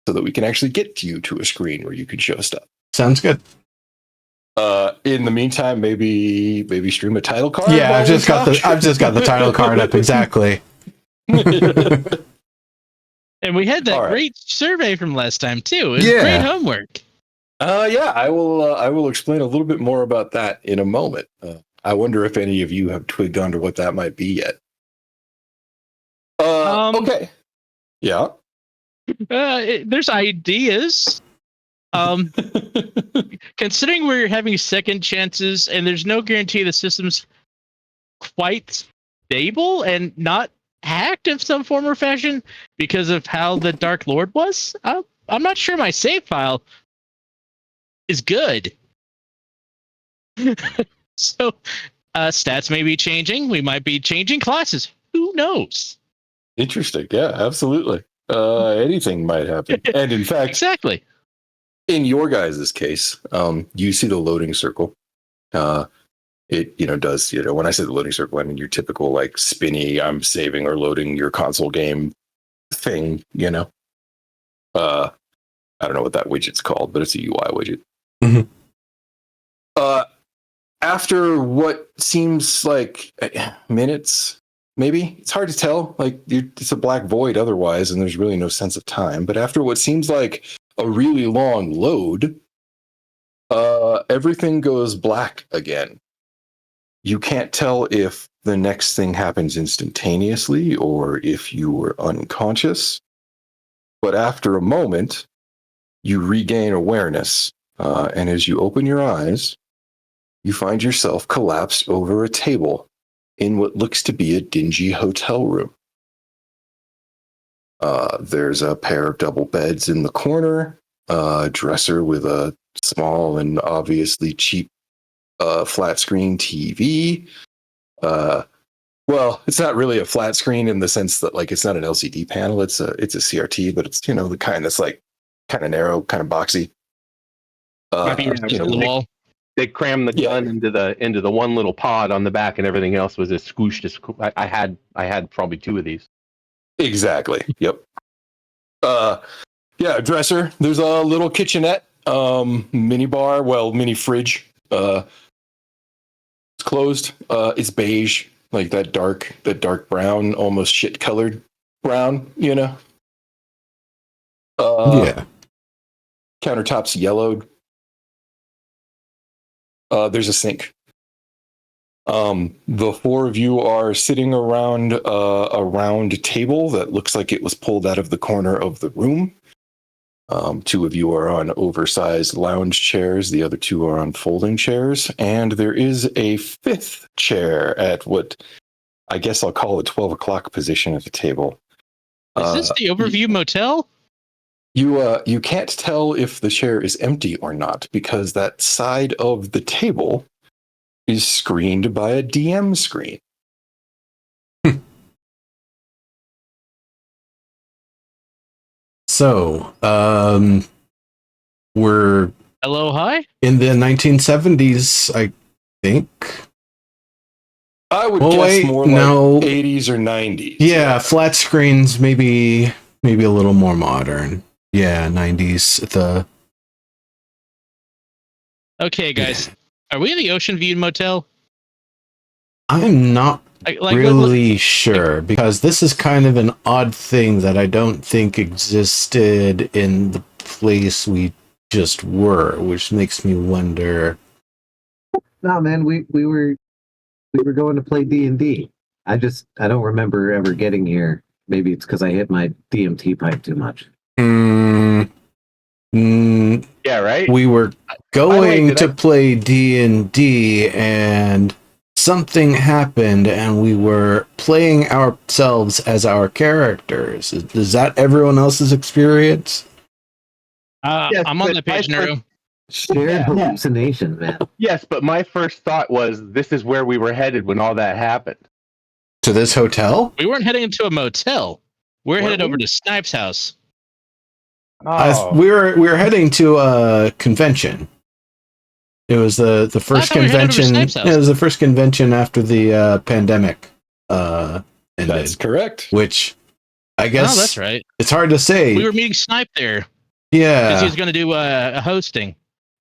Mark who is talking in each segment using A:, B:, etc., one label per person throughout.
A: so that we can actually get you to a screen where you can show stuff.
B: Sounds good.
A: In the meantime, maybe stream a title card.
B: Yeah, I've just got the title card up exactly.
C: And we had that great survey from last time too. It was great homework.
A: Yeah, I will explain a little bit more about that in a moment. I wonder if any of you have twigged onto what that might be yet. Okay. Yeah.
C: There's ideas. Considering we're having second chances and there's no guarantee the system's quite stable and not hacked in some form or fashion because of how the Dark Lord was, I'm not sure my save file is good. So stats may be changing. We might be changing classes. Who knows?
A: Interesting. Yeah, absolutely. Anything might happen. And in fact,
C: exactly.
A: In your guys' case, you see the loading circle. It does, when I say the loading circle, I mean your typical like spinny, I'm saving or loading your console game thing, I don't know what that widget's called, but it's a UI widget.
B: Mm-hmm.
A: After what seems like minutes, maybe, it's hard to tell. Like it's a black void otherwise, and there's really no sense of time. But after what seems like a really long load, everything goes black again. You can't tell if the next thing happens instantaneously or if you were unconscious. But after a moment, you regain awareness. And as you open your eyes, you find yourself collapsed over a table in what looks to be a dingy hotel room. There's a pair of double beds in the corner, a dresser with a small and obviously cheap flat screen TV. Well, it's not really a flat screen in the sense that like it's not an LCD panel. It's a CRT, but it's the kind that's like kind of narrow, kind of boxy.
C: The wall.
D: They crammed the gun into the one little pod on the back, and everything else was just squooshed. I had probably two of these.
A: Exactly. Yep. Yeah, dresser. There's a little kitchenette, mini bar, mini fridge. It's closed. It's beige, like that dark brown, almost shit colored brown, Yeah. Countertop's yellowed. There's a sink. The four of you are sitting around a round table that looks like it was pulled out of the corner of the room. Two of you are on oversized lounge chairs. The other two are on folding chairs. And there is a fifth chair at what I guess I'll call a 12 o'clock position at the table.
C: Is this the overview motel?
A: You can't tell if the chair is empty or not because that side of the table is screened by a DM screen.
B: So, we're
C: hello, hi
B: in the 1970s, I think.
A: I would guess more like 80s or 90s.
B: Yeah, flat screens, maybe a little more modern. Yeah, 90s.
C: Okay, guys, are we in the Ocean View Motel?
B: I'm not really sure because this is kind of an odd thing that I don't think existed in the place we just were, which makes me wonder.
E: No, man, we were going to play D&D. I don't remember ever getting here. Maybe it's because I hit my DMT pipe too much.
D: Yeah, right.
B: We were going to play D&D and something happened and we were playing ourselves as our characters. Is that everyone else's experience?
D: Yes,
C: I'm on the page, Naru.
E: Shared hallucination, man.
D: Yes, but my first thought was this is where we were headed when all that happened.
B: To this hotel?
C: We weren't heading into a motel. We're headed over to Snipes' house.
B: We were heading to a convention. It was the first convention. It was the first convention after the pandemic ended.
A: That's correct.
B: Which I guess
C: that's right.
B: It's hard to say.
C: We were meeting Snipe there. Because he
B: Yeah.
C: was going to do a hosting.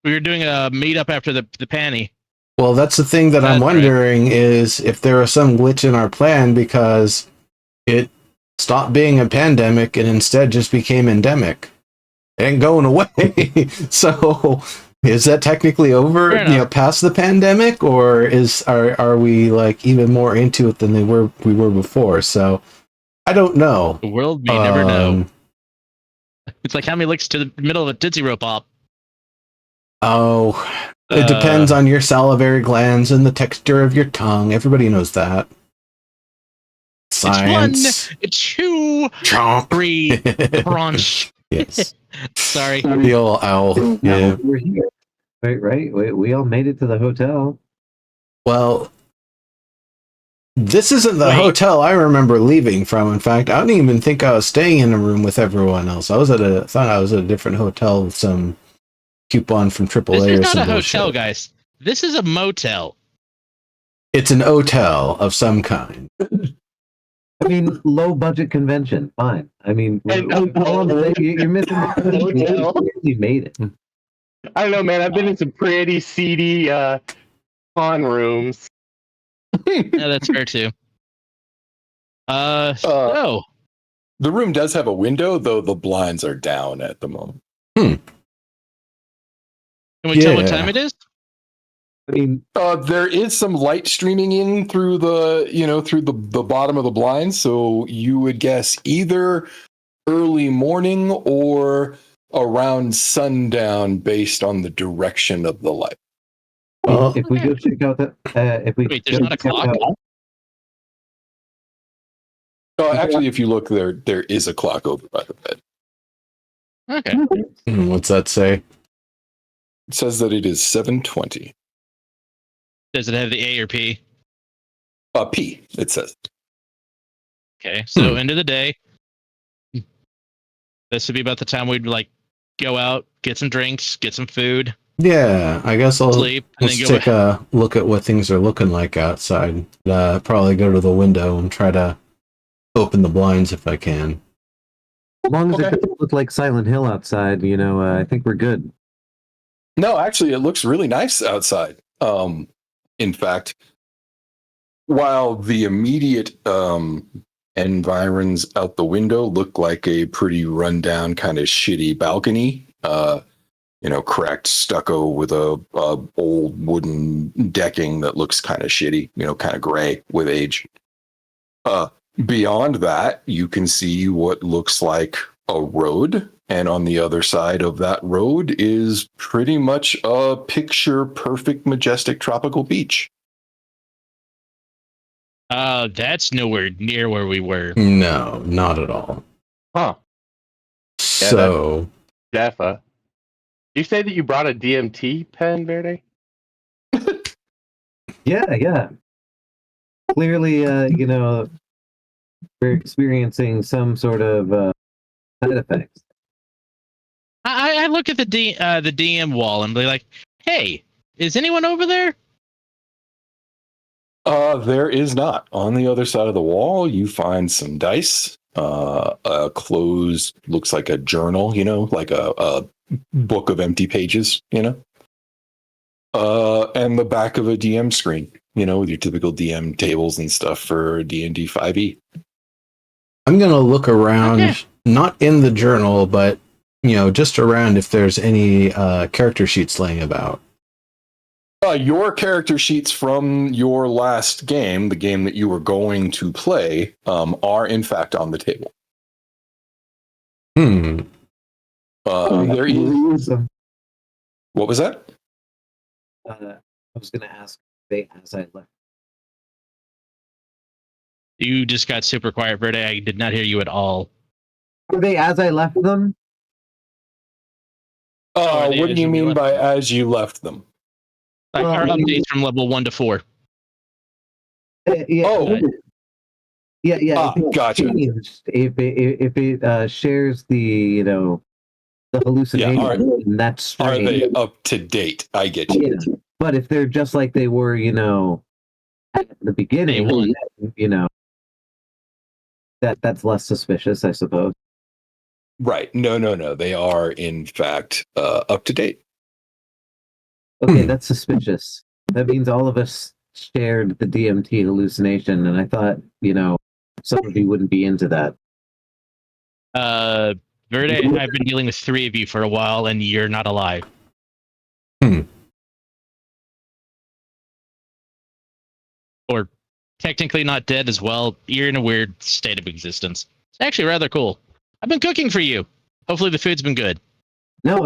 C: We were doing a meetup after the panty.
B: Well, that's the thing that I'm
C: That's right.
B: wondering is if there was some glitch in our plan because it stopped being a pandemic and instead just became endemic. It ain't going away. So is that technically over,
C: Fair enough.
B: past the pandemic, or are we like even more into it than we were before? So I don't know.
C: The world may never know. It's like how many licks to the middle of a Tootsie Roll Pop.
B: Oh, it depends on your salivary glands and the texture of your tongue. Everybody knows that. Science.
C: It's 1, 2,
B: Chomp.
C: 3, crunch.
B: Yes.
C: Sorry.
B: The old owl. Yeah.
E: We're here. Right. We all made it to the hotel.
B: Well, this isn't the
C: Wait.
B: hotel I remember leaving from. In fact, I don't even think I was staying in a room with everyone else. I thought I was at a different hotel with some coupon from AAA
C: This
B: or
C: is not
B: some
C: a
B: bullshit.
C: hotel, guys. This is a motel.
B: It's an hotel of some kind.
E: I mean, low budget convention. Fine. I mean, all I'm saying, you're missing the point. We made it.
D: I don't know, man. I've been in some pretty seedy con rooms.
C: Yeah, that's fair too. So
A: The room does have a window, though the blinds are down at the moment.
C: can we tell what time it is?
E: I mean,
A: There is some light streaming in through the bottom of the blinds, so you would guess either early morning or around sundown, based on the direction of the light.
B: Well,
E: if we go check out that,
C: Wait, there's not a clock?
A: Actually, if you look there is a clock over by the bed.
C: Okay.
B: what's that say?
A: It says that it is 7:20.
C: Does it have the A or P?
A: P. It says.
C: Okay. So end of the day. This would be about the time we'd like go out, get some drinks, get some food,
B: Yeah, I guess I'll
C: sleep, and
B: let's
C: then go
B: take a look at what things are looking like outside. Probably go to the window and try to open the blinds if I can.
E: as long as
A: Okay.
E: it doesn't look like Silent Hill outside, I think we're good.
A: No, actually, it looks really nice outside. In fact, while the immediate environs out the window look like a pretty rundown, kind of shitty balcony, cracked stucco with a old wooden decking that looks kind of shitty, kind of gray with age. Beyond that, you can see what looks like a road. And on the other side of that road is pretty much a picture perfect, majestic tropical beach.
C: That's nowhere near where we were.
B: No, not at all.
D: Huh.
B: So,
D: Jeffa. You say that you brought a DMT pen, Verde?
E: Yeah. Clearly, we're experiencing some sort of side effects.
C: I look at the DM wall and be like, "Hey, is anyone over there?"
A: There is not. On the other side of the wall, you find some dice, a closed, looks like a journal, like a book of empty pages, and the back of a DM screen, with your typical DM tables and stuff for D&D 5e.
B: I'm going to look around,
C: Okay.
B: not in the journal, but, just around if there's any character sheets laying about.
A: Your character sheets from your last game, the game that you were going to play, are in fact on the table. There is. What was that?
E: I was going to ask they as I left.
C: You just got super quiet, Verde. I did not hear you at all.
E: Were they as I left them?
C: are they
A: What do
C: as
A: you
C: you
A: mean
C: left
A: by
C: them?
A: as you left them?
C: Like
E: Well,
C: our
E: I mean-
C: updates from level 1 to 4.
E: Yeah.
A: Oh.
E: Yeah. If it
A: Gotcha.
E: changed, if it shares the the hallucination,
A: Yeah,
E: and that's
A: Are
E: strange.
A: they up to date? I get you.
E: Yeah. But if they're just like they were, at the beginning,
C: Day one.
E: that's less suspicious, I suppose.
A: Right. No. They are, in fact, up to date.
E: Okay, that's suspicious. That means all of us shared the DMT hallucination, and I thought, some of you wouldn't be into that.
C: Verde, I've been dealing with 3 of you for a while, and you're not alive. Or technically not dead as well. You're in a weird state of existence. It's actually rather cool. I've been cooking for you. Hopefully the food's been good.
E: No,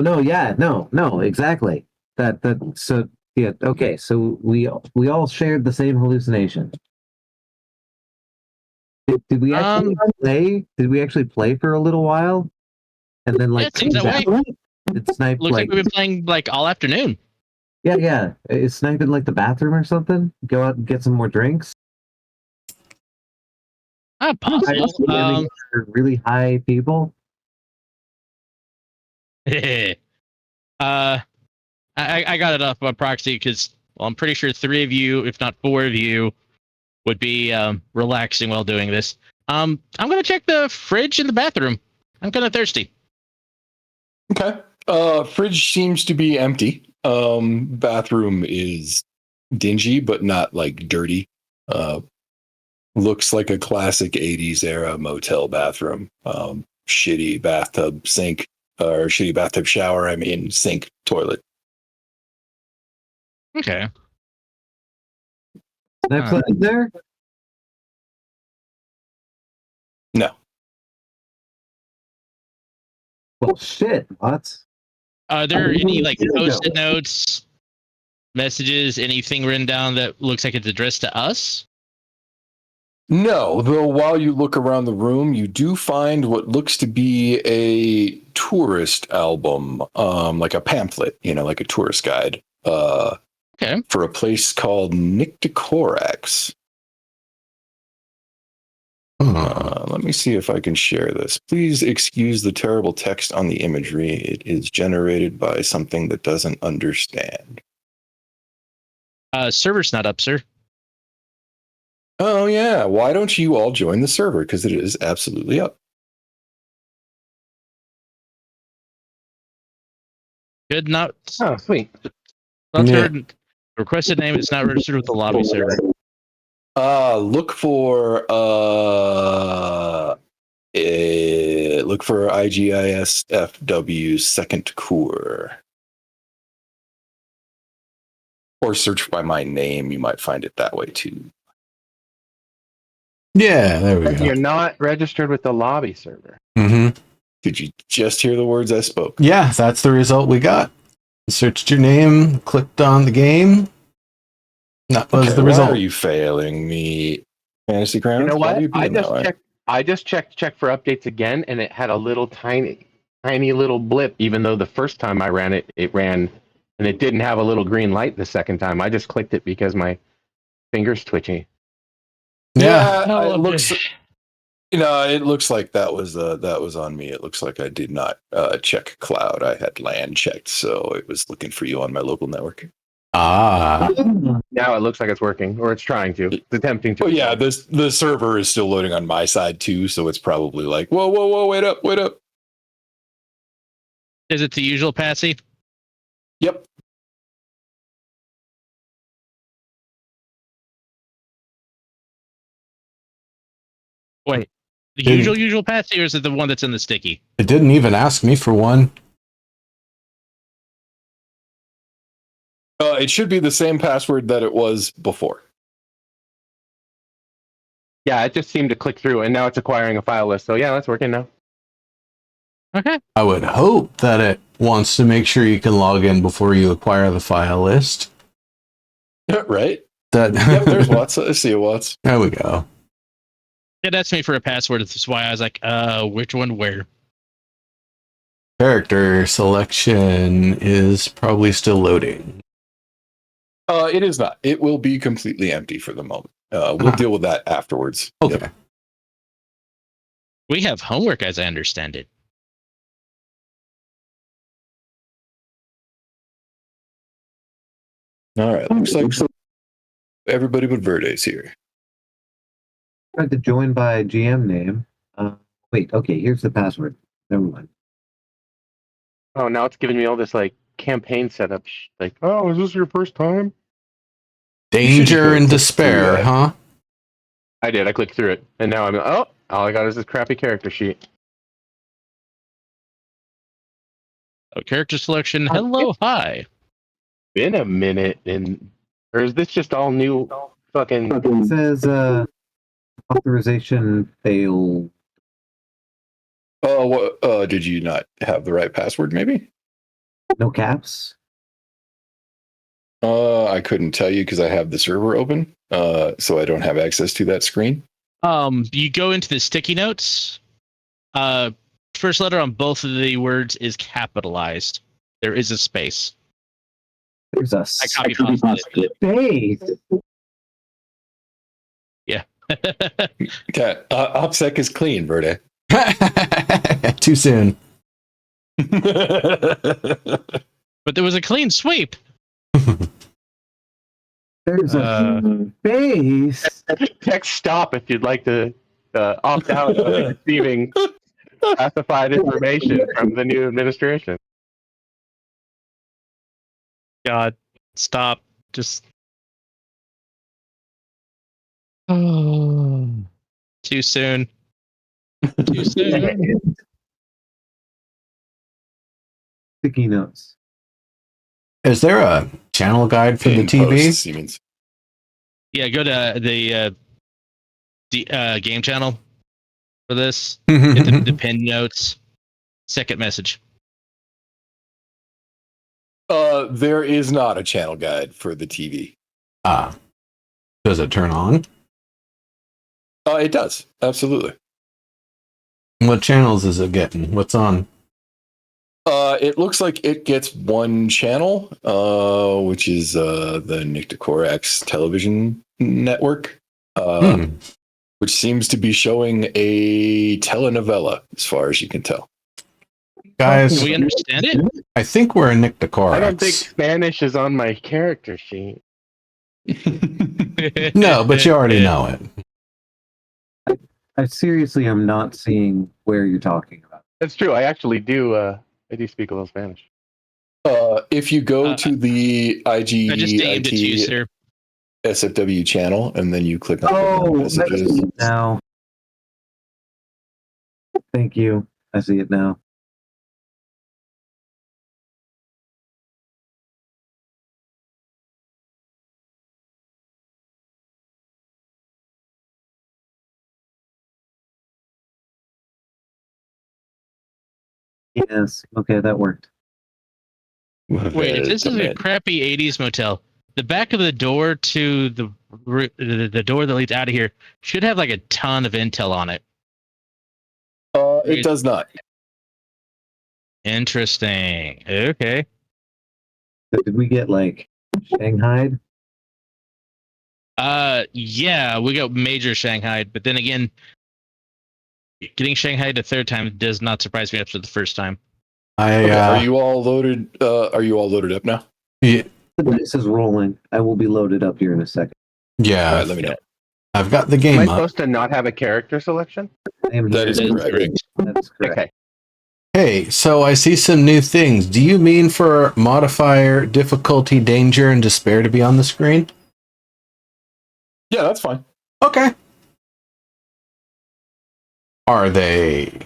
E: exactly. So yeah, okay. So we all shared the same hallucination. Did we actually play? Did we actually play for a little while, and then
C: Yeah, it seems that way.
E: It sniped
C: Looks like we've been playing like all afternoon.
E: Yeah. It's sniped in like the bathroom or something. Go out and get some more drinks.
C: Possible.
E: Really high people.
C: I got it off by proxy because I'm pretty sure 3 of you, if not 4 of you, would be relaxing while doing this. I'm gonna check the fridge in the bathroom. I'm kind of thirsty.
A: Okay. Fridge seems to be empty. Bathroom is dingy, but not like dirty. Looks like a classic 80s era motel bathroom. Shitty bathtub sink, or shitty bathtub shower. I mean, sink, toilet.
C: Okay.
E: Snipes there?
A: No.
E: Well, shit. What?
C: Are there any like post-it notes, messages, anything written down that looks like it's addressed to us?
A: No, though while you look around the room, you do find what looks to be a tourist album, like a pamphlet, like a tourist guide.
C: Okay.
A: For a place called Nictocorax. Let me see if I can share this. Please excuse the terrible text on the imagery. It is generated by something that doesn't understand.
C: Server's not up, sir.
A: Oh, yeah. Why don't you all join the server? Because it is absolutely up.
C: Good. Not.
D: Oh, sweet.
C: Requested name is not registered with the lobby server.
A: Look for IGITSFW second core. Or search by my name. You might find it that way too.
B: Yeah, there we go.
D: You're not registered with the lobby server.
B: Mm-hmm.
A: Did you just hear the words I spoke?
B: Yeah, that's the result we got. Searched your name, clicked on the game. That was the result.
A: Why are you failing me, Fantasy Grounds?
D: You know what?
A: I
D: just checked for updates again, and it had a little tiny little blip. Even though the first time I ran it, it ran, and it didn't have a little green light the second time. I just clicked it because my finger's twitchy.
A: Yeah, it looks. It looks like that was on me. It looks like I did not check cloud. I had LAN checked, so it was looking for you on my local network.
B: Now
D: it looks like it's working, or it's trying to. It's attempting to.
A: Oh yeah, the server is still loading on my side too, so it's probably like, whoa, wait up.
C: Is it the usual, Patsy?
A: Yep.
C: Wait, the usual Patsy, or is it the one that's in the sticky?
B: It didn't even ask me for one.
A: It should be the same password that it was before.
D: Yeah, it just seemed to click through, and now it's acquiring a file list. So yeah, that's working now.
C: Okay.
B: I would hope that it wants to make sure you can log in before you acquire the file list.
A: Right?
B: Yep,
A: there's Watts. I see you, Watts.
B: There we go.
C: Yeah, that's me for a password. That's why I was like, which one where?
B: Character selection is probably still loading.
A: It is not. It will be completely empty for the moment. We'll deal with that afterwards.
B: Okay.
A: Yep.
C: We have homework, as I understand it.
A: All right. Looks like everybody but Verde's here.
E: Tried to join by GM name. Wait, okay, here's the password. Never mind.
D: Oh, now it's giving me all this like campaign setup. Like, oh, is this your first time?
B: Danger and despair, huh?
D: I did. I clicked through it, and now I'm. Oh, all I got is this crappy character sheet.
C: Oh, character selection. Hello, hi.
D: Been a minute, or is this just all new? Fucking.
E: It says authorization failed.
A: Oh, did you not have the right password? Maybe.
E: No caps.
A: I couldn't tell you because I have the server open, so I don't have access to that screen.
C: You go into the sticky notes. First letter on both of the words is capitalized. There is a space.
E: There's a
C: I copy pasted it.
E: space.
C: Yeah.
A: Okay, OPSEC is clean, Verde.
B: Too soon.
C: But there was a clean sweep.
E: There's a space.
D: Text stop if you'd like to opt out of receiving classified information from the new administration.
C: God, stop. Just. Oh. Too soon. Too soon.
E: Sticky notes.
B: Is there a channel guide for the
A: In
B: TV?
A: post, Siemens.
C: Yeah, go to the game channel for this.
B: Mm-hmm.
C: Hit the pin notes. Second message.
A: There is not a channel guide for the TV.
B: Does it turn on?
A: It does, absolutely.
B: What channels is it getting? What's on?
A: It looks like it gets one channel, which is the Nictocorax television network, which seems to be showing a telenovela, as far as you can tell.
B: Guys,
C: Do we understand it?
B: I think we're in Nictocorax.
D: I don't think Spanish is on my character sheet.
B: No, but you already know it.
E: I seriously am not seeing where you're talking about.
D: That's true. I actually do. I do speak a little Spanish.
A: If you go to the
C: I just aimed at you, sir.
A: IGITSFW channel, and then you click on
E: Oh, I
A: messages.
E: see it now. Thank you. I see it now. Yes. Okay, that worked.
C: Wait, if this is a crappy 80s motel, the back of the door to the door that leads out of here should have like a ton of intel on it.
A: It does not.
C: Interesting. Okay.
E: Did we get like Shanghai?
C: Yeah, we got major Shanghai, but then again, getting Shanghai the third time does not surprise me after the first time.
A: Are you all loaded? Are you all loaded up now?
B: Yeah.
E: The dice is rolling. I will be loaded up here in a second.
B: Yeah.
A: All right, let me know.
B: I've got the
D: Am
B: game
D: I
B: up.
D: supposed to not have a character selection?
A: That is correct.
E: That's correct.
D: Okay.
B: Hey, so I see some new things. Do you mean for modifier, difficulty, danger, and despair to be on the screen?
A: Yeah, that's fine.
B: Okay. Are they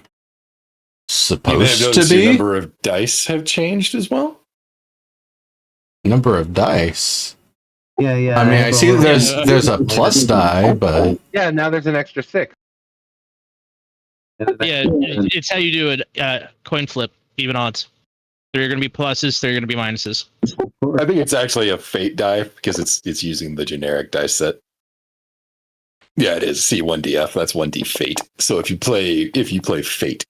B: supposed to
A: The
B: be?
A: number of dice have changed as well.
B: Number of dice.
E: Yeah, yeah.
B: I mean, I see
C: Yeah.
B: there's a plus die, but
D: Yeah, now there's an extra 6.
C: Yeah, it's how you do it. Coin flip, even odds. 3 are going to be pluses, 3 are going to be minuses.
A: I think it's actually a fate die because it's using the generic dice set. Yeah, it is C1DF. That's 1D fate. So if you play fate,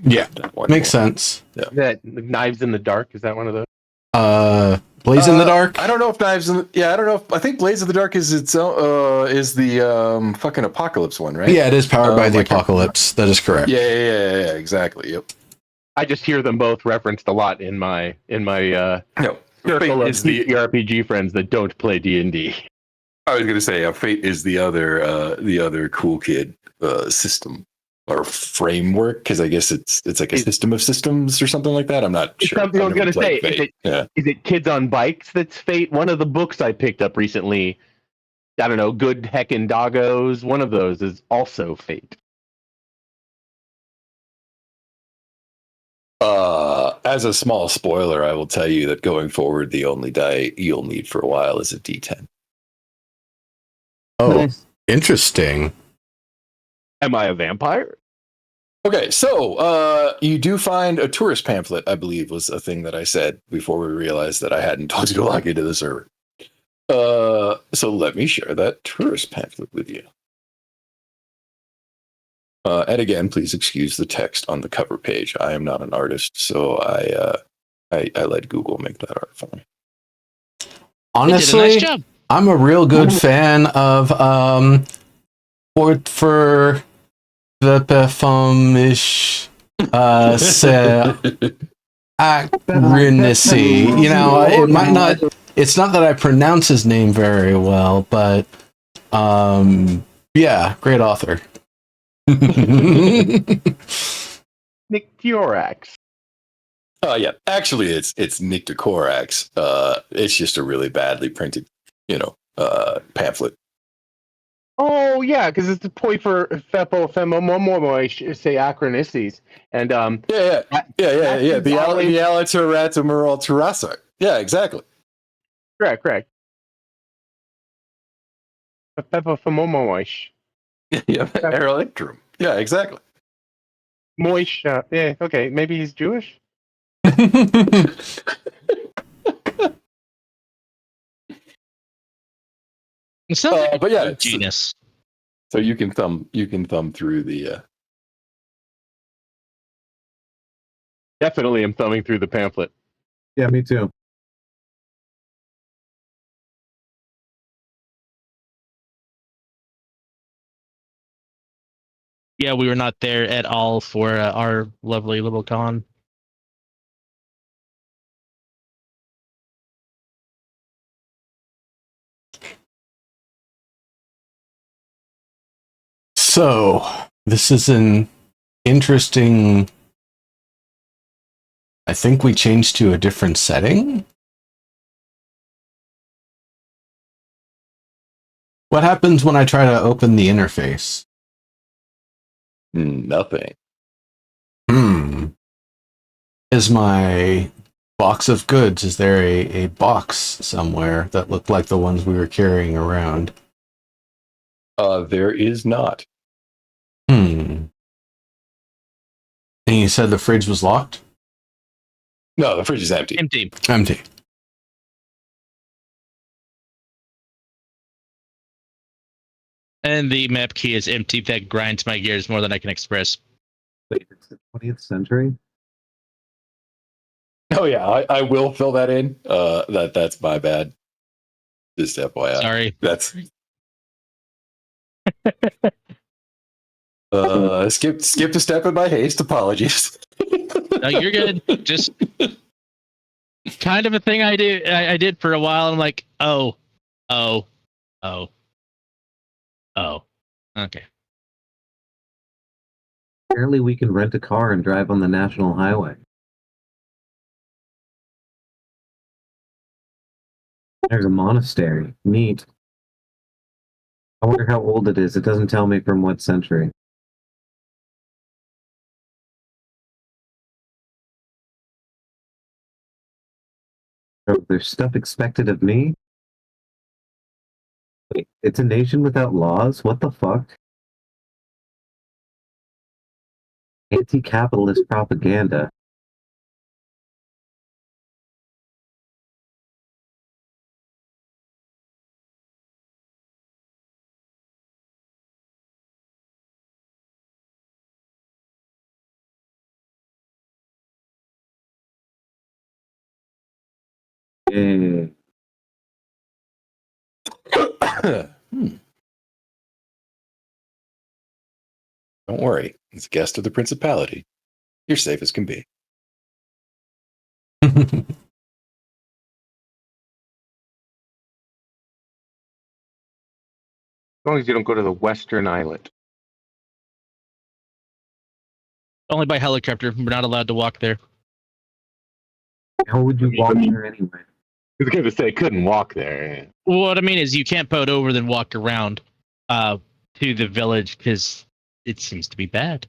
B: yeah,
A: that one
B: makes
A: will-
B: sense.
D: Is that Knives in the Dark? Is that one of those?
B: Blaze in the Dark.
A: I don't know if Knives. I don't know. I think Blaze of the Dark is its own, is the fucking Apocalypse one, right?
B: Yeah, it is powered by the
A: like
B: Apocalypse. That is correct.
A: Yeah, exactly. Yep.
D: I just hear them both referenced a lot in my
A: No,
D: circle
A: Fate
D: of
A: is the.
D: RPG friends that don't play D&D.
A: I was gonna say Fate is the other cool kid system. or framework, because I guess it's like a system of systems or something like that. I'm not
D: It's
A: sure.
D: something I was going to say. Is it Kids on Bikes that's Fate? One of the books I picked up recently, I don't know, Good Heckin' Doggos. One of those is also Fate.
A: As a small spoiler, I will tell you that going forward, the only die you'll need for a while is a D10.
B: Oh, nice. Interesting.
D: Am I a vampire?
A: Okay, so you do find a tourist pamphlet, I believe was a thing that I said before we realized that I hadn't told you to log into the server. So let me share that tourist pamphlet with you. And again, please excuse the text on the cover page. I am not an artist, so I let Google make that art for me.
B: Honestly,
C: nice job.
B: I'm a real good fan of for the performish Acrinacy. You know, it might not. It's not that I pronounce his name very well, but yeah, great author.
D: Nick Fiorax.
A: Oh yeah, actually, it's Nick Korax. It's just a really badly printed, pamphlet.
D: Oh yeah, because it's the poi for Fepo Femomomoy say Acronices. And
A: yeah. The Alaturata Mural Terasa. Yeah, exactly.
D: Correct. Fepo Femomoy.
A: Yeah, Electrum. Yeah, exactly.
D: Moish. Yeah, okay. Maybe he's Jewish.
A: But yeah,
C: genius.
A: So you can thumb through the.
D: Definitely, I'm thumbing through the pamphlet.
E: Yeah, me too.
C: Yeah, we were not there at all for our lovely little con.
B: So, this is an interesting. I think we changed to a different setting. What happens when I try to open the interface?
A: Nothing.
B: Is my box of goods, is there a box somewhere that looked like the ones we were carrying around?
A: There is not.
B: And you said the fridge was locked?
A: No, the fridge is empty.
B: Empty.
C: And the map key is empty. That grinds my gears more than I can express.
E: Wait, it's the 20th century?
A: Oh yeah, I will fill that in. That's my bad. Just FYI.
C: Sorry.
A: That's skipped a step in my haste. Apologies.
C: No, you're good. Just kind of a thing I did for a while. I'm like, oh. Okay.
E: Apparently we can rent a car and drive on the national highway. There's a monastery. Neat. I wonder how old it is. It doesn't tell me from what century. Oh, there's stuff expected of me? Wait, it's a nation without laws? What the fuck? Anti-capitalist propaganda. Yeah.
A: Don't worry. As a guest of the Principality, you're safe as can be.
D: As long as you don't go to the Western Islet.
C: Only by helicopter. We're not allowed to walk there.
E: How would you walk there anyway?
D: I was going to say, couldn't walk there.
C: Well, what I mean is you can't boat over then walk around to the village because it seems to be bad.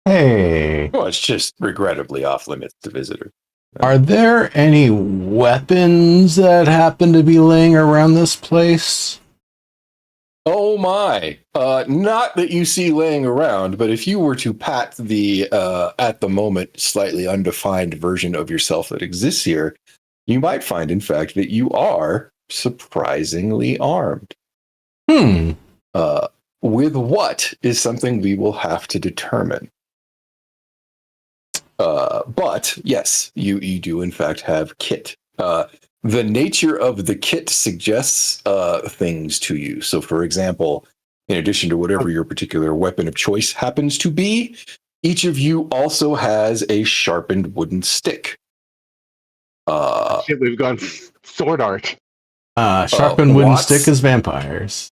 B: Hey,
A: Well, it's just regrettably off limits to visitors.
B: are there any weapons that happen to be laying around this place?
A: Oh my! Not that you see laying around, but if you were to pat the at the moment slightly undefined version of yourself that exists here, you might find, in fact, that you are surprisingly armed. With what is something we will have to determine. But yes, you do in fact have kit. The nature of the kit suggests things to you. So, for example, in addition to whatever your particular weapon of choice happens to be, each of you also has a sharpened wooden stick.
D: Shit, we've gone sword art.
B: Sharpened wooden
A: Watts?
B: stick is vampires.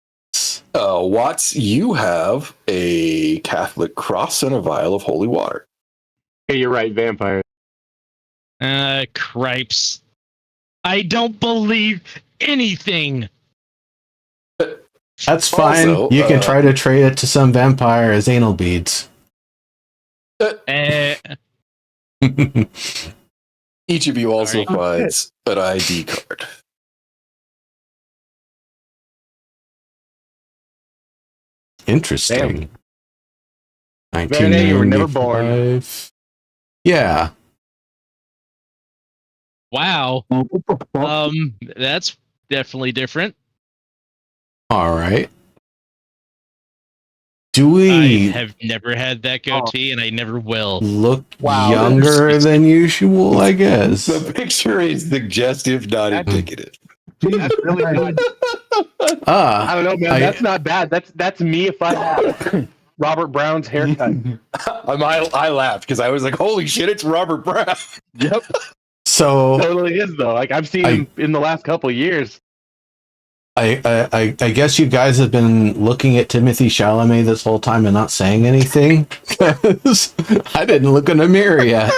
A: Watts, you have a Catholic cross and a vial of holy water.
D: Hey, you're right, vampire.
C: Cripes. I don't believe anything.
B: That's fine.
A: Also,
B: You can try to trade it to some vampire as anal beads.
A: Each of you also
C: Sorry.
A: finds an ID card.
B: Interesting.
D: Verne, you were never born.
B: 1995. Yeah.
C: Wow. That's definitely different.
B: All right. Do
C: I
B: we
C: have never had that goatee, and I never will.
B: look
A: Wow,
B: younger than usual, I guess?
A: The picture is suggestive, not indicative.
D: That's really not. I
B: Ah,
D: don't know, man. That's not bad. That's me if I had Robert Brown's haircut.
A: I laughed because I was like, "Holy shit, it's Robert Brown!"
D: Yep,
B: so
D: totally is though. Like I've seen him in the last couple of years.
B: I guess you guys have been looking at Timothy Chalamet this whole time and not saying anything. 'Cause I didn't look in the mirror yet.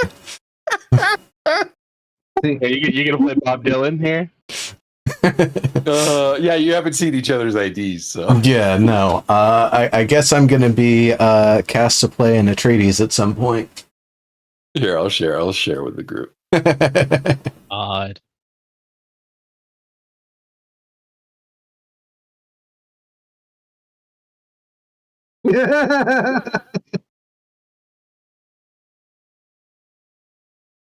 D: Hey, you gonna play Bob Dylan here?
A: Yeah, you haven't seen each other's IDs, so
B: Yeah, no. I guess I'm gonna be cast to play in Atreides at some point.
A: here I'll share with the group.
C: Odd.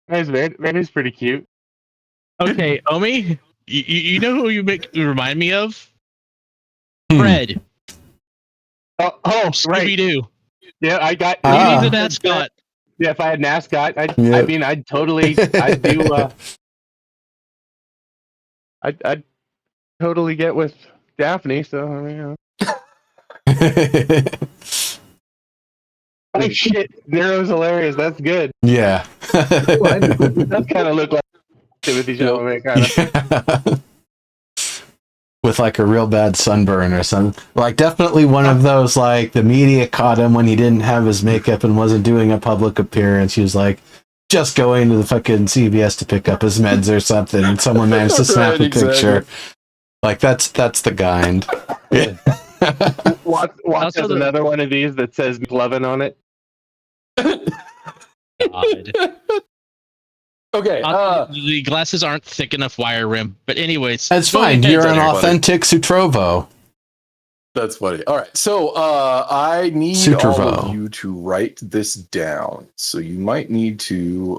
D: Van's pretty cute.
C: Okay, Omi, you know who you remind me of? Fred.
D: Oh, right.
C: Scooby Doo.
D: Yeah, I got.
C: You
B: Ah.
C: need the mascot.
D: Yeah, if I had an ascot, I
B: Yep.
D: mean, I'd do. I'd totally get with Daphne. So I mean, oh shit, Nero's hilarious. That's good.
B: Yeah.
D: That kind of look like Timothy Chalamet, kind of.
B: With like a real bad sunburn or something. Like definitely one of those, like the media caught him when he didn't have his makeup and wasn't doing a public appearance. He was like just going to the fucking CVS to pick up his meds or something, and someone managed to snap
A: Right,
B: a picture. Like that's the kind.
D: Watch has another one of these that says McLovin on it.
C: God.
A: Okay,
C: The glasses aren't thick enough wire rim, but anyways,
B: That's
C: go
B: fine.
C: ahead.
B: You're an
A: everybody.
B: authentic Sutrovo.
A: that's funny. All right, so I need
B: Sutrovo.
A: all of you to write this down. So you might need to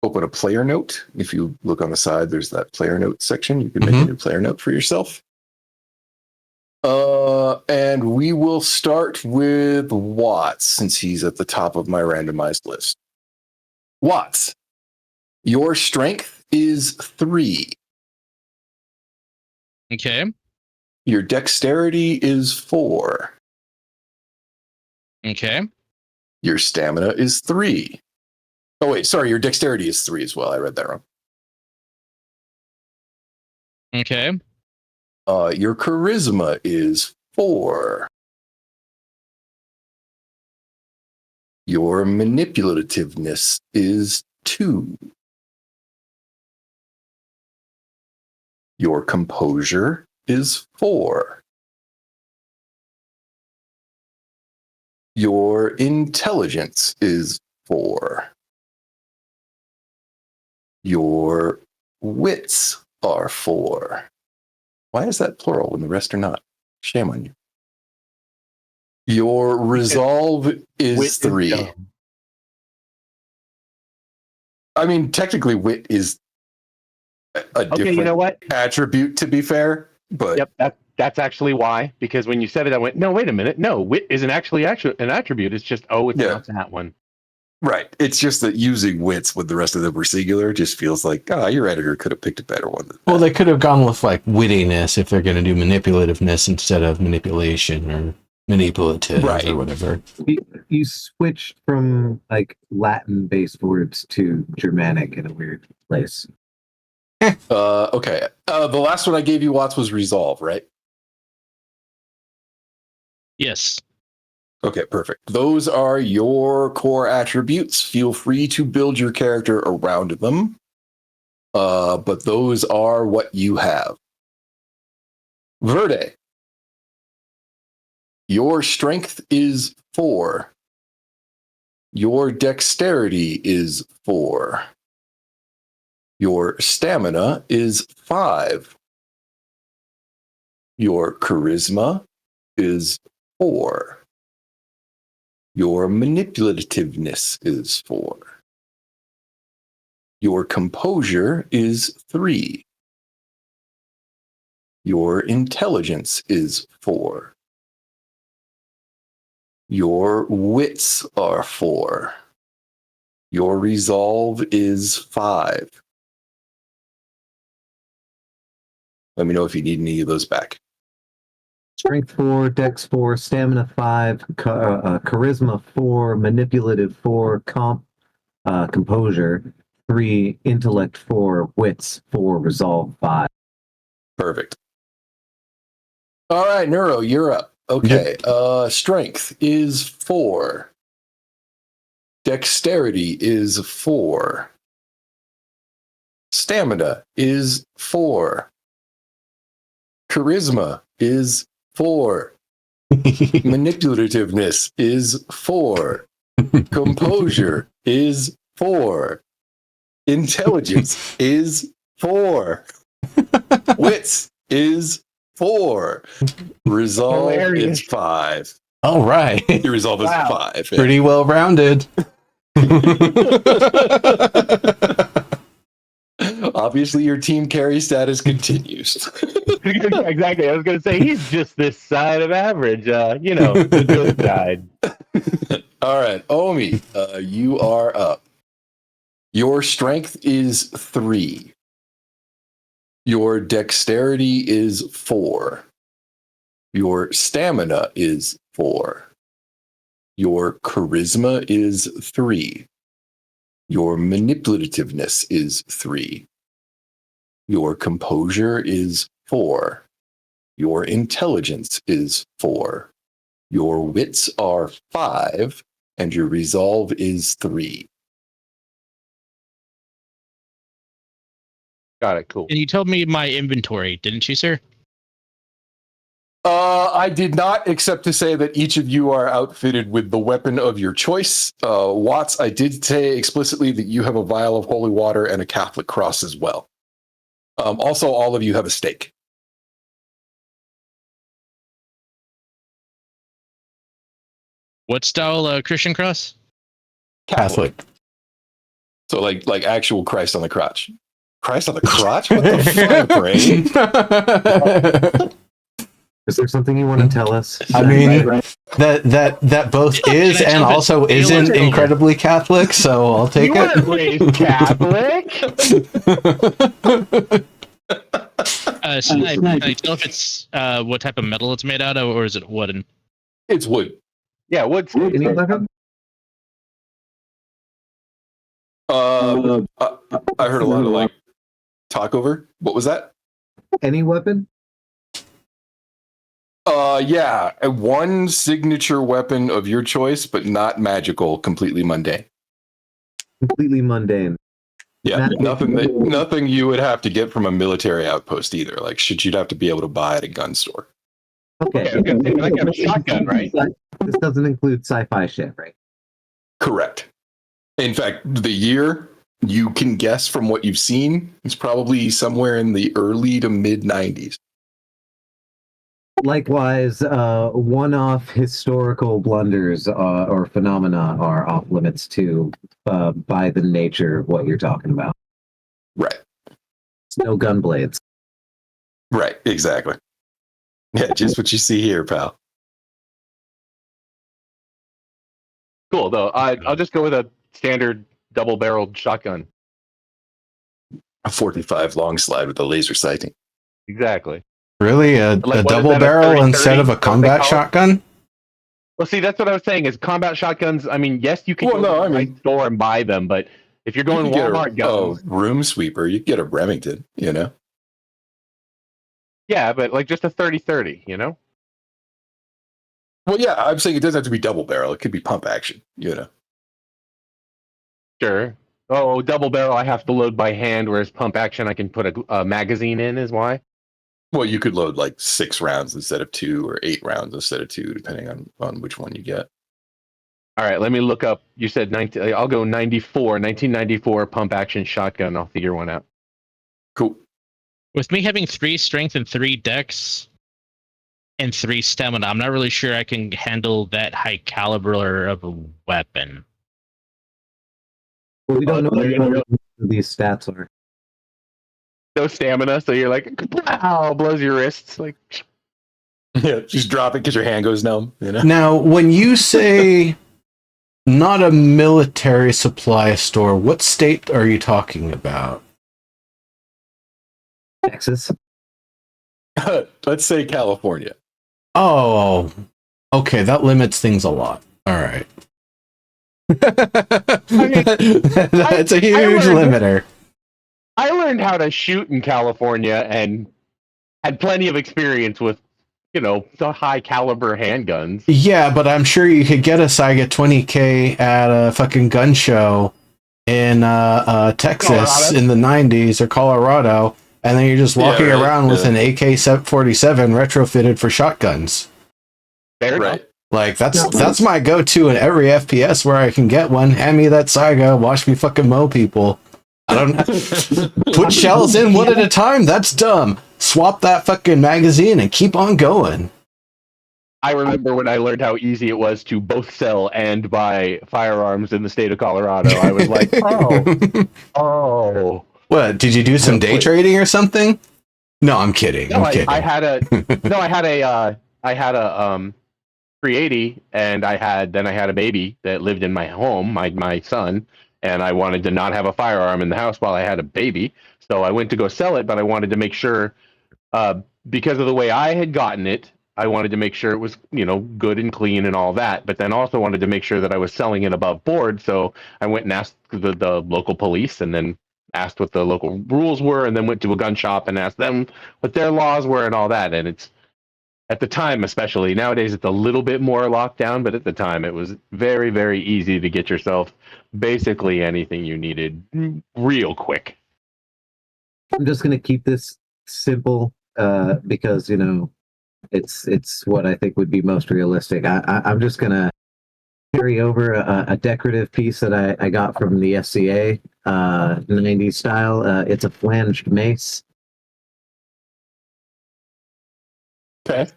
A: open a player note. If you look on the side, there's that player note section. You can make a new player note for yourself. And we will start with Watts, since he's at the top of my randomized list. Watts, your strength is 3.
C: Okay.
A: Your dexterity is 4.
C: Okay.
A: Your stamina is 3. Oh, wait, sorry, your dexterity is 3 as well. I read that wrong.
C: Okay.
A: Your charisma is 4. Your manipulativeness is 2. Your composure is 4. Your intelligence is 4. Your wits are 4. Why is that plural when the rest are not? Shame on you. Your resolve is 3. I mean, technically, wit is a different
D: you know what?
A: attribute, to be fair. But
D: Yep, that's actually why. Because when you said it, I went, no, wait a minute. No, wit isn't actually an attribute. It's just, it's not that one.
A: Right. It's just that using wits with the rest of them were singular just feels like, your editor could have picked a better one.
B: Well, they could have gone with like wittiness if they're going to do manipulativeness instead of manipulation or manipulative or whatever.
E: You switched from like Latin-based words to Germanic in a weird place.
A: Okay. The last one I gave you, Watts, was resolve, right?
C: Yes.
A: Okay, perfect. Those are your core attributes. Feel free to build your character around them. But those are what you have. Verde. Your strength is 4. Your dexterity is 4. Your stamina is 5. Your charisma is 4. Your manipulativeness is 4. Your composure is 3. Your intelligence is 4. Your wits are 4. Your resolve is 5. Let me know if you need any of those back.
E: Strength 4, Dex 4, Stamina 5, Charisma 4, Manipulative 4, Composure 3, Intellect 4, Wits 4, Resolve 5.
A: Perfect. All right, Neuro, you're up. Okay. Strength is 4. Dexterity is 4. Stamina is 4. Charisma is 4. Manipulativeness is 4. Composure is 4. Intelligence is 4. Wits is 4. Resolve is 5.
B: All right.
A: Your resolve is 5. Yeah.
B: Pretty well rounded.
A: Obviously, your team carry status continues.
D: Exactly. I was going to say, he's just this side of average, the good side.
A: All right, Omi, you are up. Your strength is 3. Your dexterity is 4. Your stamina is 4. Your charisma is 3. Your manipulativeness is 3. Your composure is 4. Your intelligence is 4. Your wits are 5. And your resolve is 3.
D: Got it. Cool.
C: And you told me my inventory, didn't you, sir?
A: I did not, except to say that each of you are outfitted with the weapon of your choice. Watts, I did say explicitly that you have a vial of holy water and a Catholic cross as well. Also, all of you have a stake.
C: What style Christian cross?
B: Catholic.
A: So like actual Christ on the crotch. Christ on the crotch? What the fuck, Brain?
E: Is there something you want to tell us?
B: I mean, that both is and also isn't incredibly Catholic, so I'll take
D: you
B: it.
D: Raised Catholic?
C: Can I tell if it's what type of metal it's made out of, or is it wooden?
A: It's wood.
D: Yeah, wood.
E: Any weapon?
A: I heard a lot of like talk over. What was that?
E: Any weapon?
A: Yeah, one signature weapon of your choice, but not magical, completely mundane.
E: Completely mundane.
A: Yeah, nothing you would have to get from a military outpost either. Like shit, you'd have to be able to buy at a gun store.
E: Okay.
D: I was gonna say, I have a shotgun, right?
E: This doesn't include sci-fi shit, right?
A: Correct. In fact, the year you can guess from what you've seen is probably somewhere in the early to mid 90s.
E: Likewise, one-off historical blunders or phenomena are off limits too, by the nature of what you're talking about.
A: Right.
E: It's no gun blades.
A: Right. Exactly. Yeah, just what you see here, pal.
D: Cool, though. I'll just go with a standard double-barreled shotgun.
A: A 45 long slide with a laser sighting.
D: Exactly.
B: Really? A double barrel instead of a combat shotgun?
D: Well, see, that's what I was saying. Is combat shotguns? I mean, yes, you can go to the store and buy them, but if you're going Walmart guns,
A: room sweeper, you get a Remington, you know.
D: Yeah, but like just a 30-30, you know.
A: Well, yeah, I'm saying it doesn't have to be double barrel. It could be pump action, you know.
D: Sure. Oh, double barrel, I have to load by hand, whereas pump action, I can put a magazine in. Is why.
A: Well, you could load like 6 rounds instead of 2, or 8 rounds instead of 2, depending on which one you get.
D: All right, let me look up. You said 19. I'll go 1994 pump action shotgun. I'll figure one out.
A: Cool.
C: With me having 3 strength and 3 dex and 3 stamina, I'm not really sure I can handle that high caliber of a weapon.
E: Well, we don't know what these stats are.
D: No stamina, so you're like, wow, blows your wrists. Like,
A: yeah, just drop it because your hand goes numb. You know.
B: Now, when you say not a military supply store, what state are you talking about?
E: Texas.
A: Let's say California.
B: Oh, okay, that limits things a lot. All right. That's a huge limiter.
D: I learned how to shoot in California and had plenty of experience with, the high caliber handguns.
B: Yeah, but I'm sure you could get a Saiga 20K at a fucking gun show in Texas
D: Colorado.
B: In the 90s or Colorado, and then you're just walking around with an AK-47 retrofitted for shotguns.
D: Fair enough.
A: Right.
B: Like that's my go-to in every FPS where I can get one. Hand me that Saiga, watch me fucking mow people. I don't put shells in one at a time. That's dumb. Swap that fucking magazine and keep on going.
D: I remember when I learned how easy it was to both sell and buy firearms in the state of Colorado. I was like, oh.
B: What, did you do some day trading or something? No, I'm kidding.
D: No,
B: I'm kidding.
D: I had a 380, and I had a baby that lived in my home, my son, and I wanted to not have a firearm in the house while I had a baby. So I went to go sell it, but I wanted to make sure, because of the way I had gotten it, I wanted to make sure it was, good and clean and all that, but then also wanted to make sure that I was selling it above board. So I went and asked the local police, and then asked what the local rules were, and then went to a gun shop and asked them what their laws were and all that. And it's, at the time, especially nowadays, it's a little bit more locked down, but at the time it was very, very easy to get yourself basically anything you needed real quick.
E: I'm just going to keep this simple because, it's what I think would be most realistic. I'm just going to carry over a decorative piece that I got from the SCA, 90s style. It's a flanged mace.
A: Okay.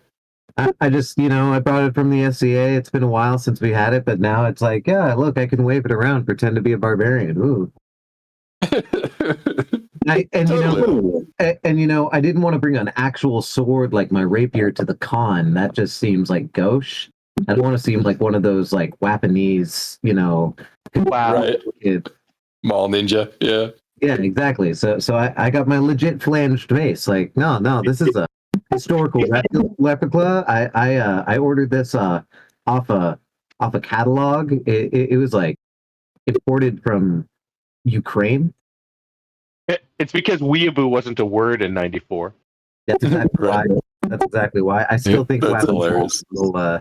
E: I just, I brought it from the SCA. It's been a while since we had it, but now it's like, yeah, look, I can wave it around, pretend to be a barbarian. Ooh. I didn't want to bring an actual sword like my rapier to the con. That just seems like gauche. I don't want to seem like one of those like Japanese,
D: Wow.
A: Right. Mall ninja. Yeah.
E: Yeah, exactly. So I got my legit flanged mace. Like, no, this is a historical replica. I ordered this off a catalog. It was like imported from Ukraine.
D: It's because weeaboo wasn't a word in '94.
E: That's exactly
A: Right.
E: why. That's exactly why. I still think
A: That's
E: weapons
A: hilarious.
E: will
C: I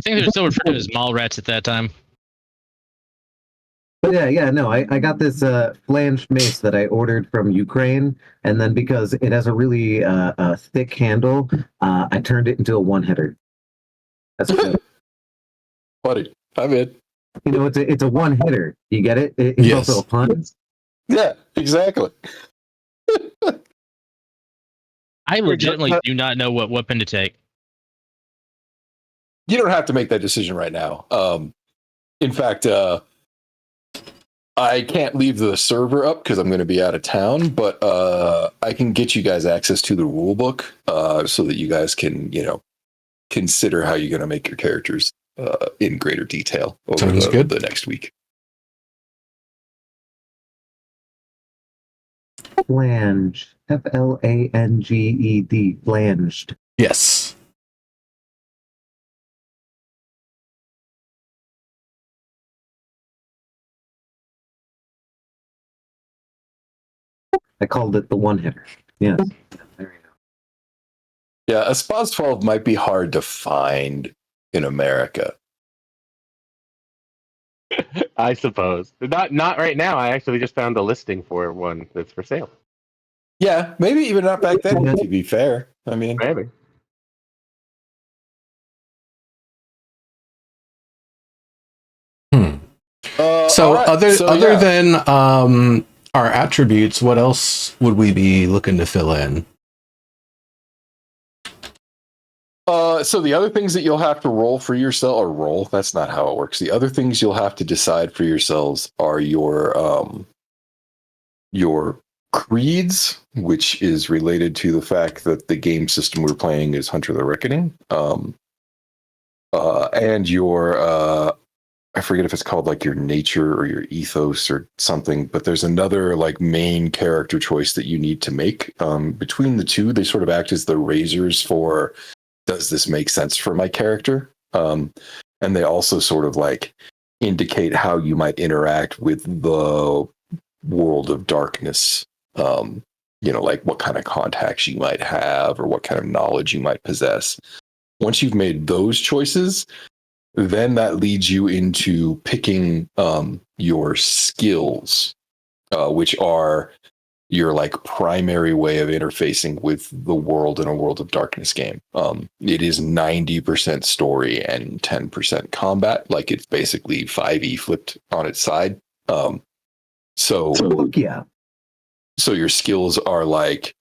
C: think they're still referred to as mall rats at that time.
E: but yeah, no, I got this flanged mace that I ordered from Ukraine, and then because it has a really thick handle, I turned it into a one-hitter. That's a joke.
A: Buddy, I'm in.
E: You know, it's a one-hitter. You get it? It's
B: Yes.
E: also a pun.
A: Yeah, exactly.
C: I legitimately do not know what weapon to take.
A: You don't have to make that decision right now. In fact, I can't leave the server up because I'm going to be out of town, but I can get you guys access to the rule book so that you guys can, consider how you're going to make your characters in greater detail over the next week.
E: Flange. Flanged. Flanged.
B: Yes.
E: I called it the one-hitter. Yes. There you go.
A: Yeah, a SPOS 12 might be hard to find in America.
D: I suppose not right now. I actually just found a listing for one that's for sale.
A: Yeah, maybe even not back then, to be fair. I mean,
D: Maybe.
B: So
A: all right.
B: other than our attributes, what else would we be looking to fill in?
A: So the other things that you'll have to roll for yourself, or roll, that's not how it works. The other things you'll have to decide for yourselves are your creeds, which is related to the fact that the game system we're playing is Hunter the Reckoning, and your I forget if it's called like your nature or your ethos or something, but there's another like main character choice that you need to make. Between the two, they sort of act as the razors for, does this make sense for my character? And they also sort of like indicate how you might interact with the world of darkness. Like what kind of contacts you might have or what kind of knowledge you might possess. Once you've made those choices, then that leads you into picking your skills, which are your like primary way of interfacing with the world in a World of Darkness game. It is 90% story and 10% combat. Like it's basically 5e flipped on its side. So
E: yeah.
A: So your skills are like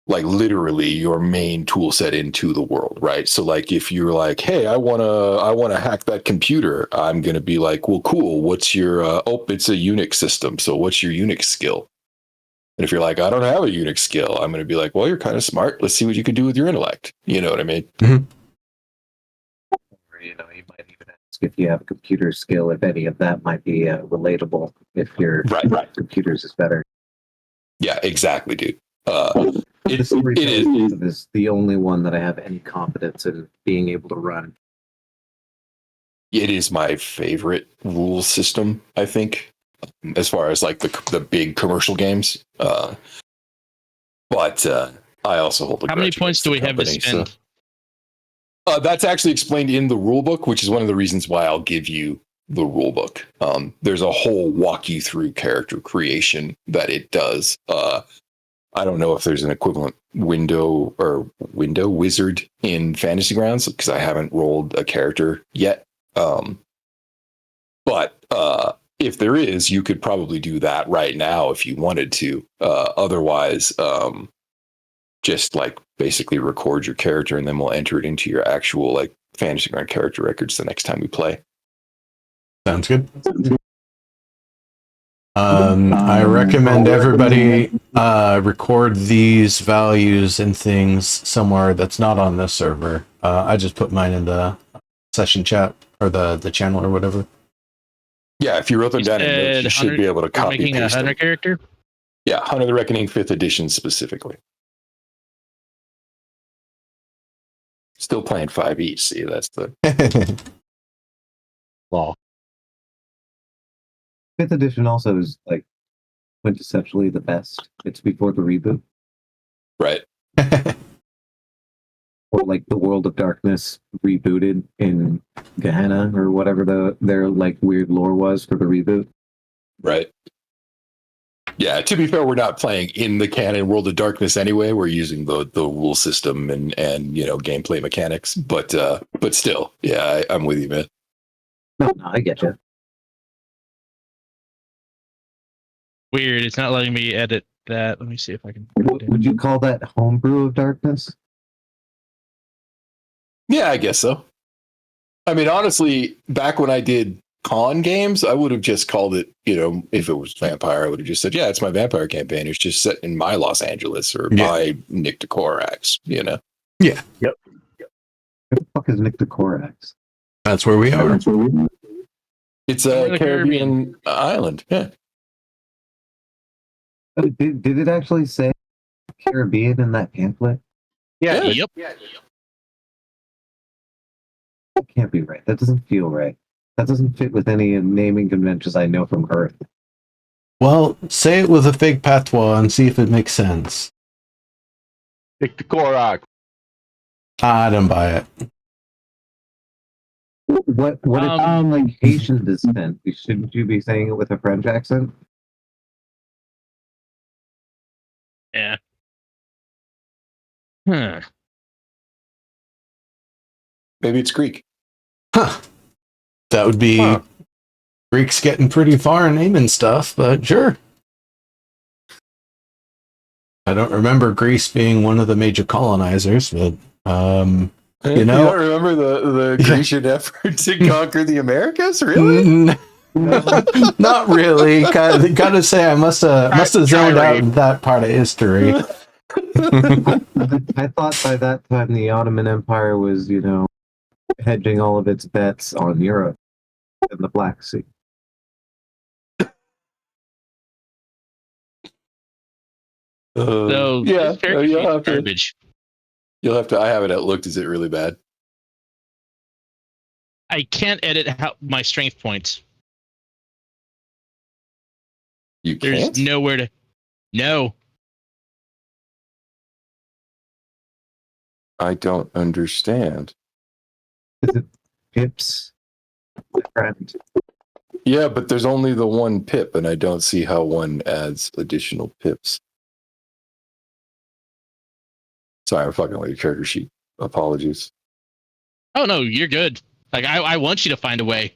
A: literally your main tool set into the world, right? So like if you're like, hey, I wanna hack that computer, I'm gonna be like, well, cool. What's your it's a Unix system. So what's your Unix skill? And if you're like, I don't have a Unix skill, I'm gonna be like, well, you're kind of smart. Let's see what you can do with your intellect. You know what I mean?
B: Mm-hmm.
E: Or, you might even ask if you have a computer skill, if any of that might be relatable, if your computers is better.
A: Yeah, exactly, dude.
E: The storytelling is the only one that I have any confidence in being able to run.
A: It is my favorite rules system, I think, as far as like the big commercial games. But I also hold a
C: How many
A: grudge
C: points
A: against
C: do
A: the
C: we have to
A: company,
C: spend?
A: so. That's actually explained in the rule book, which is one of the reasons why I'll give you the rule book. There's a whole walk you through character creation that it does. I don't know if there's an equivalent window wizard in Fantasy Grounds because I haven't rolled a character yet. But if there is, you could probably do that right now if you wanted to. Otherwise, just like basically record your character and then we'll enter it into your actual like Fantasy Ground character records the next time we play.
B: Sounds good. I recommend everybody record these values and things somewhere that's not on this server. I just put mine in the session chat or the channel or whatever.
A: Yeah, if you wrote them down in notes, you should be able to copy
C: making
A: paste
C: a Hunter
A: them.
C: character.
A: Yeah, Hunter the Reckoning 5th edition specifically. Still playing 5 each. See, that's the
D: Well,
E: 5th edition also is like quintessentially the best. It's before the reboot.
A: right.
E: like the World of Darkness rebooted in Gehenna or whatever their like weird lore was for the reboot.
A: Right. Yeah, to be fair, we're not playing in the canon World of Darkness anyway. We're using the rule system and gameplay mechanics, but still, yeah, I'm with you, man.
E: No, I get you.
C: Weird. It's not letting me edit that. Let me see if I can.
E: Would you call that homebrew of darkness?
A: Yeah, I guess so. I mean, honestly, back when I did con games, I would have just called it, if it was vampire, I would have just said, yeah, it's my vampire campaign. It's just set in my Los Angeles or my Nick Korax,
B: Yeah.
E: Yep. Where the fuck is Nick Korax?
B: That's where we are.
A: It's a Caribbean island. Yeah.
E: Did it actually say Caribbean in that pamphlet?
D: Yeah.
C: Yep.
E: That can't be right. That doesn't feel right. That doesn't fit with any naming conventions I know from Earth.
B: Well, say it with a fake patois and see if it makes sense.
D: Nick Korak.
B: I don't buy it.
E: What if like Haitian descent? Shouldn't you be saying it with a French accent?
C: Yeah. Huh.
A: Maybe it's Greek.
B: Huh. That would be Greeks getting pretty far in naming stuff, but sure. I don't remember Greece being one of the major colonizers, but
A: You don't remember the Grecian effort to conquer the Americas, really?
B: Not really. Gotta say, I must have zoned out that part of history.
E: I thought by that time the Ottoman Empire was, hedging all of its bets on Europe and the Black Sea.
C: So
A: yeah,
C: garbage.
A: You'll have to. I have it looked. Is it really bad?
C: I can't edit my strength points.
A: You can't?
C: There's nowhere to. No.
A: I don't understand.
E: Is it pips? Friend.
A: Yeah, but there's only the one pip, and I don't see how one adds additional pips. Sorry, I'm fucking with your character sheet. Apologies.
C: Oh no, you're good. Like I want you to find a way.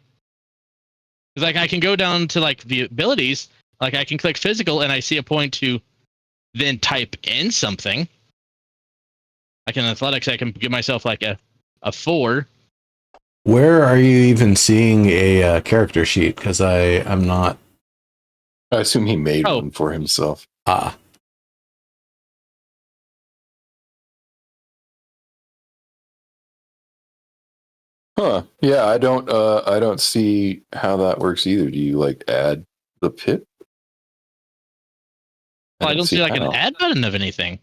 C: Cause like I can go down to like the abilities, like I can click physical and I see a point to then type in something. Like in athletics, I can give myself like a 4.
B: Where are you even seeing a character sheet? Because I'm not.
A: I assume he made one for himself.
B: Ah.
A: Huh. Yeah, I don't see how that works either. Do you like add the pip?
C: Well, I don't see like an add button of anything.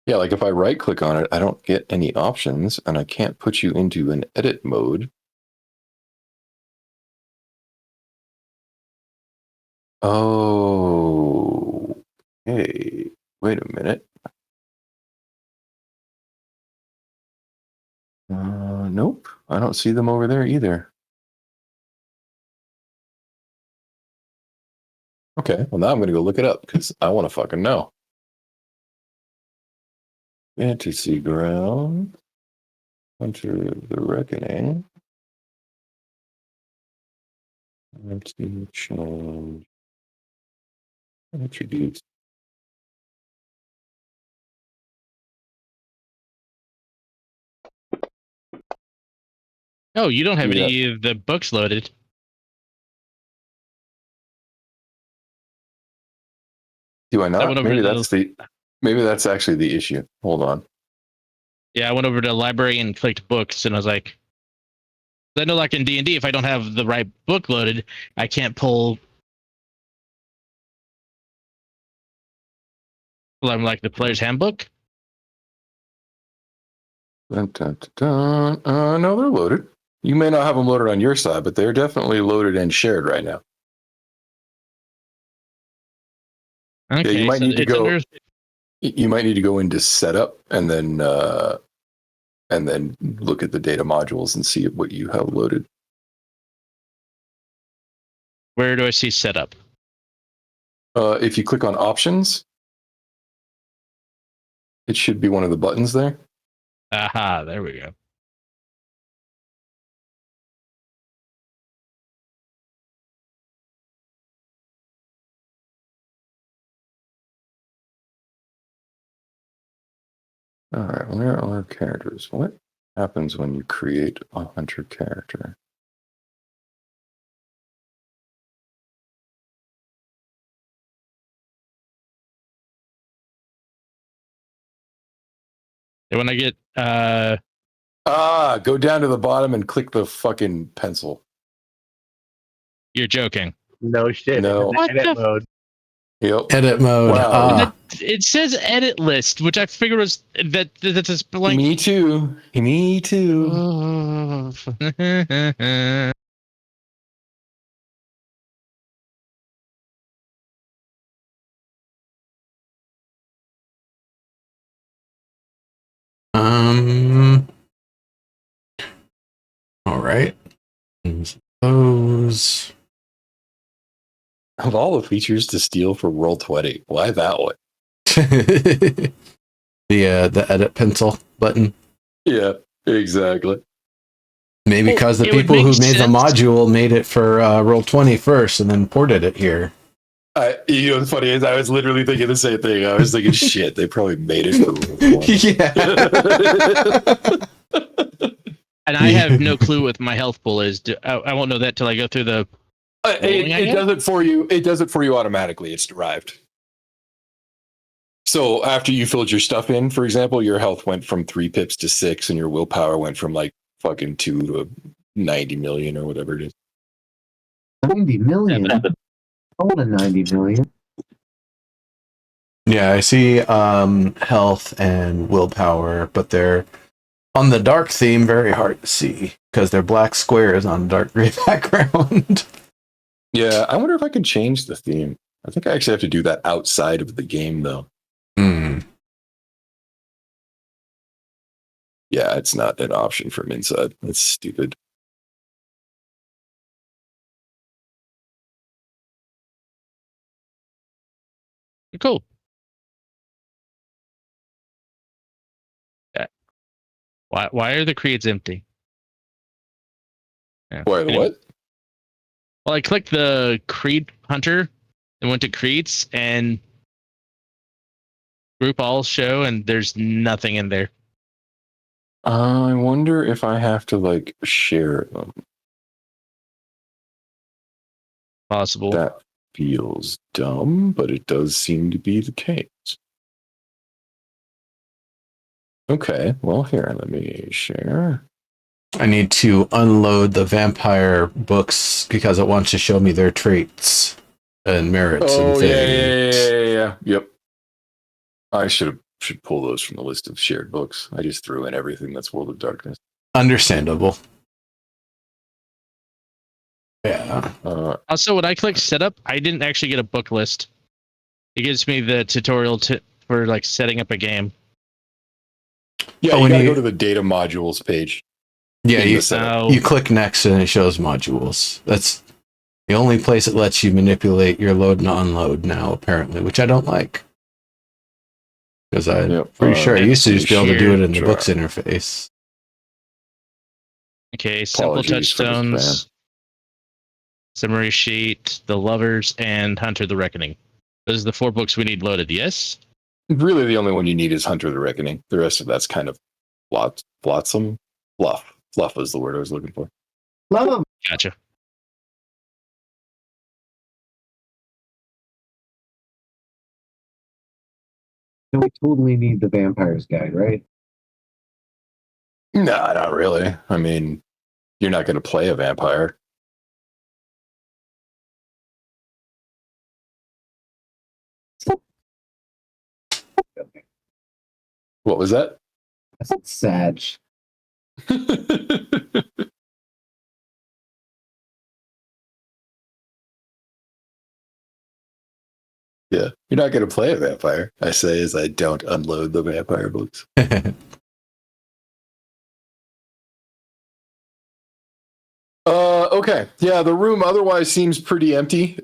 A: Yeah, like if I right click on it, I don't get any options and I can't put you into an edit mode. Oh, hey, wait a minute. Nope, I don't see them over there either. Okay, well now I'm gonna go look it up because I want to fucking know. Fantasy Ground, Hunter of the Reckoning. Let's see, change attributes.
C: Oh, you don't have any of the books loaded.
A: Do I not? Maybe that's actually the issue. Hold on.
C: Yeah, I went over to the library and clicked books, and I was like, I know like in D&D, if I don't have the right book loaded, I can't pull. Well, I'm like the player's handbook.
A: Dun, dun, dun, dun. No, they're loaded. You may not have them loaded on your side, but they're definitely loaded and shared right now.
C: Okay,
A: Yeah, you might need to go. You might need to go into setup and then look at the data modules and see what you have loaded.
C: Where do I see setup?
A: If you click on options, it should be one of the buttons there.
C: Aha, there we go.
A: All right, where are characters? What happens when you create a hunter character?
C: And when I get
A: go down to the bottom and click the fucking pencil.
C: you're joking.
D: No shit.
A: No.
D: It's in edit mode.
A: Yep.
B: Edit mode.
A: Wow.
C: It says edit list, which I figured was that's a blank.
A: Me too. Me too.
B: All right. Those.
A: Of all the features to steal for Roll20, why that one?
B: The edit pencil button.
A: Yeah, exactly.
B: Maybe because the
C: It would
B: people who
C: make
B: made the
C: sense.
B: module made it for Roll20 first and then ported it here.
A: You know, what's funny is I was literally thinking the same thing. I was thinking, shit, they probably made it for Roll20.
B: Yeah.
C: And I have no clue what my health pool is. I won't know that till I go through the.
A: It does it for you. It does it for you automatically. It's derived. So after you filled your stuff in, for example, your health went from 3 pips to 6, and your willpower went from like fucking 2 to 90 million or whatever it is.
E: 90 million. I want a 90 million.
B: Yeah, I see health and willpower, but they're on the dark theme, very hard to see because they're black squares on a dark gray background.
A: Yeah, I wonder if I could change the theme. I think I actually have to do that outside of the game, though. Yeah, it's not an option from inside. That's stupid.
C: Cool. Yeah. Why are the creeds empty? Yeah.
A: Why the what?
C: Well, I clicked the Creed Hunter and went to Creeds and group all show, and there's nothing in there.
A: I wonder if I have to like share them.
C: Possible.
A: That feels dumb, but it does seem to be the case. Okay, well, here, let me share.
B: I need to unload the vampire books because it wants to show me their traits and merits and things.
A: Yeah. Yep. I should pull those from the list of shared books. I just threw in everything that's World of Darkness.
B: Understandable. Yeah.
C: Also, when I click setup, I didn't actually get a book list. It gives me the tutorial for like setting up a game.
A: Yeah,
B: Oh,
A: you gotta go to the data modules page.
B: Yeah, you click next and it shows modules. That's the only place it lets you manipulate your load and unload now, apparently, which I don't like. Because I'm pretty sure I used to just be able to do it in the books interface.
C: Okay, simple touchstones, summary sheet, the lovers, and Hunter the Reckoning. Those are the 4 books we need loaded, yes?
A: Really, the only one you need is Hunter the Reckoning. The rest of that's kind of flotsam. Fluff is the word I was looking for.
E: Love them.
C: Gotcha.
E: We totally need the Vampire's Guide, right?
A: No, not really. I mean, you're not going to play a vampire. What was that?
E: That's sad.
A: Yeah, you're not going to play a vampire. I say as I don't unload the vampire books. Okay. Yeah, the room otherwise seems pretty empty.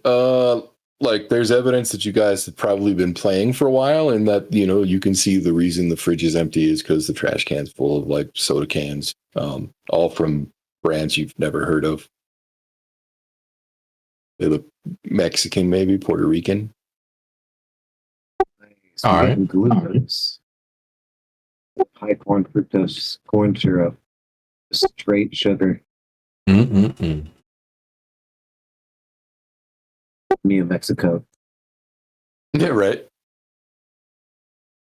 A: Like there's evidence that you guys have probably been playing for a while, and that you can see the reason the fridge is empty is because the trash can's full of like soda cans, all from brands you've never heard of. They look Mexican, maybe Puerto Rican.
E: All right. Glucose, high corn fructose corn syrup, straight sugar.
B: Mm-mm-mm.
E: New Mexico.
A: Yeah, right.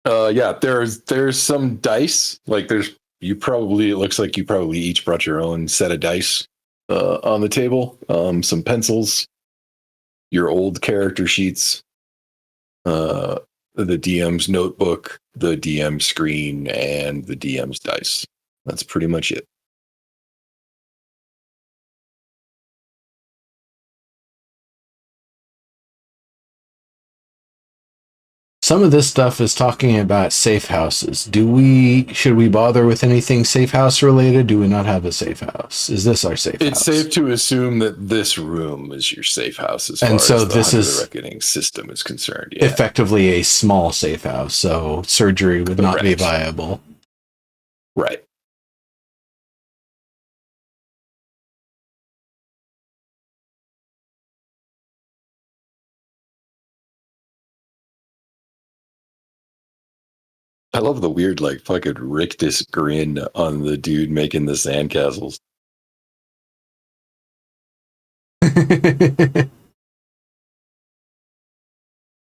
A: Yeah, there's some dice. Like it looks like you probably each brought your own set of dice on the table. Some pencils, your old character sheets, the DM's notebook, the DM screen, and the DM's dice. That's pretty much it.
B: Some of this stuff is talking about safe houses. Should we bother with anything safe house related? Do we not have a safe house? Is this our safe house?
A: It's safe to assume that this room is your safe house as
B: And
A: far
B: so
A: as the
B: this
A: Hunter
B: is
A: the Reckoning system is concerned. Yeah.
B: effectively a small safe house, so surgery would not be
A: Correct.
B: viable.
A: Right. I love the weird, like, fucking rictus grin on the dude making the sandcastles.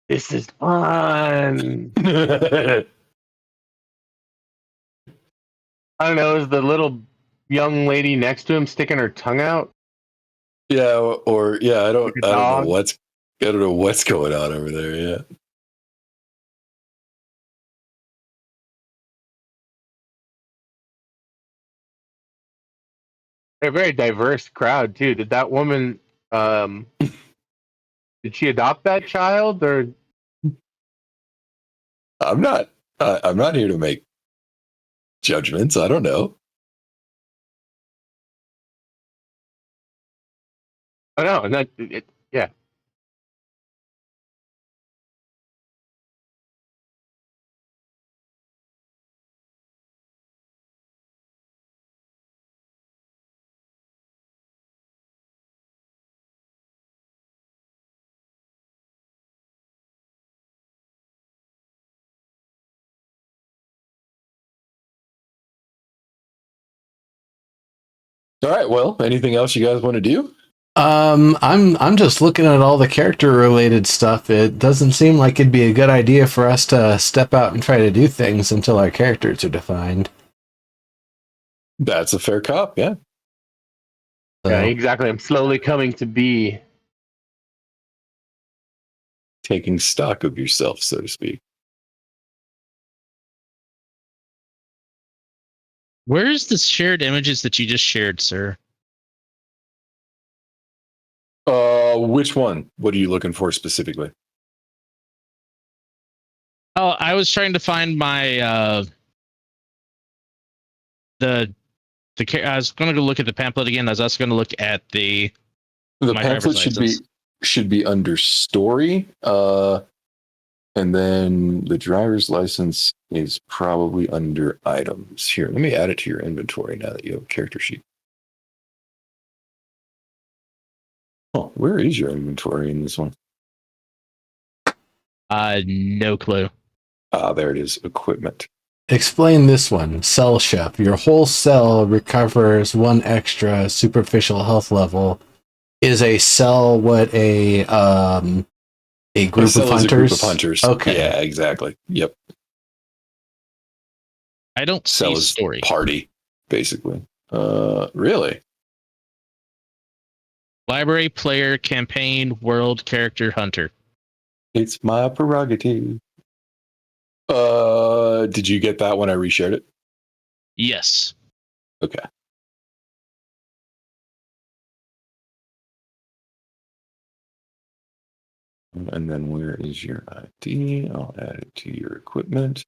D: This is fun.
A: Yeah,
D: I don't know. Is the little young lady next to him sticking her tongue out
A: or yeah, I
D: like
A: don't
D: a
A: know
D: dog?
A: what's going on over there. Yeah.
D: They're a very diverse crowd too. Did that woman? Did she adopt that child, or
A: I'm not here to make judgments. I don't know.
D: I don't know? And yeah.
A: All right. Well, anything else you guys want to do?
B: I'm just looking at all the character related stuff. It doesn't seem like it'd be a good idea for us to step out and try to do things until our characters are defined.
A: That's a fair cop. Yeah.
B: So,
D: Yeah, exactly. I'm slowly coming to be.
A: Taking stock of yourself, so to speak.
C: Where's the shared images that you just shared, sir?
A: Which one? What are you looking for specifically?
C: Oh, I was trying to find my I was going to go look at the pamphlet again. I was also going to look at the my
A: pamphlet
C: driver's license.
A: should be under story, and then the driver's license is probably under items. Here, let me add it to your inventory now that you have a character sheet. Oh, where is your inventory in this one?
C: No clue.
A: There it is. Equipment.
B: explain this one. Cell chef. Your whole cell recovers one extra superficial health level. Is a cell what a group of hunters?
A: A group of hunters.
B: Okay.
A: Yeah, exactly. Yep.
C: I don't
A: Cell
C: see
A: is
C: story.
A: party, basically. Really?
C: Library, player, campaign, world, character, hunter.
A: It's my prerogative. Did you get that when I reshared it?
C: Yes.
A: Okay. And then where is your ID? I'll add it to your equipment.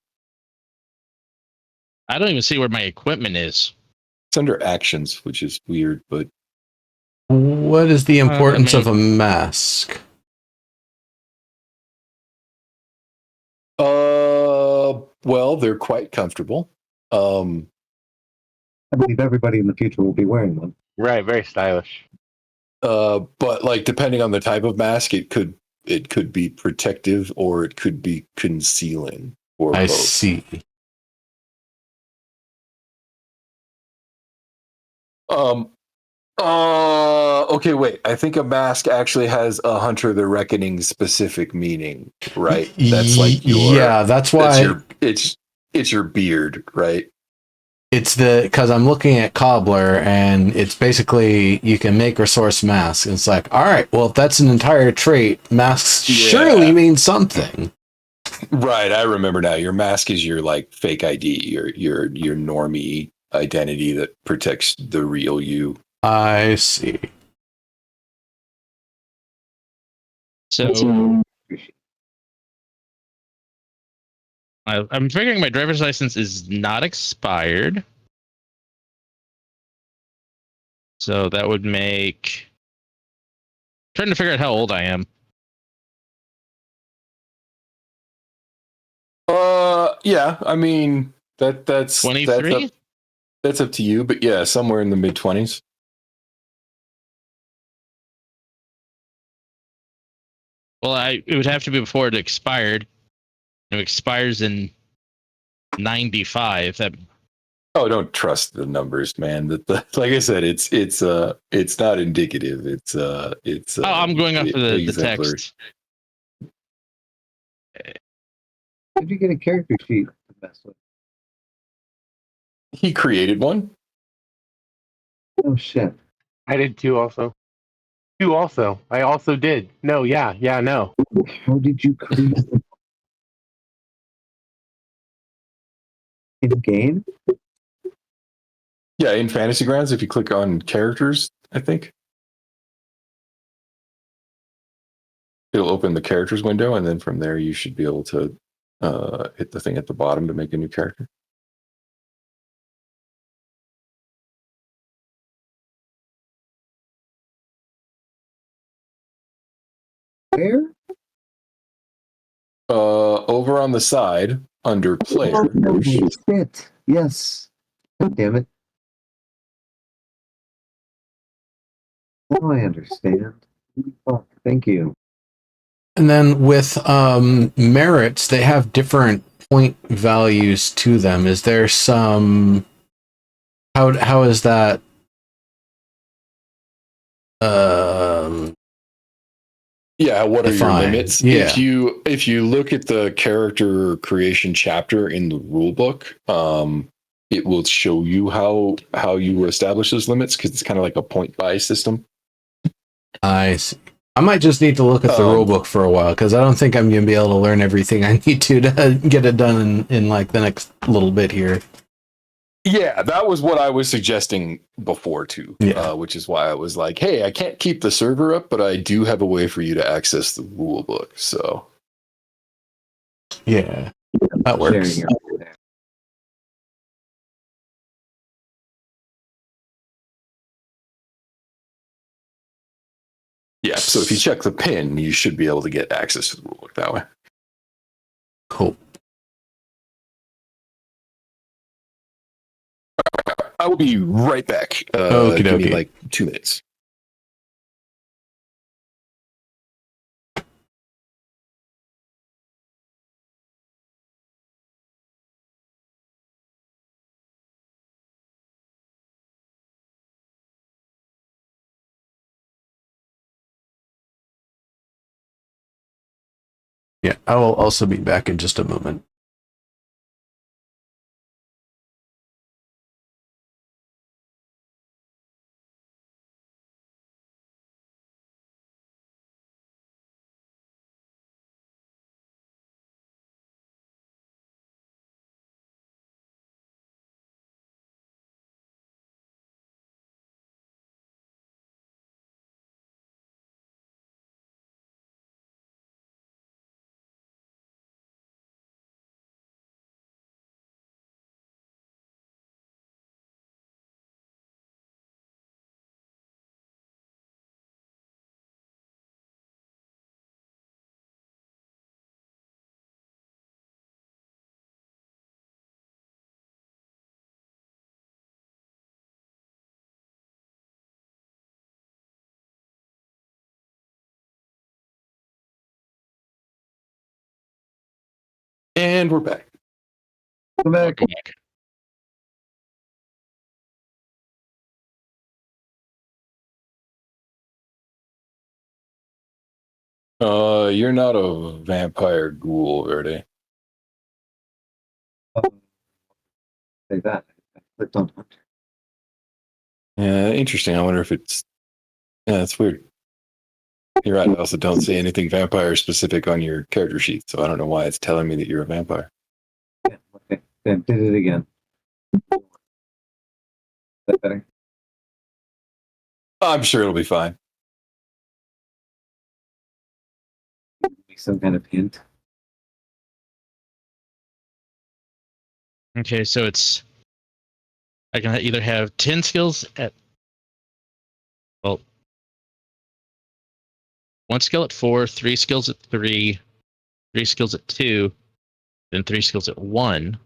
C: I don't even see where my equipment is.
A: It's under actions, which is weird, but
B: what is the importance of a mask?
A: Well, they're quite comfortable.
E: I believe everybody in the future will be wearing one.
D: Right, very stylish.
A: But like depending on the type of mask, it could be protective or it could be concealing or
B: I
A: both.
B: see.
A: Okay, wait. I think a mask actually has a Hunter the Reckoning specific meaning, right? That's like your
B: yeah. That's why
A: that's your it's your beard, right?
B: it's because I'm looking at Cobbler and it's basically you can make or source masks. And it's like, all right, well, if that's an entire trait, masks surely mean something.
A: Right, I remember now. Your mask is your like fake ID, your normie identity that protects the real you.
B: I see.
C: So I'm figuring my driver's license is not expired. So that would make. Trying to figure out how old I am.
A: Yeah. I mean that's
C: 23.
A: That's up to you, but yeah, somewhere in the mid-20s.
C: Well, it would have to be before it expired. It expires in 95. That.
A: Oh, don't trust the numbers, man. Like I said, it's not indicative. It's
C: Oh, I'm going off of the
A: exemplary.
C: text.
E: Did you get a character sheet to mess with?
A: He created one.
E: Oh shit!
D: I did too. Also, I also did. No, yeah, no.
E: How did you create it? In a game?
A: Yeah, in Fantasy Grounds, if you click on characters, I think it'll open the characters window, and then from there you should be able to hit the thing at the bottom to make a new character.
E: Where?
A: Over on the side under player.
E: Oh shit! Yes. God damn it! Now I understand. Fuck. Thank you.
B: And then with merits, they have different point values to them. Is there some? How is that?
A: Yeah, what are your
B: Defined.
A: limits?
B: Yeah.
A: If you look at the character creation chapter in the rule book, it will show you how you establish those limits because it's kind of like a point buy system.
B: I see. I might just need to look at the rule book for a while because I don't think I'm going to be able to learn everything I need to get it done in like the next little bit here.
A: Yeah, that was what I was suggesting before too, which is why I was like, hey, I can't keep the server up, but I do have a way for you to access the rule book. So
B: yeah, that works.
A: Yeah, so if you check the pin, you should be able to get access to the rule book that way.
B: Cool.
A: I will be right back.
B: Okie
A: give me
B: dokie.
A: like 2 minutes.
B: Yeah, I will also be back in just a moment.
A: And we're back.
C: Welcome back.
A: You're not a vampire ghoul, Verde.
E: Like that. I clicked on Hunter.
A: Yeah, interesting. I wonder if it's. Yeah, it's weird. You're right. I also don't see anything vampire specific on your character sheet, so I don't know why it's telling me that you're a vampire.
E: Yeah, okay. Then did it again. Is that better?
A: I'm sure it'll be fine.
E: Some kind of hint.
C: Okay, so it's I can either have 10 skills at well, 1 skill at 4, 3 skills at 3, 3 skills at 2, then 3 skills at 1,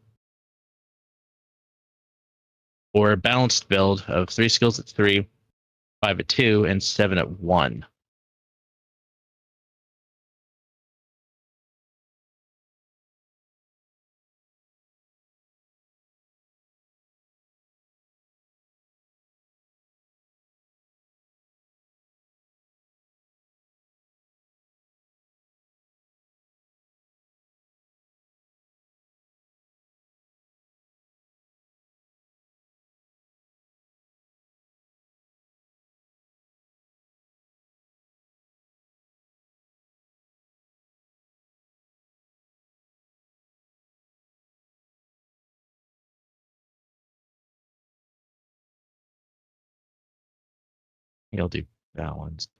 C: or a balanced build of 3 skills at 3, 5 at 2, and 7 at 1. You'll do balanced.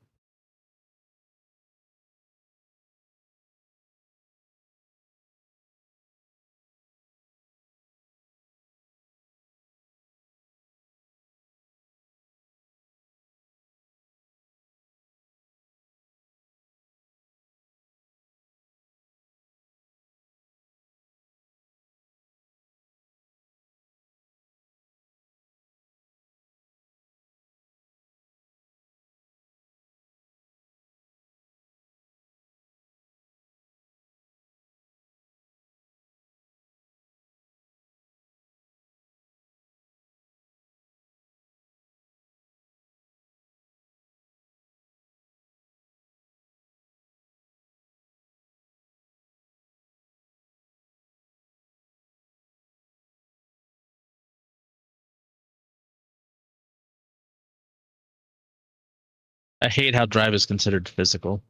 C: I hate how drive is considered physical.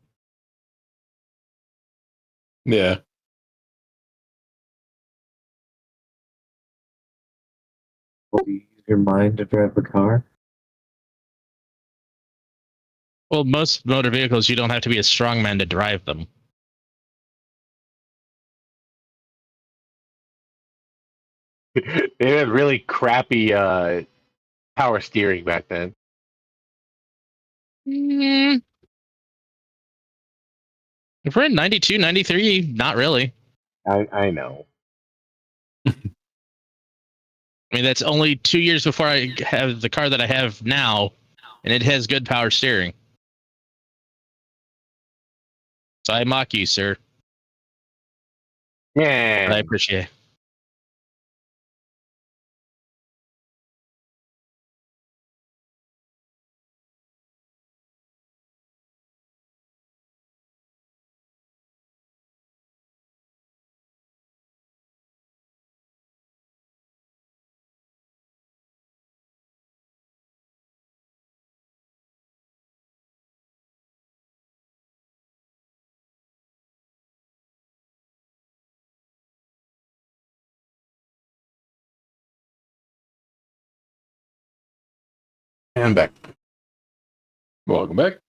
A: Yeah.
E: Will you use your mind to drive the car?
C: Well, most motor vehicles, you don't have to be a strongman to drive them.
D: They had really crappy power steering back then.
C: If we're in 92, 93, not really.
D: I know.
C: I mean, that's only 2 years before I have the car that I have now, and it has good power steering. So I mock you, sir.
D: Man,
C: But I appreciate it.
B: And back.
A: Welcome back.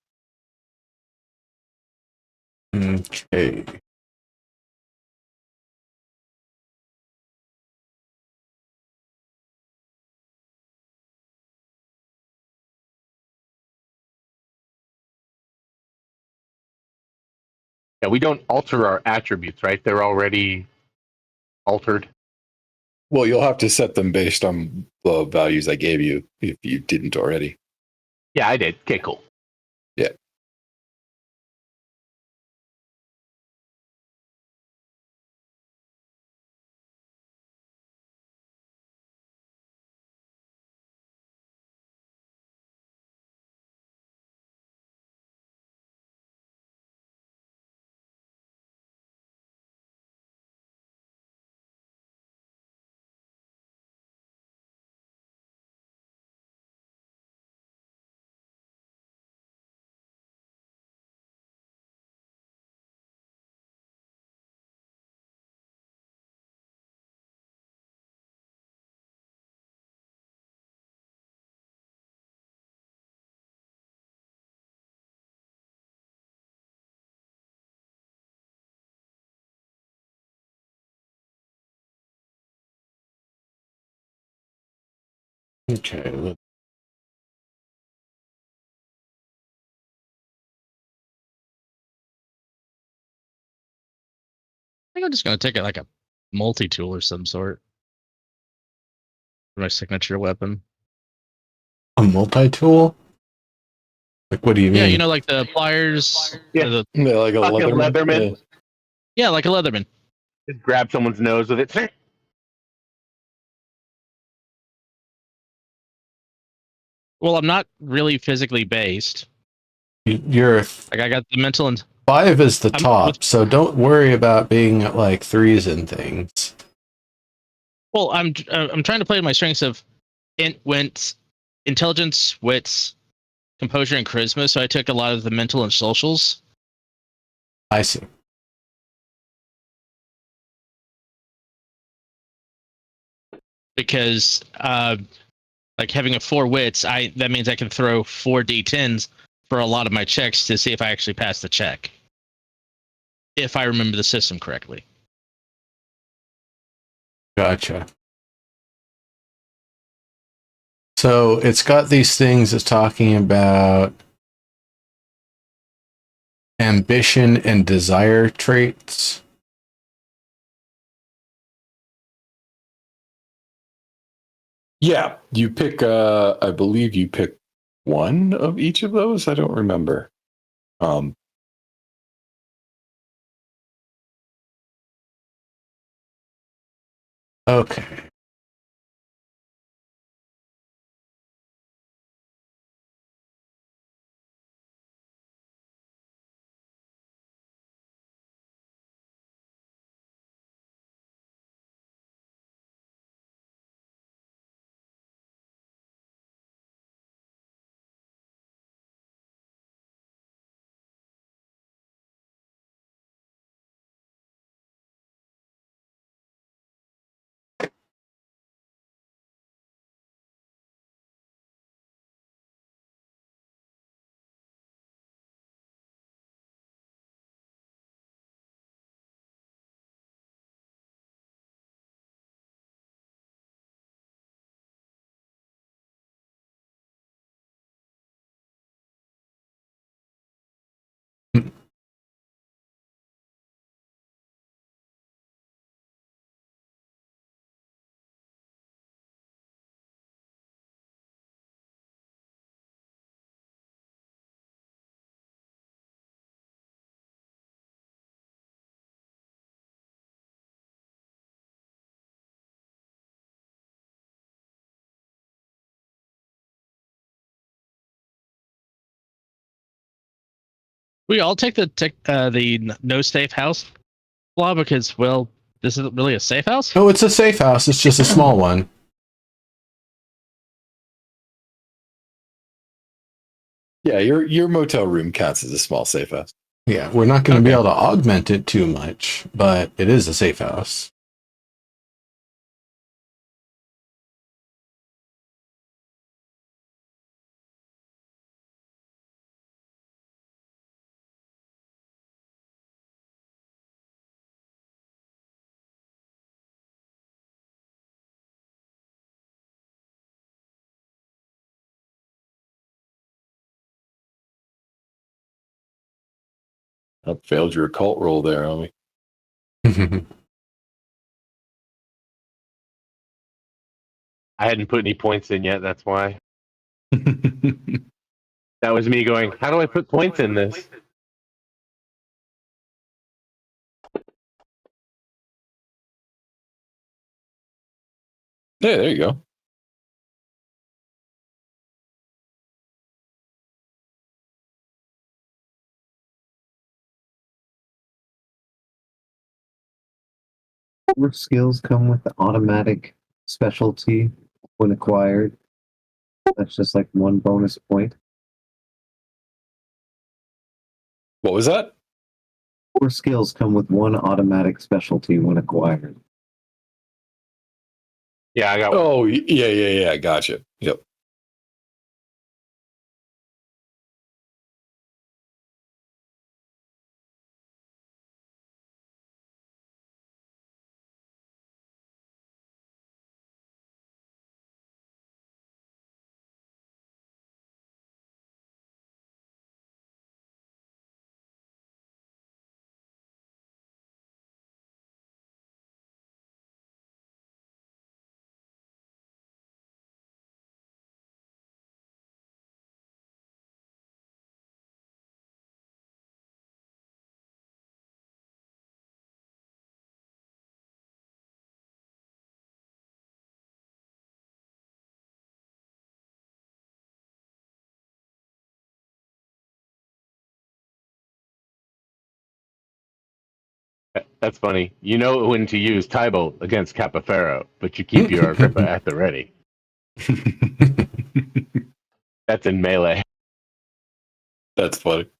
B: Okay.
D: yeah, we don't alter our attributes, right? They're already altered.
A: Well, you'll have to set them based on the values I gave you if you didn't already.
D: Yeah, I did. Okay, cool.
A: Yeah.
B: Okay.
C: I think I'm just gonna take it like a multi-tool or some sort for my signature weapon.
B: A multi-tool? Like, what do you
C: Yeah,
B: mean?
C: you know, like the pliers.
D: Yeah.
A: Yeah, like a
D: Fucking
A: Leatherman.
D: Leatherman.
C: Yeah, like a Leatherman.
D: Just grab someone's nose with it.
C: Well, I'm not really physically based.
B: You're
C: Like I got the mental and
B: 5 is the
C: I'm
B: top, so don't worry about being at like 3s and things.
C: well, I'm trying to play to my strengths of wits, intelligence, wits, composure, and charisma. So I took a lot of the mental and socials.
B: I see.
C: Because like having a 4 wits, that means I can throw 4 d10s for a lot of my checks to see if I actually pass the check. If I remember the system correctly.
B: Gotcha. So it's got these things it's talking about ambition and desire traits.
A: Yeah, you pick. I believe you pick one of each of those. I don't remember.
B: Okay.
C: We all take the no safe house law because, well, this isn't really a safe house.
B: No, it's a safe house. It's just a small one.
A: Yeah, your motel room counts as a small safe house.
B: Yeah, we're not going to be
C: Okay.
B: able to augment it too much, but it is a safe house.
A: I failed your occult roll there, homie.
D: I hadn't put any points in yet. That's why. That was me going, how do I put points in this?
A: Yeah, there you go.
E: Core skills come with the automatic specialty when acquired. That's just like one bonus point.
A: What was that?
E: Core skills come with one automatic specialty when acquired.
D: Yeah, I got one.
A: Oh, yeah. Gotcha. Yep.
D: That's funny. You know when to use Tybolt against Capaferro, but you keep your Agrippa at the ready. That's in melee.
A: That's funny.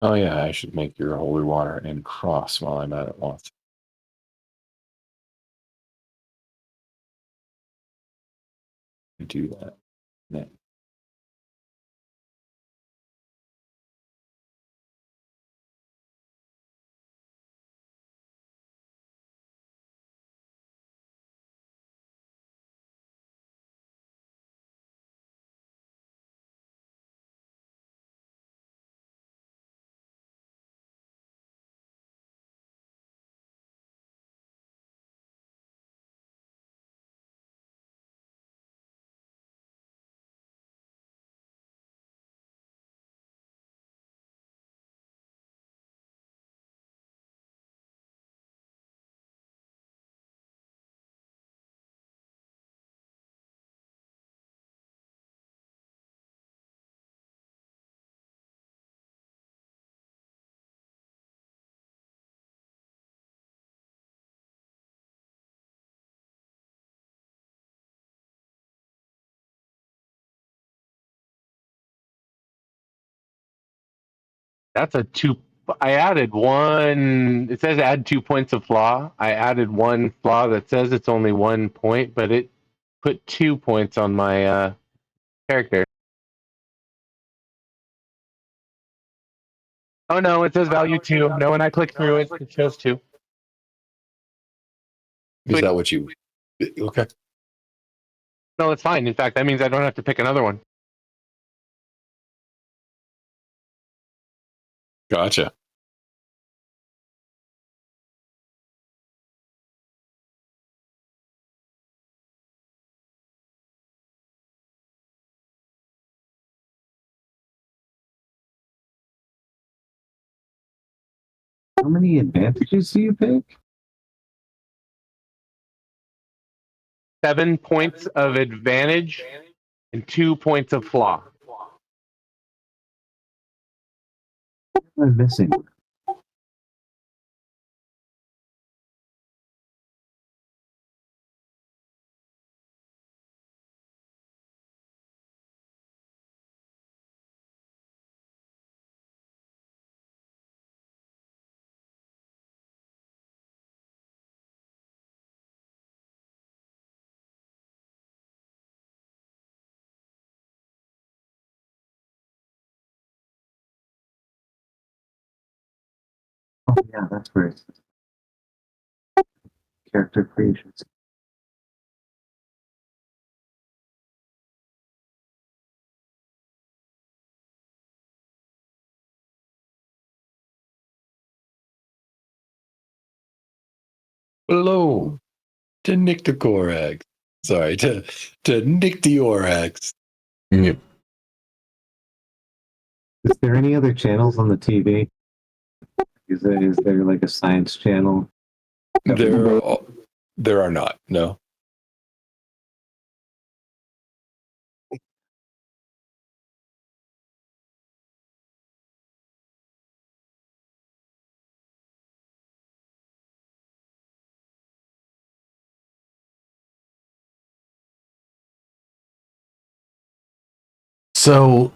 A: Oh yeah, I should make your holy water and cross while I'm at it once. Do that. Then.
D: That's a two. I added one. It says add 2 points of flaw. I added one flaw that says it's only 1 point, but it put 2 points on my character. Oh no, it says value 2. No, when I click through it, it shows 2.
A: Is that what you? Okay.
D: No, it's fine. In fact, that means I don't have to pick another one.
A: Gotcha.
E: How many advantages do you pick?
D: 7 points of advantage and 2 points of flaw.
E: I'm missing. Oh yeah, that's right. Character creations.
A: Hello. To Nyctocorax. Sorry, to Nyctiorax.
B: Yep.
E: Is there any other channels on the TV? Is there like a science channel?
A: There are not. No.
B: So,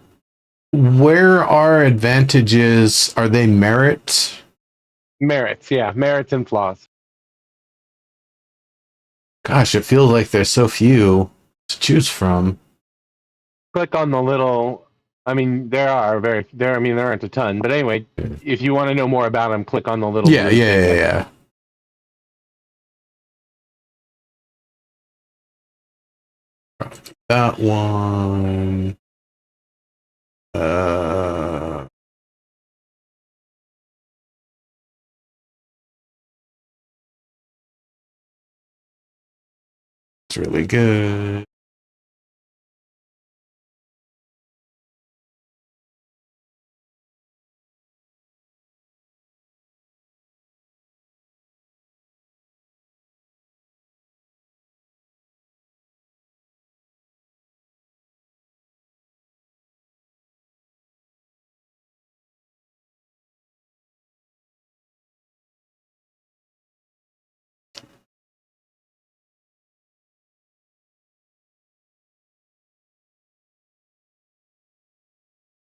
B: where are advantages? Are they merit?
D: Merits, yeah, merits and flaws.
B: Gosh, it feels like there's so few to choose from.
D: Click on the little. I mean, there aren't a ton, but anyway, if you want to know more about them, click on the little.
B: Yeah,
D: blue thing.
B: yeah. That one. It's really good.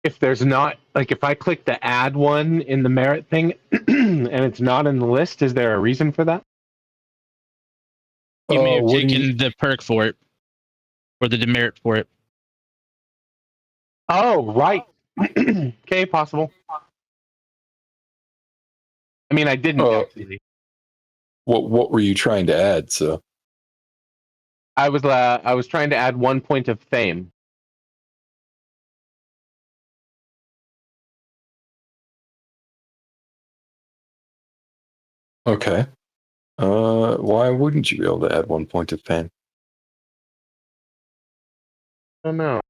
D: If there's not, like, if I click the add one in the merit thing and it's not in the list, is there a reason for that?
C: You may have
A: what do
C: taken the perk for it, or the demerit for it.
D: Oh, right. Okay, possible. I mean, I didn't actually.
A: What were you trying to add? So
D: I was trying to add 1 point of fame.
A: okay. Why wouldn't you be able to add 1 point of fame?
D: I don't know.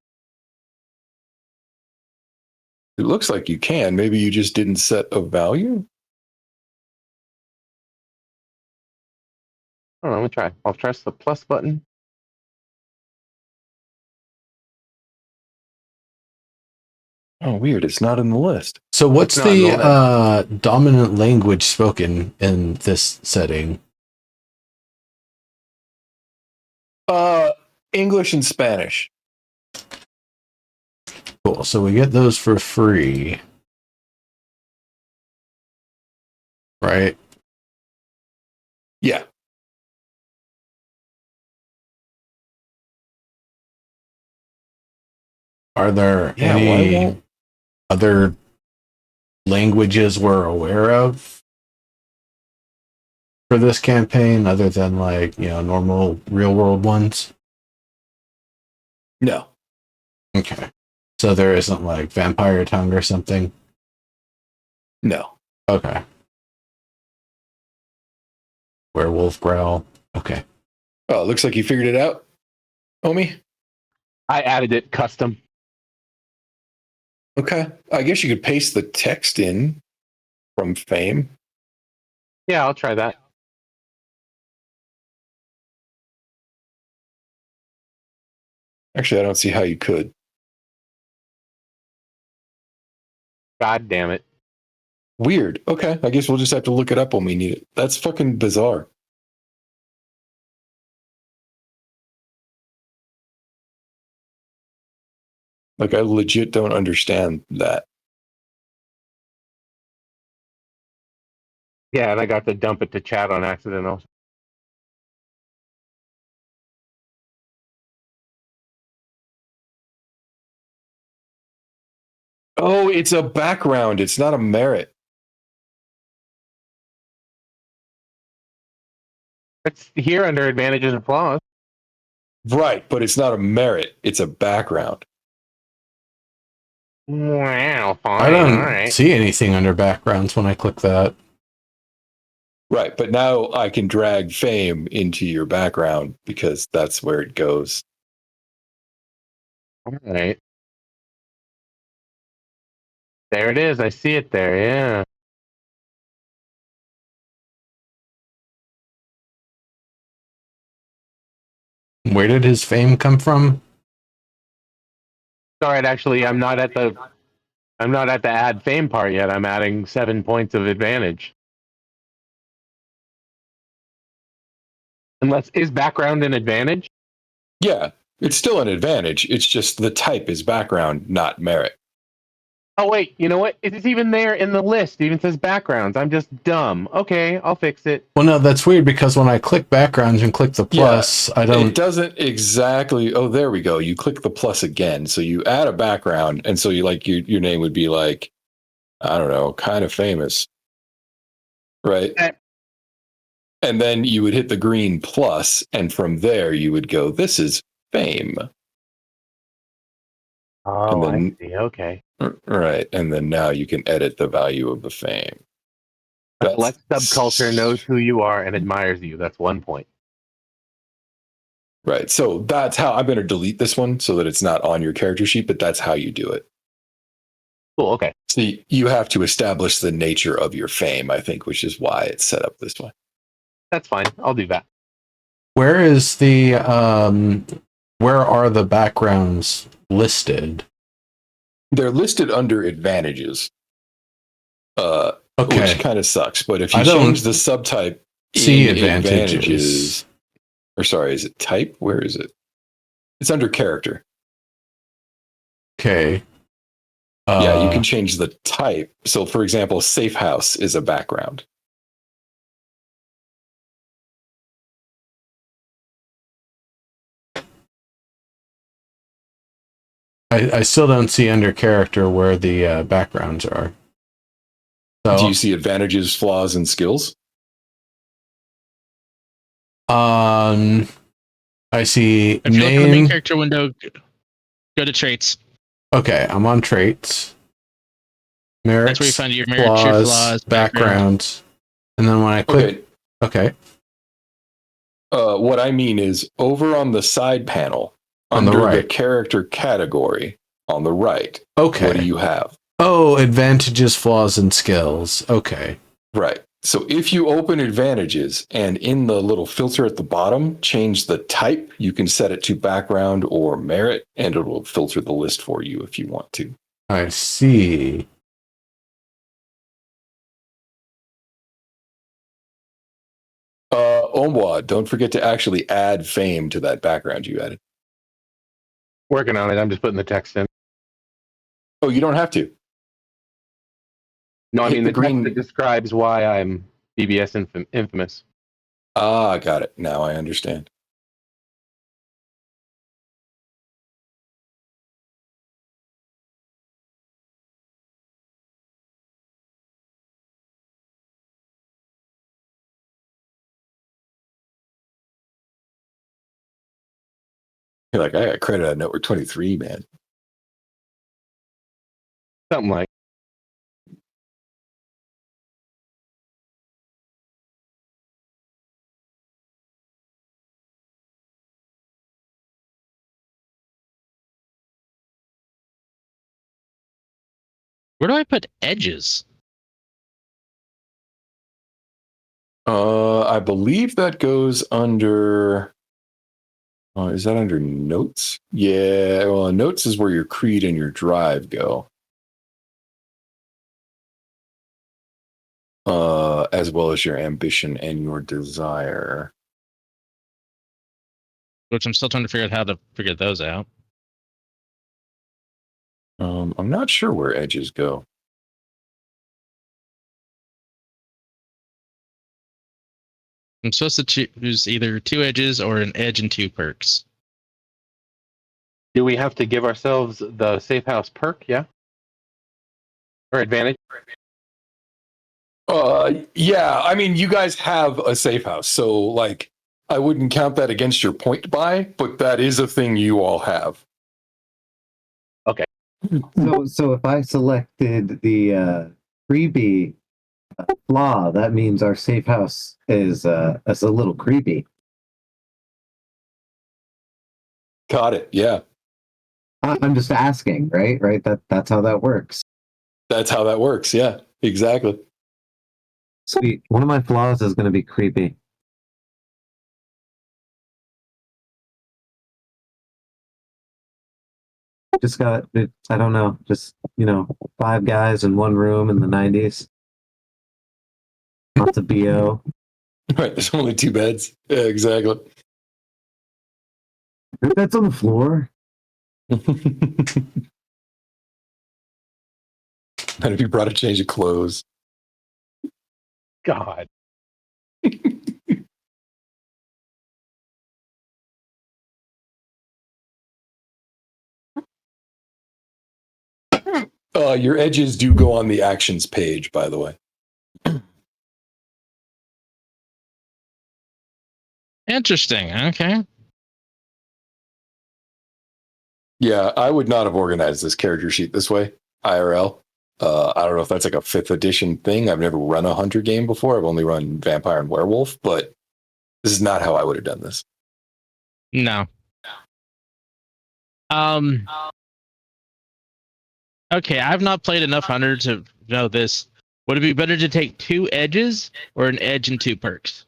A: It looks like you can. Maybe you just didn't set a value.
D: I don't know. Let me try. I'll press the plus button.
A: Oh, weird. It's not in the list.
B: So, what's
D: It's not in
B: the dominant language spoken in this setting?
A: English and Spanish.
B: Cool. So we get those for free, right?
A: Yeah.
B: Are there
A: Yeah, why
B: any
A: won't-
B: other languages we're aware of for this campaign other than, like, normal real world ones?
A: No.
B: Okay. So there isn't, like, vampire tongue or something?
A: No.
B: Okay. Werewolf growl. Okay.
A: Oh, it looks like you figured it out, homie.
D: I added it custom.
A: Okay. I guess you could paste the text in from fame.
D: Yeah, I'll try that.
A: Actually, I don't see how you could.
D: God damn it.
A: Weird. Okay. I guess we'll just have to look it up when we need it. That's fucking bizarre. Like, I legit don't understand that.
D: Yeah, and I got to dump it to chat on accident also.
A: Oh, it's a background. It's not a merit.
D: It's here under advantages and flaws.
A: Right, but it's not a merit. It's a background.
D: Wow, fine.
B: I don't
D: All right.
B: see anything under backgrounds when I click that.
A: Right, but now I can drag fame into your background because that's where it goes.
D: All right. There it is. I see it there. Yeah.
B: Where did his fame come from?
D: Sorry, actually, I'm not at the add fame part yet. I'm adding 7 points of advantage. Unless is background an advantage?
A: Yeah, it's still an advantage. It's just the type is background, not merit.
D: Oh wait, you know what? It's even there in the list. It even says backgrounds. I'm just dumb. Okay, I'll fix it.
B: Well, no, that's weird because when I click backgrounds and click the plus, I don't.
A: It doesn't exactly. Oh, there we go. You click the plus again, so you add a background, and so you like your name would be like, I don't know, kind of famous, right? And then you would hit the green plus, and from there you would go, this is fame.
D: Oh,
A: then,
D: I see. Okay.
A: Right, and then now you can edit the value of the fame.
D: A select subculture knows who you are and admires you. That's 1 point.
A: Right, so that's how I'm going to delete this one so that it's not on your character sheet, but that's how you do it.
D: Cool. Okay.
A: So you have to establish the nature of your fame, I think, which is why it's set up this way.
D: That's fine. I'll do that.
B: Where is the where are the backgrounds listed?
A: They're listed under advantages,
B: Okay.
A: which kind of sucks. But if you
B: I don't
A: change the subtype
B: see
A: in
B: advantages.
A: or sorry, is it type? Where is it? It's under character.
B: Okay.
A: Yeah, you can change the type. So, for example, safe house is a background.
B: I still don't see under character where the backgrounds are. So,
A: do you see advantages, flaws, and skills?
B: I see
C: if you look in the
B: name.
C: main character window, go to traits.
B: Okay, I'm on traits. Merits,
C: That's where you find your merits, your flaws,
B: backgrounds. And then when I click, okay.
A: What I mean is over on the side panel,
B: On the
A: under
B: right.
A: the character category on the right.
B: Okay.
A: What do you have?
B: Oh, advantages, flaws, and skills. Okay.
A: Right. So if you open advantages and in the little filter at the bottom, change the type, you can set it to background or merit, and it will filter the list for you if you want to.
B: I see.
A: Omwa, don't forget to actually add fame to that background you added.
D: Working on it. I'm just putting the text in.
A: Oh, you don't have to.
D: No, I
A: Hit
D: mean
A: the
D: the
A: green-
D: text that describes why I'm BBS infamous.
A: Ah, got it. Now I understand. You're like, I got credit on Network 23, man.
D: Something like.
C: Where do I put edges?
A: I believe that goes under. Is that under notes? Yeah, well, notes is where your creed and your drive go. As well as your ambition and your desire.
C: Which I'm still trying to figure out how to figure those out.
A: I'm not sure where edges go.
C: I'm supposed to choose either 2 edges or an edge and 2 perks.
D: Do we have to give ourselves the safe house perk? Yeah. Or advantage?
A: Yeah, I mean, you guys have a safe house, so like, I wouldn't count that against your point buy, but that is a thing you all have.
E: So if I selected the freebie Flaw. That means our safe house is a little creepy.
A: Got it. Yeah.
E: I'm just asking, right? Right. That's how that works.
A: That's how that works. Yeah, exactly.
E: Sweet. One of my flaws is going to be creepy. Just got it. I don't know. Just 5 guys in one room in the '90s. Lots of bo.
A: Right. There's only 2 beds. Yeah, exactly.
E: That's on the floor.
A: And if you brought a change of clothes.
D: God.
A: Your edges do go on the actions page, by the way.
C: Interesting. Okay.
A: Yeah, I would not have organized this character sheet this way, IRL. I don't know if that's like a 5th edition thing. I've never run a hunter game before. I've only run vampire and werewolf, but this is not how I would have done this.
C: No. Okay, I've not played enough Hunter to know this. Would it be better to take 2 edges or an edge and 2 perks?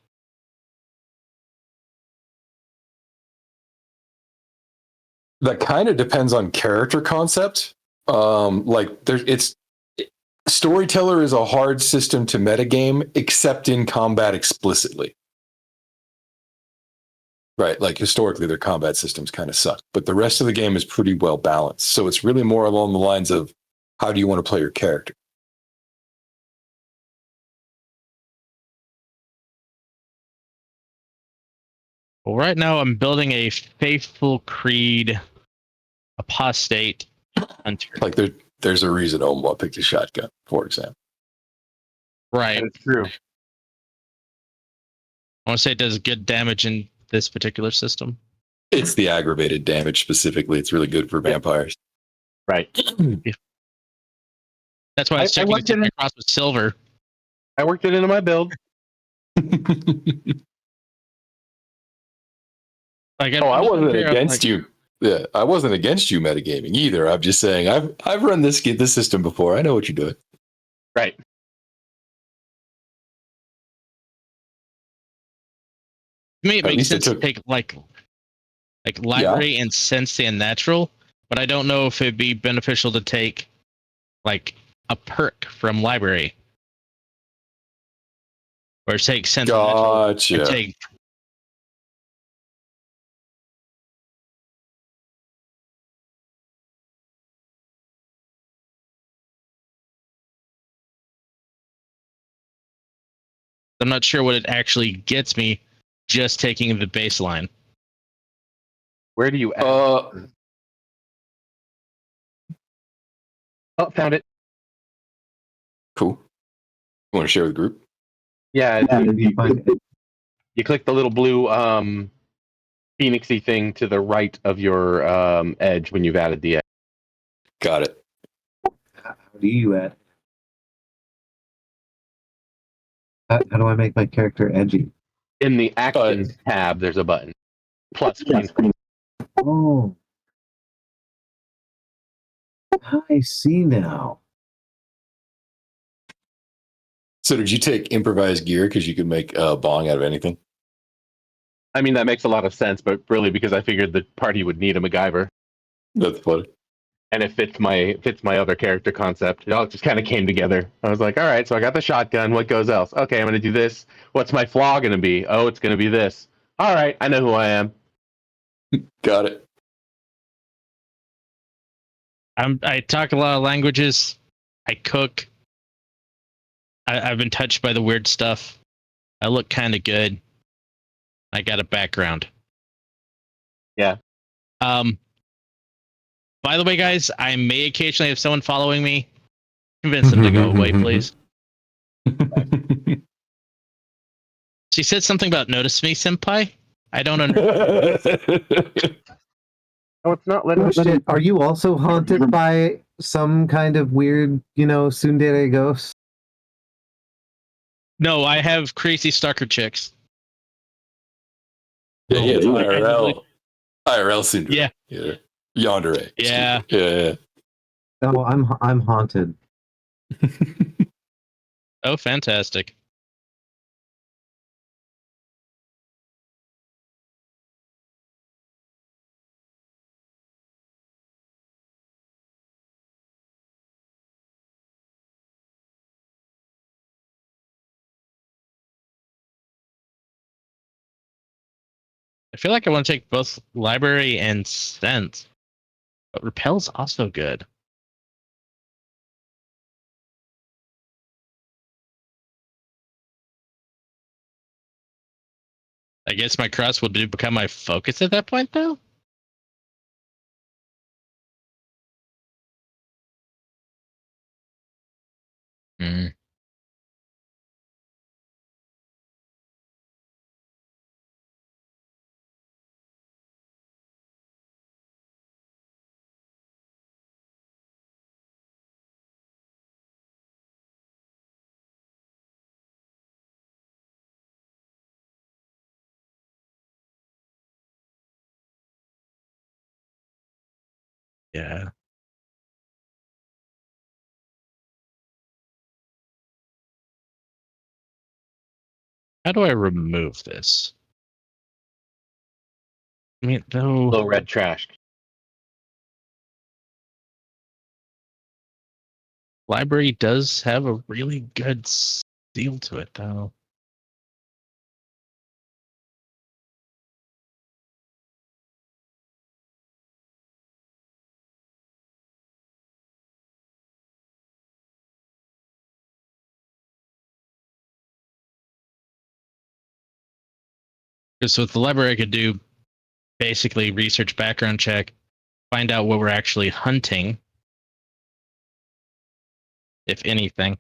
A: That kind of depends on character concept. Storyteller is a hard system to metagame, except in combat explicitly. Right, like historically, their combat systems kind of suck, but the rest of the game is pretty well balanced. So it's really more along the lines of how do you want to play your character?
C: Well, right now I'm building a Faithful Creed apostate hunter.
A: Like there's a reason Omwa picked a shotgun, for example.
C: Right.
D: That's true.
C: I want to say it does good damage in this particular system.
A: It's the aggravated damage specifically. It's really good for vampires.
D: Right.
C: That's why I was checking to my cross with silver.
D: I worked it into my build.
A: I wasn't against you. Yeah, I wasn't against you metagaming either. I'm just saying I've run this system before. I know what you're doing.
D: Right.
C: To me, it makes sense to take like library and sense and natural, but I don't know if it'd be beneficial to take like a perk from library or take sense and natural and take. I'm not sure what it actually gets me just taking the baseline.
D: Where do you add? Oh, found it.
A: Cool. You want to share with the group?
D: Yeah, you click the little blue phoenixy thing to the right of your edge when you've added the edge.
A: Got it.
E: How do you add? How do I make my character edgy?
D: In the Actions tab, there's a button. Plus screen.
E: Oh. I see now.
A: So did you take improvised gear because you could make a bong out of anything?
D: I mean, that makes a lot of sense, but really because I figured the party would need a MacGyver.
A: That's funny.
D: And it fits my other character concept. It all just kind of came together. I was like, all right, so I got the shotgun. What goes else? Okay, I'm going to do this. What's my flaw going to be? Oh, it's going to be this. All right, I know who I am.
A: Got it.
C: I talk a lot of languages. I cook. I've been touched by the weird stuff. I look kind of good. I got a background.
D: Yeah.
C: By the way, guys, I may occasionally have someone following me. Convince them to go away, please. She said something about notice me, senpai. I don't understand.
D: Oh, it's not letting me.
E: Are you also haunted by some kind of weird, tsundere ghost?
C: No, I have crazy stalker chicks.
A: Yeah, he has
C: Oh,
A: IRL syndrome.
C: Yeah.
A: Yeah. Yandere.
C: Yeah.
A: Yeah.
E: Oh, I'm haunted.
C: Oh, fantastic. I feel like I want to take both library and sense, but repel's also good. I guess my cross will become my focus at that point, though. Hmm. Yeah. How do I remove this? I mean, though.
D: Little red trash.
C: Library does have a really good seal to it, though. Because with the library, I could do basically research background check, find out what we're actually hunting, if anything.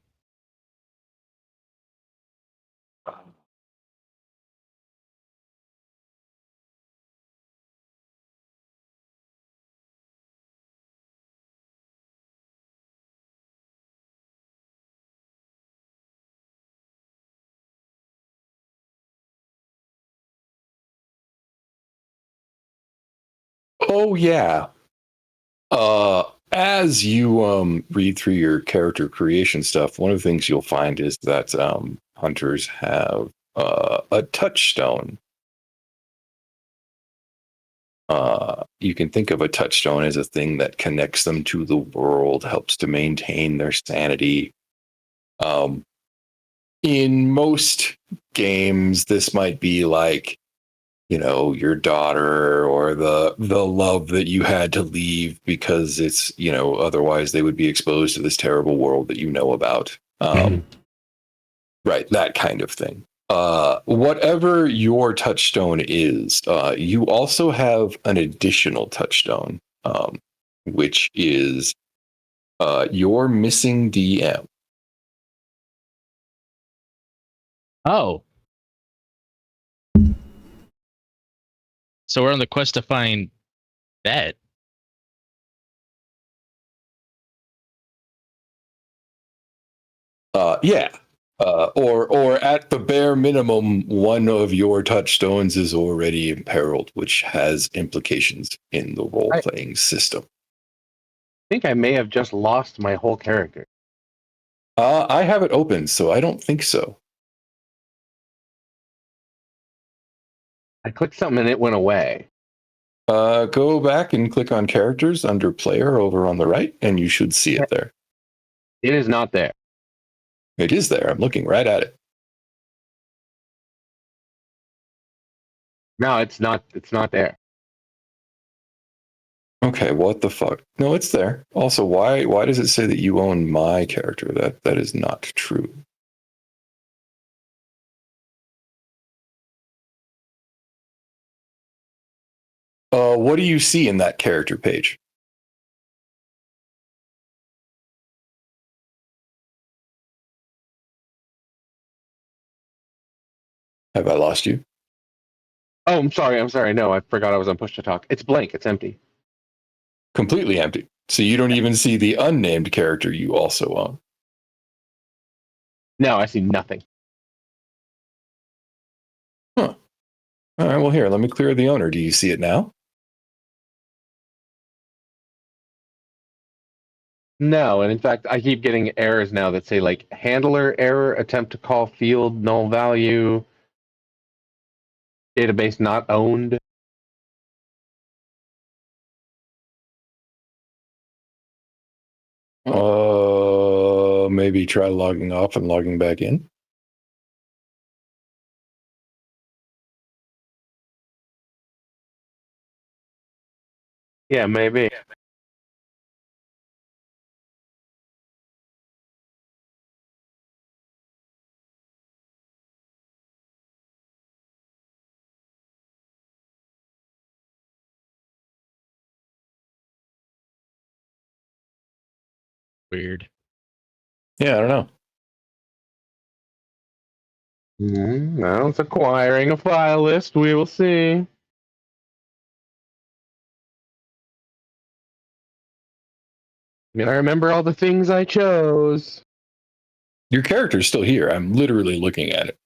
A: Oh yeah. As you read through your character creation stuff, one of the things you'll find is that hunters have a touchstone. You can think of a touchstone as a thing that connects them to the world, helps to maintain their sanity. In most games, this might be like, you know, your daughter or the love that you had to leave because it's, you know, otherwise they would be exposed to this terrible world that you know about. Right, that kind of thing. Whatever your touchstone is, you also have an additional touchstone, which is your missing DM.
C: Oh. So we're on the quest to find that.
A: Yeah. Or at the bare minimum, one of your touchstones is already imperiled, which has implications in the role-playing system.
D: I think I may have just lost my whole character.
A: I have it open, so I don't think so.
D: I clicked something and it went away.
A: Go back and click on characters under player over on the right, and you should see it there.
D: It is not there.
A: It is there. I'm looking right at it.
D: No, it's not. It's not there.
A: Okay, what the fuck? No, it's there. Also, why does it say that you own my character? That is not true. What do you see in that character page? Have I lost you?
D: Oh, I'm sorry. I'm sorry. No, I forgot I was on push to talk. It's blank. It's empty.
A: Completely empty. So you don't even see the unnamed character you also own.
D: No, I see nothing.
A: All right, well, here, let me clear the owner. Do you see it now?
D: No, and in fact, I keep getting errors now that say like handler error, attempt to call field null value, database not owned.
A: Maybe try logging off and logging back in.
D: Yeah, maybe.
C: Weird.
A: Yeah, I don't know.
D: Now it's acquiring a file list. We will see. I mean, I remember all the things I chose.
A: Your character's still here. I'm literally looking at it.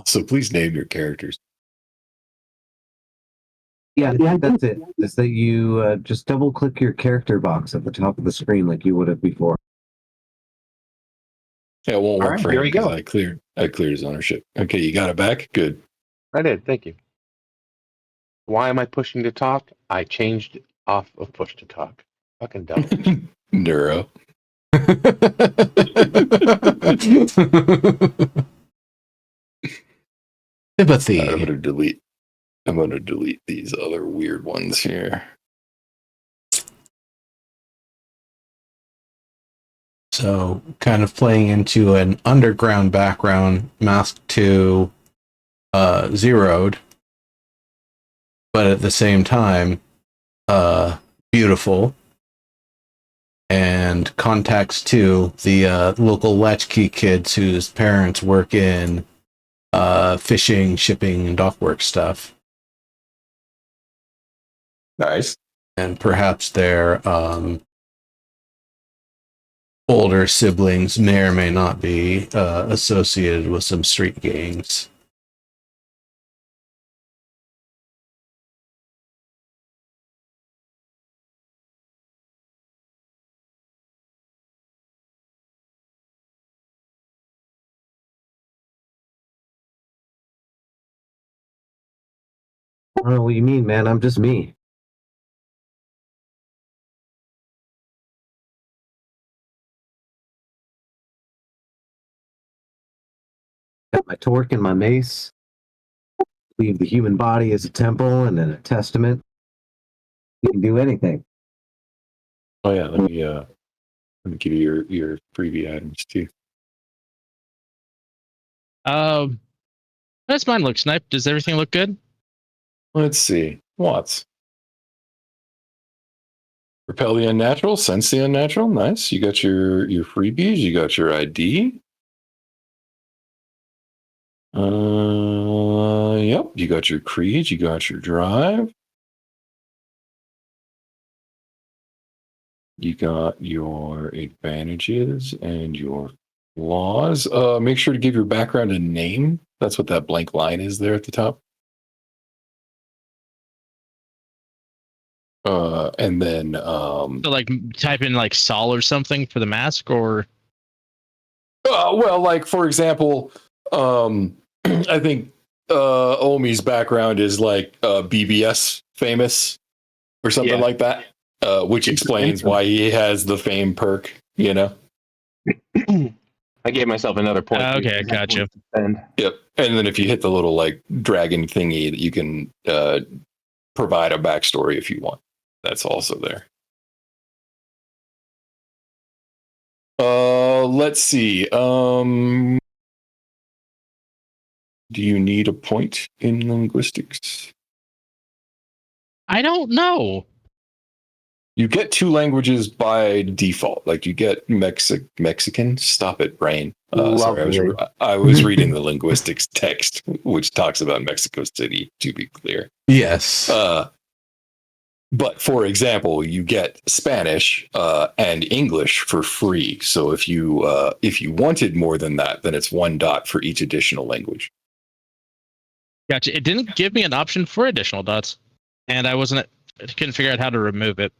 A: So please name your characters.
E: Yeah, that's it. Is that you just double click your character box at the top of the screen like you would have before.
A: Yeah, it won't
E: All
A: work
E: right,
A: for
E: here
A: him
E: we go.
A: because I cleared his ownership. Okay, you got it back? Good.
D: I did. Thank you. Why am I pushing to talk? I changed off of push to talk. Fucking dumb.
A: Neuro.
B: Sympathy.
A: I'm gonna delete these other weird ones here.
B: So kind of playing into an underground background, Mask 2 zeroed, but at the same time, beautiful. And Contacts 2, the local latchkey kids whose parents work in fishing, shipping, and dockwork stuff.
A: Nice.
B: And perhaps their older siblings may or may not be associated with some street gangs.
E: I don't know what you mean, man. I'm just me. Got my torque and my mace. Believe the human body is a temple and then a testament. You can do anything.
A: Oh yeah, let me give you your freebie items too.
C: That's mine looks nice. Does everything look good?
A: Let's see. Watts. Repel the unnatural, sense the unnatural. Nice. You got your freebies. You got your ID. Yep. You got your creed. You got your drive. You got your advantages and your flaws. Make sure to give your background a name. That's what that blank line is there at the top. And then
C: So like type in like Sol or something for the mask, or
A: well, like for example, I think Omi's background is like BBS famous or something like that, which explains why he has the fame perk, you know.
D: I gave myself another point.
C: Okay, gotcha.
A: Yep. And then if you hit the little like dragon thingy, that you can provide a backstory if you want. That's also there. Let's see. Do you need a point in linguistics?
C: I don't know.
A: You get 2 languages by default. Like you get Mexican. Stop it, brain. Sorry, I was reading the linguistics text, which talks about Mexico City. To be clear,
B: Yes.
A: But for example, you get Spanish and English for free. So if you wanted more than that, then it's 1 dot for each additional language.
C: Gotcha. It didn't give me an option for additional dots, and I couldn't figure out how to remove it.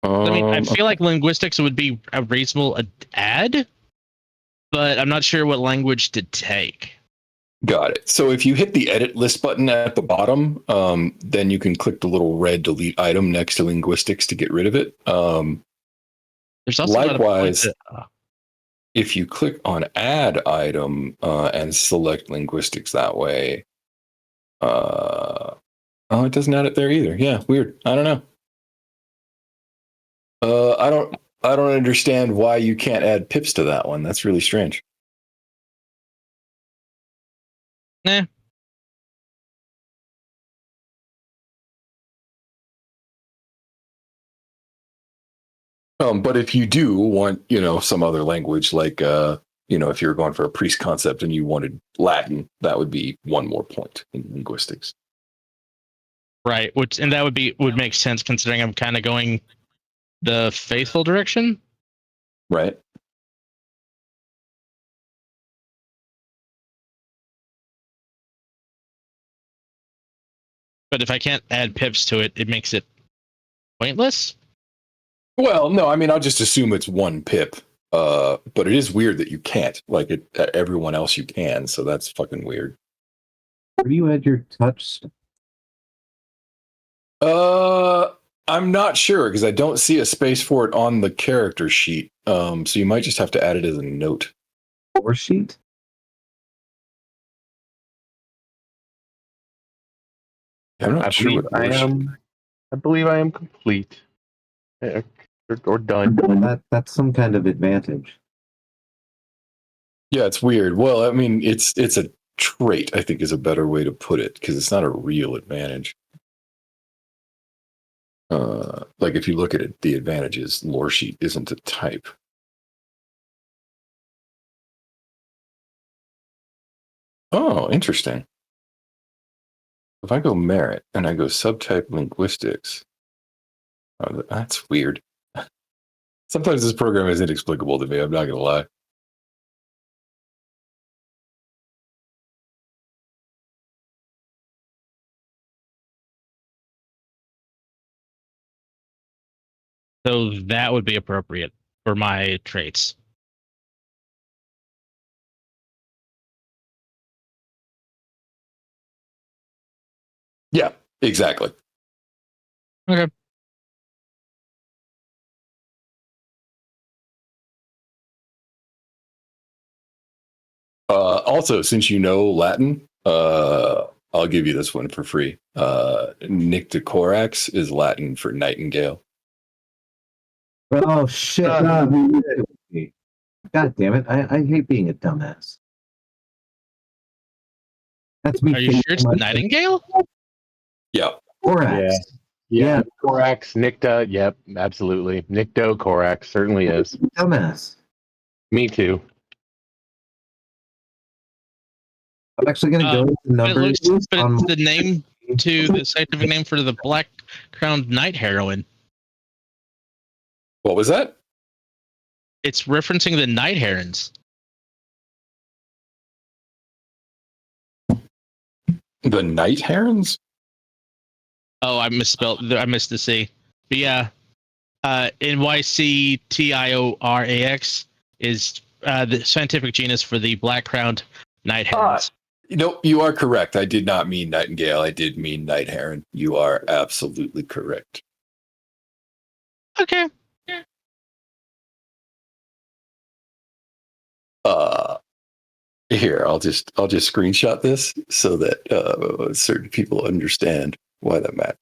C: I mean, I feel like linguistics would be a reasonable add, but I'm not sure what language to take.
A: Got it. So if you hit the edit list button at the bottom, then you can click the little red delete item next to linguistics to get rid of it.
C: There's also
A: likewise, if you click on add item and select linguistics that way, oh, it doesn't add it there either. Yeah, weird. I don't know. I don't understand why you can't add pips to that one. That's really strange.
C: Nah.
A: But if you do want, some other language, like, if you're going for a priest concept and you wanted Latin, that would be 1 more point in linguistics.
C: Right, and that would make sense considering I'm kind of going the faithful direction.
A: Right.
C: But if I can't add pips to it, it makes it pointless.
A: Well, no, I mean, I'll just assume it's 1 pip. But it is weird that you can't. Like everyone else you can, so that's fucking weird.
E: Where do you add your touch?
A: I'm not sure because I don't see a space for it on the character sheet. So you might just have to add it as a note.
E: Or sheet?
A: I'm not sure what
D: I am. I believe I am complete or done.
E: That's some kind of advantage.
A: Yeah, it's weird. Well, I mean, it's a trait, I think is a better way to put it, because it's not a real advantage. Like if you look at it, the advantages, lore sheet isn't a type. Oh, interesting. If I go merit and I go subtype linguistics, that's weird. Sometimes this program is inexplicable to me. I'm not going to lie.
C: So that would be appropriate for my traits.
A: Yeah, exactly.
C: Okay.
A: Also, since you know Latin, I'll give you this one for free. Nyctocorax is Latin for nightingale.
E: Oh shit! God damn it! I hate being a dumbass. That's me.
C: Are you sure it's nightingale?
A: Yeah.
E: Corax.
D: Yeah. Corax, Nicta. Yep, absolutely. Nicto, Corax certainly is.
E: Dumbass.
D: Me too.
E: I'm actually going to go with the numbers.
C: But it's the name to the scientific name for the black-crowned night heroine.
A: What was that?
C: It's referencing the night herons.
A: The night herons?
C: Oh, I misspelled. I missed the C. But yeah, NYCTIORAX is the scientific genus for the black-crowned night herons.
A: You are correct. I did not mean nightingale. I did mean night heron. You are absolutely correct.
C: Okay.
A: Here, I'll just screenshot this so that certain people understand why that matters.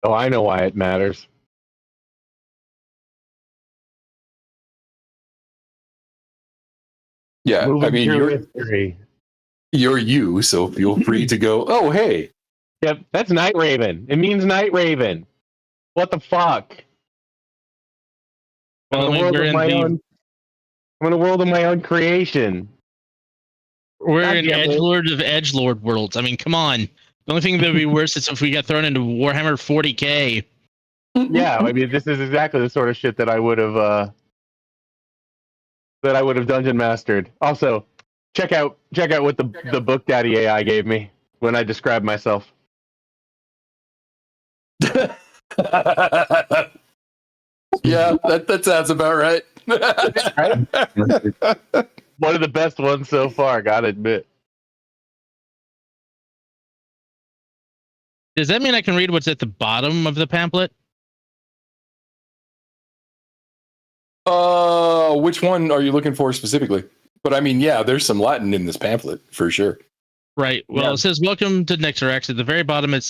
D: Oh, I know why it matters.
A: Yeah,
D: Moving
A: I mean,
D: through history.
A: you're you, so feel free to go, oh, hey.
D: Yep, that's Night Raven. It means Night Raven. What the fuck?
C: Well, I mean,
D: I'm in a world of my own creation.
C: we're
D: God
C: in
D: damn it.
C: edgelord of edgelord worlds. I mean, come on. The only thing that would be worse is if we got thrown into Warhammer 40K.
D: Yeah, I mean, this is exactly the sort of shit that I would have dungeon mastered. Also, check out what the book daddy AI gave me when I described myself.
A: Yeah, that sounds about right.
D: One of the best ones so far, gotta admit.
C: Does that mean I can read what's at the bottom of the pamphlet?
A: Which one are you looking for specifically? But I mean, yeah, there's some Latin in this pamphlet for sure.
C: Right. Well,
D: Yeah.
C: It says, "Welcome to Nexarax." At the very bottom, I'm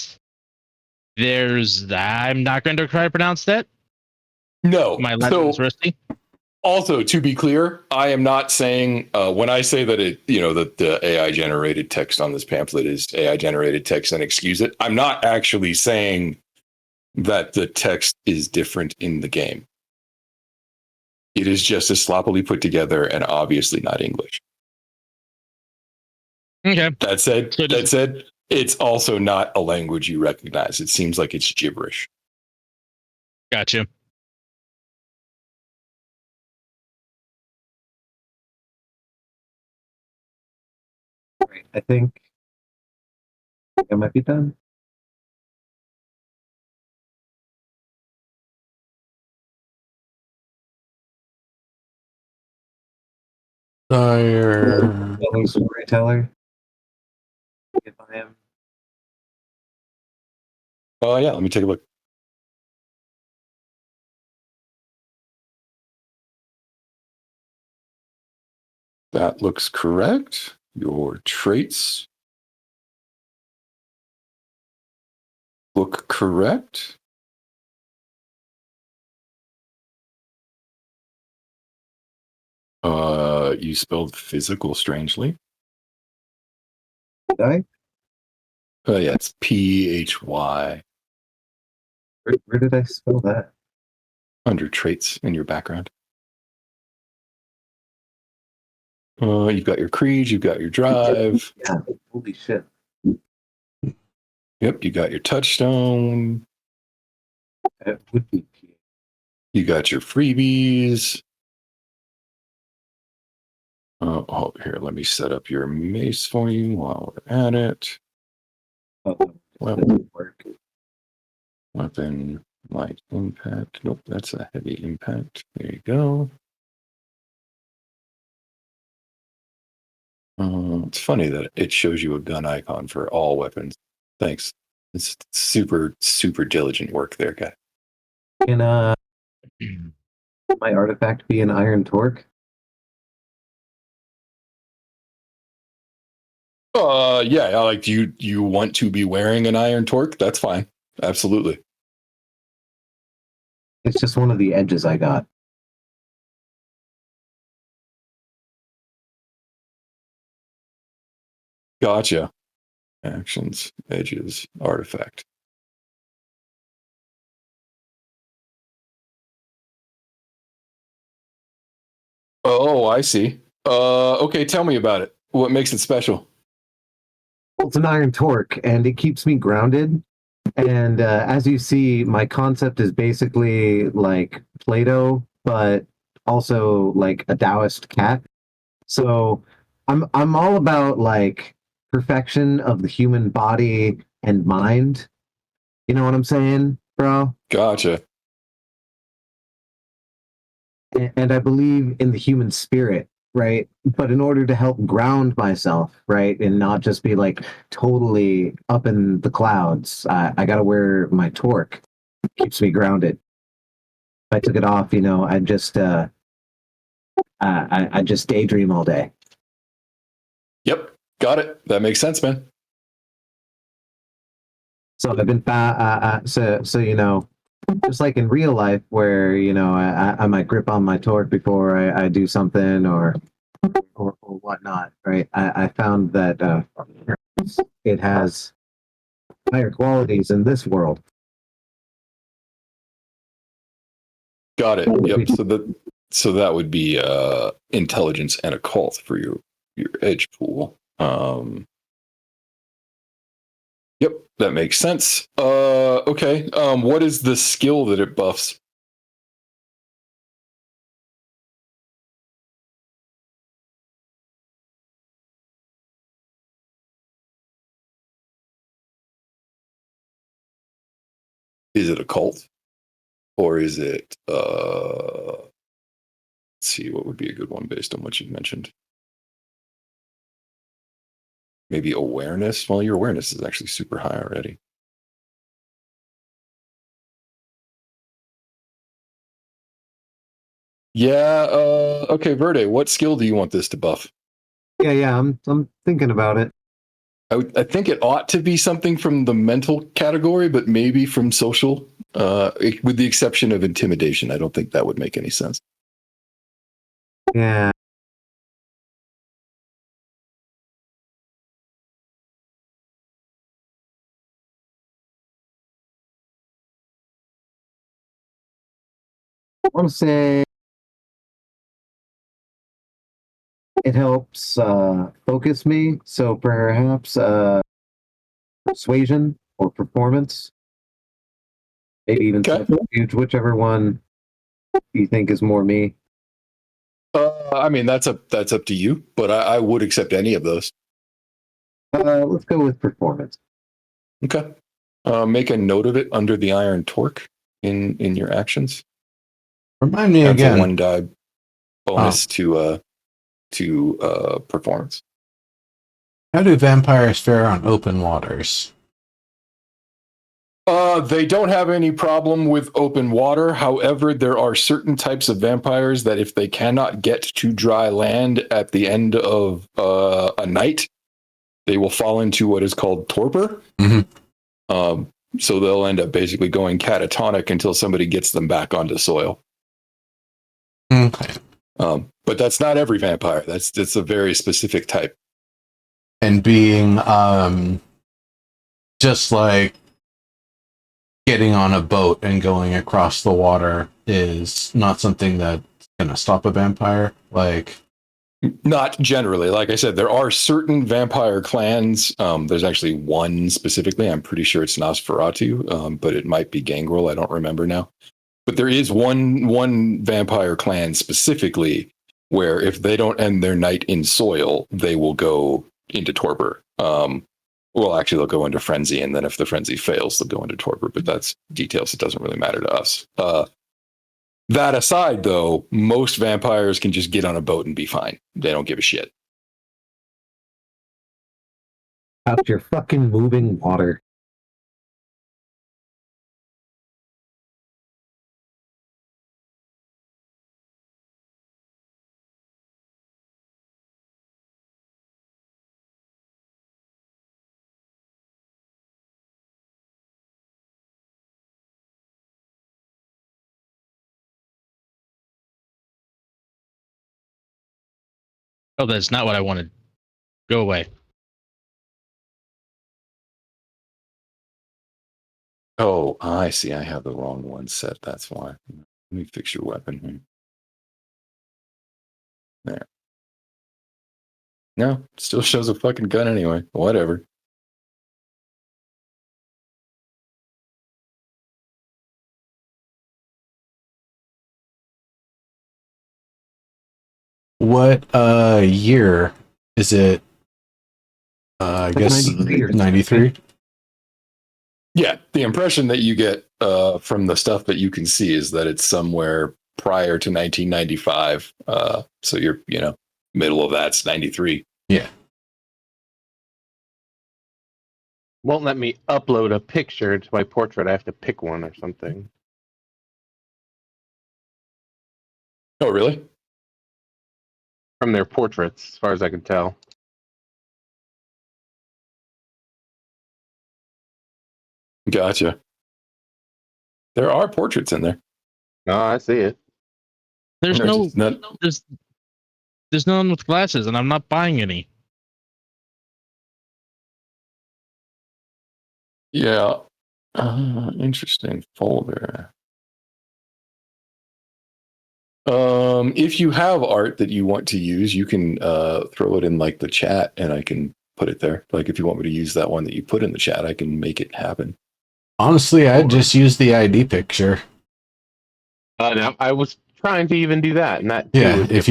C: not going to try to pronounce that.
A: No.
C: My Latin is rusty.
A: Also, to be clear, I am not saying when I say that that the AI generated text on this pamphlet is AI generated text and excuse it. I'm not actually saying that the text is different in the game. It is just as sloppily put together and obviously not English.
C: Okay.
A: That said, it's also not a language you recognize. It seems like it's gibberish.
C: Gotcha.
E: I think I might be done.
B: Sire.
E: Any storyteller? If I am.
A: Oh, yeah. Let me take a look. That looks correct. Your traits look correct. You spelled physical strangely.
E: Did I?
A: Yeah, it's PHY
E: Where did I spell that?
A: under traits in your background. You've got your creed, you've got your drive.
E: Yeah. Holy shit.
A: Yep, you got your touchstone.
E: It would be P.
A: You got your freebies. Oh, here, let me set up your mace for you while we're at it.
E: Oh,
A: Well,
E: that didn't work.
A: weapon, light impact. Nope, that's a heavy impact. There you go. It's funny that it shows you a gun icon for all weapons. Thanks. It's super, super diligent work there, guy.
E: Can my artifact be an iron torque?
A: Yeah, like you want to be wearing an iron torque? That's fine. Absolutely.
E: It's just one of the edges I got.
A: Gotcha. Actions, edges, artifact. Oh, I see. Okay, tell me about it. What makes it special?
E: Well, it's an iron torque, and it keeps me grounded. And as you see, my concept is basically like Plato, but also like a Taoist cat. So I'm all about like perfection of the human body and mind. You know what I'm saying, bro?
A: Gotcha.
E: And I believe in the human spirit, right? But in order to help ground myself, right, and not just be like totally up in the clouds, I got to wear my torque. Keeps me grounded. If I took it off, I just daydream all day.
A: Yep, got it. That makes sense, man.
E: So I've been so just like in real life, where I might grip on my torque before I do something, or or whatnot, right? I found that it has higher qualities in this world.
A: Got it. Yep. So that would be intelligence and occult for your edge pool. Yep, that makes sense. Okay. What is the skill that it buffs? Is it occult? Or is it let's see, what would be a good one based on what you mentioned? Maybe awareness? Well, your awareness is actually super high already. Yeah, okay, Verde, what skill do you want this to buff?
E: Yeah, I'm thinking about it.
A: I think it ought to be something from the mental category, but maybe from social, with the exception of intimidation. I don't think that would make any sense.
E: Yeah. I want to say it helps focus me. So perhaps persuasion or performance, maybe even
A: Okay.
E: subterfuge, whichever one you think is more me.
A: I mean, that's up to you, but I would accept any of those.
E: Let's go with performance.
A: Okay. Make a note of it under the iron torque in your actions.
B: Remind me
A: That's
B: again.
A: a 1 die bonus to performance.
B: How do vampires fare on open waters?
A: They don't have any problem with open water. However, there are certain types of vampires that if they cannot get to dry land at the end of a night, they will fall into what is called torpor.
B: Mm-hmm.
A: So they'll end up basically going catatonic until somebody gets them back onto soil.
B: Okay.
A: But that's not every vampire. That's a very specific type.
B: And being just like getting on a boat and going across the water is not something that's gonna stop a vampire. Like,
A: not generally. Like I said, there are certain vampire clans. There's actually one specifically. I'm pretty sure it's Nosferatu, but it might be Gangrel. I don't remember now. But there is one vampire clan specifically where if they don't end their night in soil, they will go into torpor. Well, actually, they'll go into frenzy, and then if the frenzy fails, they'll go into torpor. But that's details. It doesn't really matter to us. That aside, though, most vampires can just get on a boat and be fine. They don't give a shit.
E: Out your fucking moving water.
C: Oh, that's not what I wanted. Go away.
A: Oh, I see. I have the wrong one set. That's why. Let me fix your weapon here. There. No, still shows a fucking gun anyway. Whatever.
B: what year is it? I guess 93.
A: Yeah, the impression that you get from the stuff that you can see is that it's somewhere prior to 1995. So you're, middle of that's 93.
B: Yeah.
D: Won't let me upload a picture to my portrait. I have to pick one or something.
A: Oh, really?
D: From their portraits, as far as I can tell.
A: Gotcha. There are portraits in there.
D: No, I see it.
C: There's
A: There's
C: no.
A: just not-
C: There's there's no one with glasses, and I'm not buying any.
A: Yeah. Interesting folder. If you have art that you want to use, you can throw it in like the chat, and I can put it there. Like if you want me to use that one that you put in the chat, I can make it happen.
B: Honestly, I'd just use the ID picture.
D: No, I was trying to even do that, and that too
B: Yeah,
D: was
B: if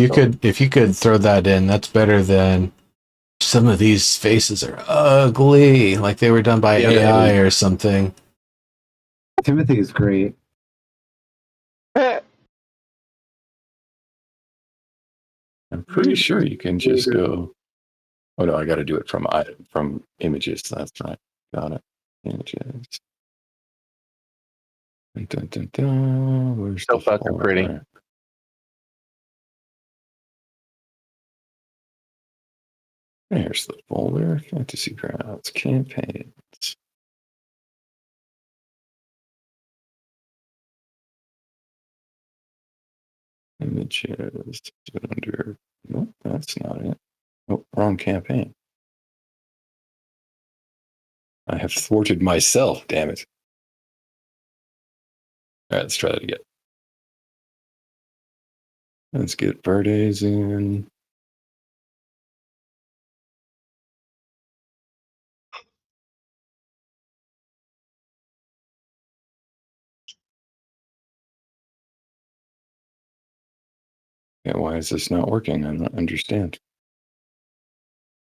B: you could throw that in, that's better than some of these faces are ugly, like they were done by AI or something.
E: Timothy is great.
D: difficult.
A: I'm pretty sure you can just go. Oh no, I got to do it from images. That's right. Got it. Images. Dun, dun, dun. Where's
D: So
A: the
D: fucking pretty.
A: folder? There's the folder. Fantasy Grounds campaigns. Images. Under. Nope, that's not it. Oh, wrong campaign. I have thwarted myself. Damn it. All right, let's try that again. Let's get Verdes in. Yeah, why is this not working? I don't understand.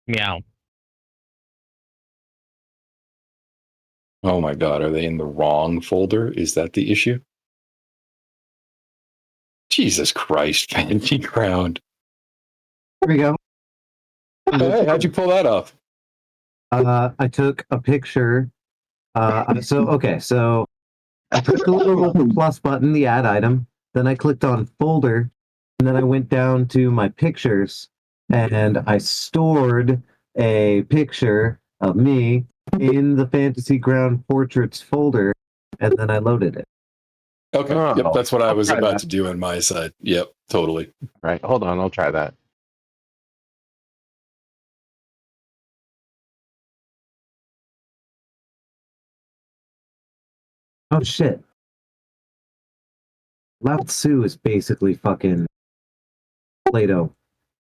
C: Meow.
A: Oh my God, are they in the wrong folder? Is that the issue? Jesus Christ, Fancy Ground.
E: Here we go.
A: Hey, how'd you pull that off?
E: I took a picture. So I clicked the little plus button, the add item. Then I clicked on folder, and then I went down to my pictures, and I stored a picture of me in the Fantasy Ground Portraits folder, and then I loaded it.
A: Okay, yep,
D: Oh,
A: that's what I
D: I'll
A: was
D: try
A: about
D: that.
A: to do on my side. Yep, totally.
D: Right, hold on, I'll try that.
E: Oh shit. Lao Tzu is basically fucking Plato,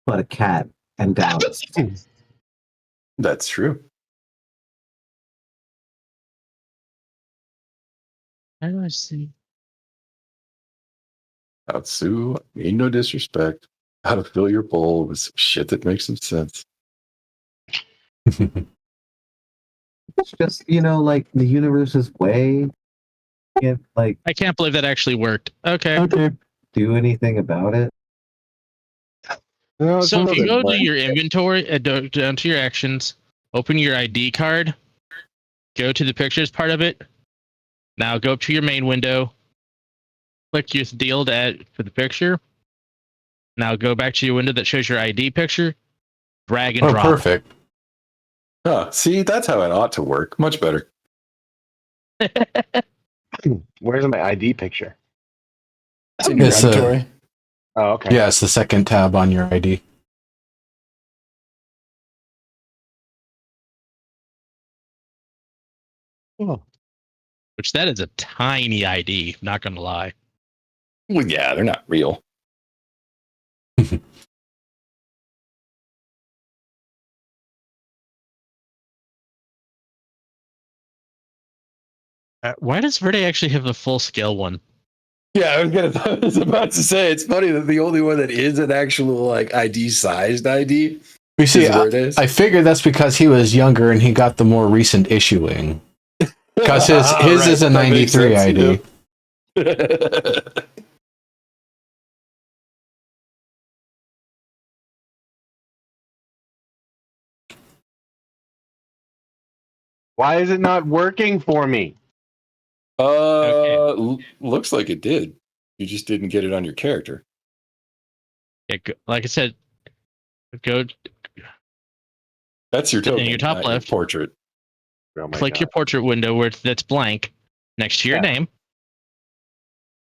E: but a cat and Dallas.
A: That's true.
C: How do I see?
A: Sue, mean no disrespect. How to fill your bowl with some shit that makes some sense.
E: It's just, like the universe's way. Can't like
C: I can't believe that actually worked. Okay.
E: do anything about it.
D: No,
C: So if you go to
D: way.
C: your inventory, down to your actions, open your ID card, go to the pictures part of it. Now go up to your main window, click your deal to add for the picture. Now go back to your window that shows your ID picture, drag and drop.
B: Perfect.
A: Huh, see, that's how it ought to work. Much better.
D: Where's my ID picture?
A: It's in your
B: It's
A: inventory.
D: Oh, okay.
B: Yeah, it's the second tab on your ID.
D: Oh.
C: Which that is a tiny ID, not gonna lie.
A: Well, yeah, they're not real.
C: Why does Verde actually have the full scale one?
A: Yeah, I was about to say it's funny that the only one that is an actual like ID sized ID.
B: You see,
A: is Verdes.
B: I figured that's because he was younger and he got the more recent issuing. Because his
A: Right,
B: is a
A: that makes
B: 93
A: sense,
B: ID.
A: yeah.
D: Why is it not working for me?
A: Looks like it did. You just didn't get it on your character.
C: Yeah, like I said, go
A: That's your token,
C: in your top
A: not
C: left.
A: your portrait.
D: Oh my
C: Click
D: God.
C: your portrait window where that's blank next to your
D: Yeah.
C: name.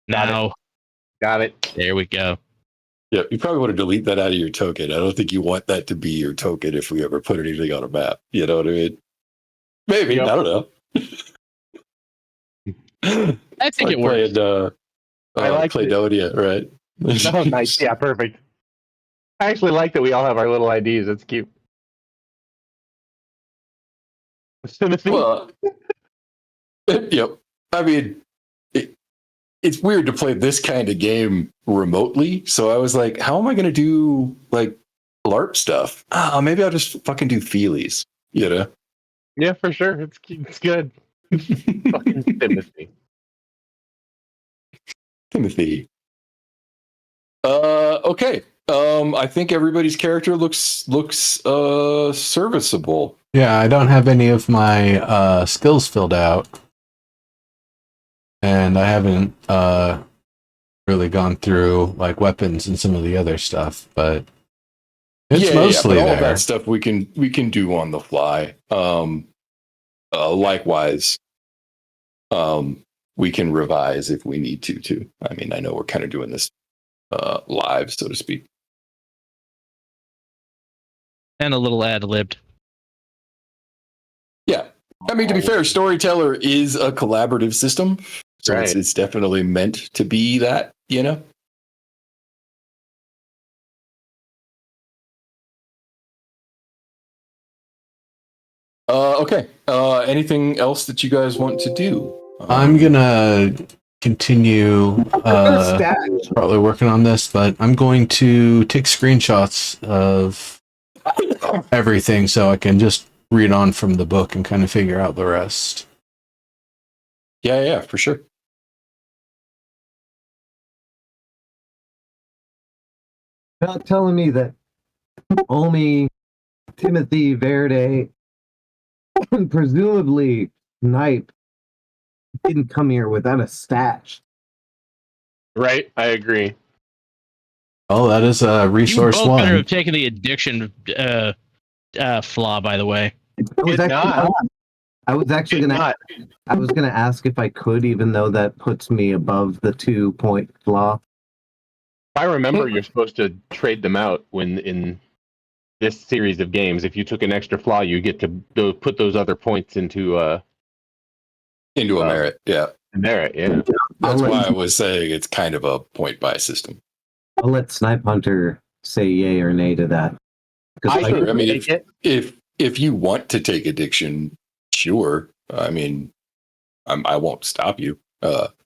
D: Got
C: Now,
D: Got it.
C: there we go.
A: Yeah, you probably want to delete that out of your token. I don't think you want that to be your token if we ever put anything on a map. You know what I mean? Maybe.
D: Yep.
A: I don't know.
C: I think it works.
A: Playing,
D: I like
A: Claydonia, right?
D: Oh, nice. Yeah, perfect. I actually like that we all have our little IDs. That's cute. Timothy?
A: Well, yep. I mean, it's weird to play this kind of game remotely. So I was like, how am I going to do like LARP stuff? Maybe I'll just fucking do feelies, you know?
D: Yeah, for sure. It's good. Fucking Timothy.
A: Timothy. Okay. I think everybody's character looks serviceable.
B: Yeah, I don't have any of my skills filled out. And I haven't really gone through like weapons and some of the other stuff, but it's mostly
A: but all
B: there.
A: of that stuff we can do on the fly. Likewise, we can revise if we need to too. I mean, I know we're kind of doing this live, so to speak.
C: And a little ad-libbed.
A: Yeah. I mean, to be fair, Storyteller is a collaborative system. So
D: Right.
A: it's definitely meant to be that, you know? Okay. Anything else that you guys want to do?
B: I'm gonna continue probably working on this, but I'm going to take screenshots of everything so I can just read on from the book and kind of figure out the rest.
A: Yeah, for sure.
E: Not telling me that only Timothy Verde and presumably Knight didn't come here without a stash.
D: Right? I agree.
B: Oh, that is resource
C: You both
B: one.
C: better have taken the addiction flaw, by the way.
E: I was actually gonna ask if I could, even though that puts me above the 2-point flaw.
D: If I remember, you're supposed to trade them out when in this series of games. If you took an extra flaw, you get to put those other points into
A: a merit. Yeah.
D: Merit. Yeah.
A: That's why I was saying it's kind of a point buy system.
E: I'll let Snipe Hunter say yay or nay to that.
A: Sure. I mean, if you want to take addiction, sure. I mean, I won't stop you.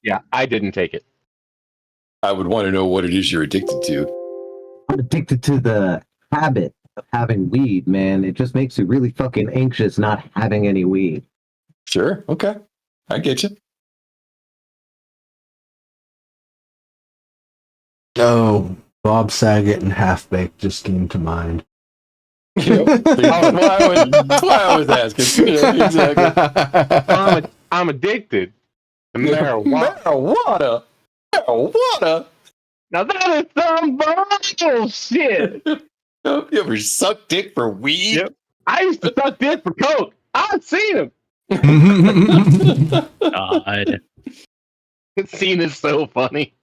D: Yeah, I didn't take it.
A: I would want to know what it is you're addicted to.
E: I'm addicted to the habit of having weed, man. It just makes you really fucking anxious not having any weed.
A: Sure. Okay. I get you.
B: Oh, Bob Saget and Half Baked just came to mind.
A: Yep. That's why I was asking. Yeah, exactly.
D: I'm addicted to marijuana.
A: Marijuana.
D: Now that is some bullshit.
A: You ever suck dick for weed?
D: Yep. I used to suck dick for coke. I've seen him.
C: God.
D: This scene is so funny.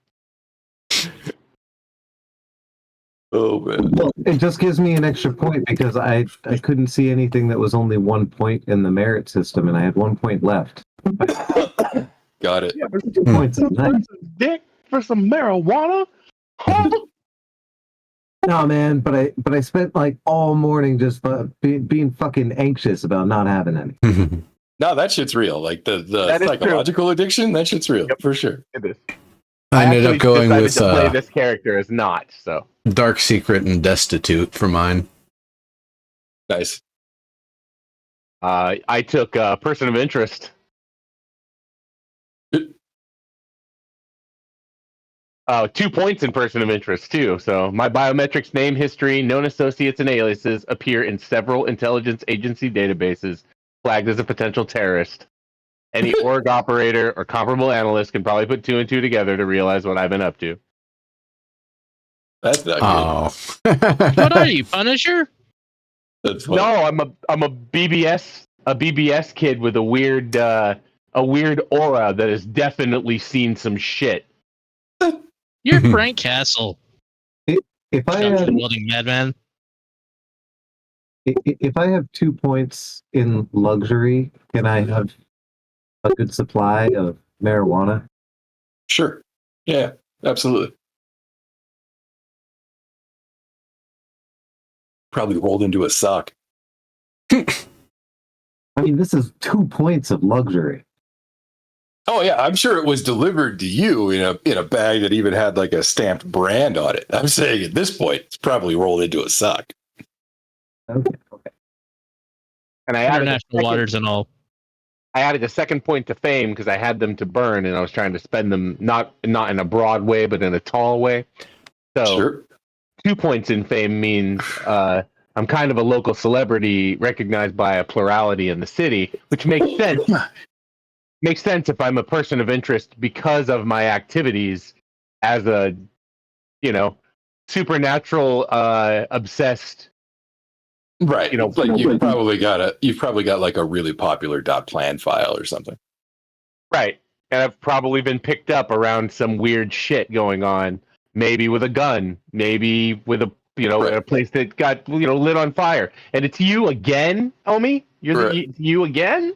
A: Oh man.
E: Well, it just gives me an extra point because I couldn't see anything that was only 1 point in the merit system, and I had 1 point left.
A: Got it.
D: Yeah,
E: 2 points is nice.
D: dick for some marijuana.
E: No, man, but I spent like all morning just being fucking anxious about not having any.
A: No, that shit's real. Like the psychological addiction, that shit's real for sure.
D: It is.
B: I ended up going with
D: to play this character as not so.
B: Dark Secret and Destitute for mine.
A: Nice.
D: I took Person of Interest. 2 points in Person of Interest too. So my biometrics, name, history, known associates, and aliases appear in several intelligence agency databases, flagged as a potential terrorist. Any org operator or comparable analyst can probably put 2 and 2 together to realize what I've been up to.
A: That's not
B: good.
C: What are you, Punisher?
A: That's funny.
D: No, I'm a BBS kid with a weird aura that has definitely seen some shit.
C: You're Frank Castle.
E: If I
C: Structure
E: have
C: building madman.
E: if I have 2 points in luxury, can I have a good supply of marijuana?
A: Sure. Yeah, absolutely. Probably rolled into a sock.
E: I mean, this is 2 points of luxury.
A: Oh yeah, I'm sure it was delivered to you in a bag that even had like a stamped brand on it. I'm saying at this point, it's probably rolled into a sock.
E: Okay.
D: And I added
C: International waters and all.
D: I added a second point to fame because I had them to burn, and I was trying to spend them not in a broad way, but in a tall way. So
A: Sure.
D: 2 points in fame means I'm kind of a local celebrity recognized by a plurality in the city, which makes sense. Makes sense if I'm a person of interest because of my activities as a, supernatural obsessed.
A: Right. Like you've probably got like a really popular .plan file or something.
D: Right. And I've probably been picked up around some weird shit going on. Maybe with a gun, maybe with a
A: Right.
D: a place that got lit on fire. And it's you again, homie? You again?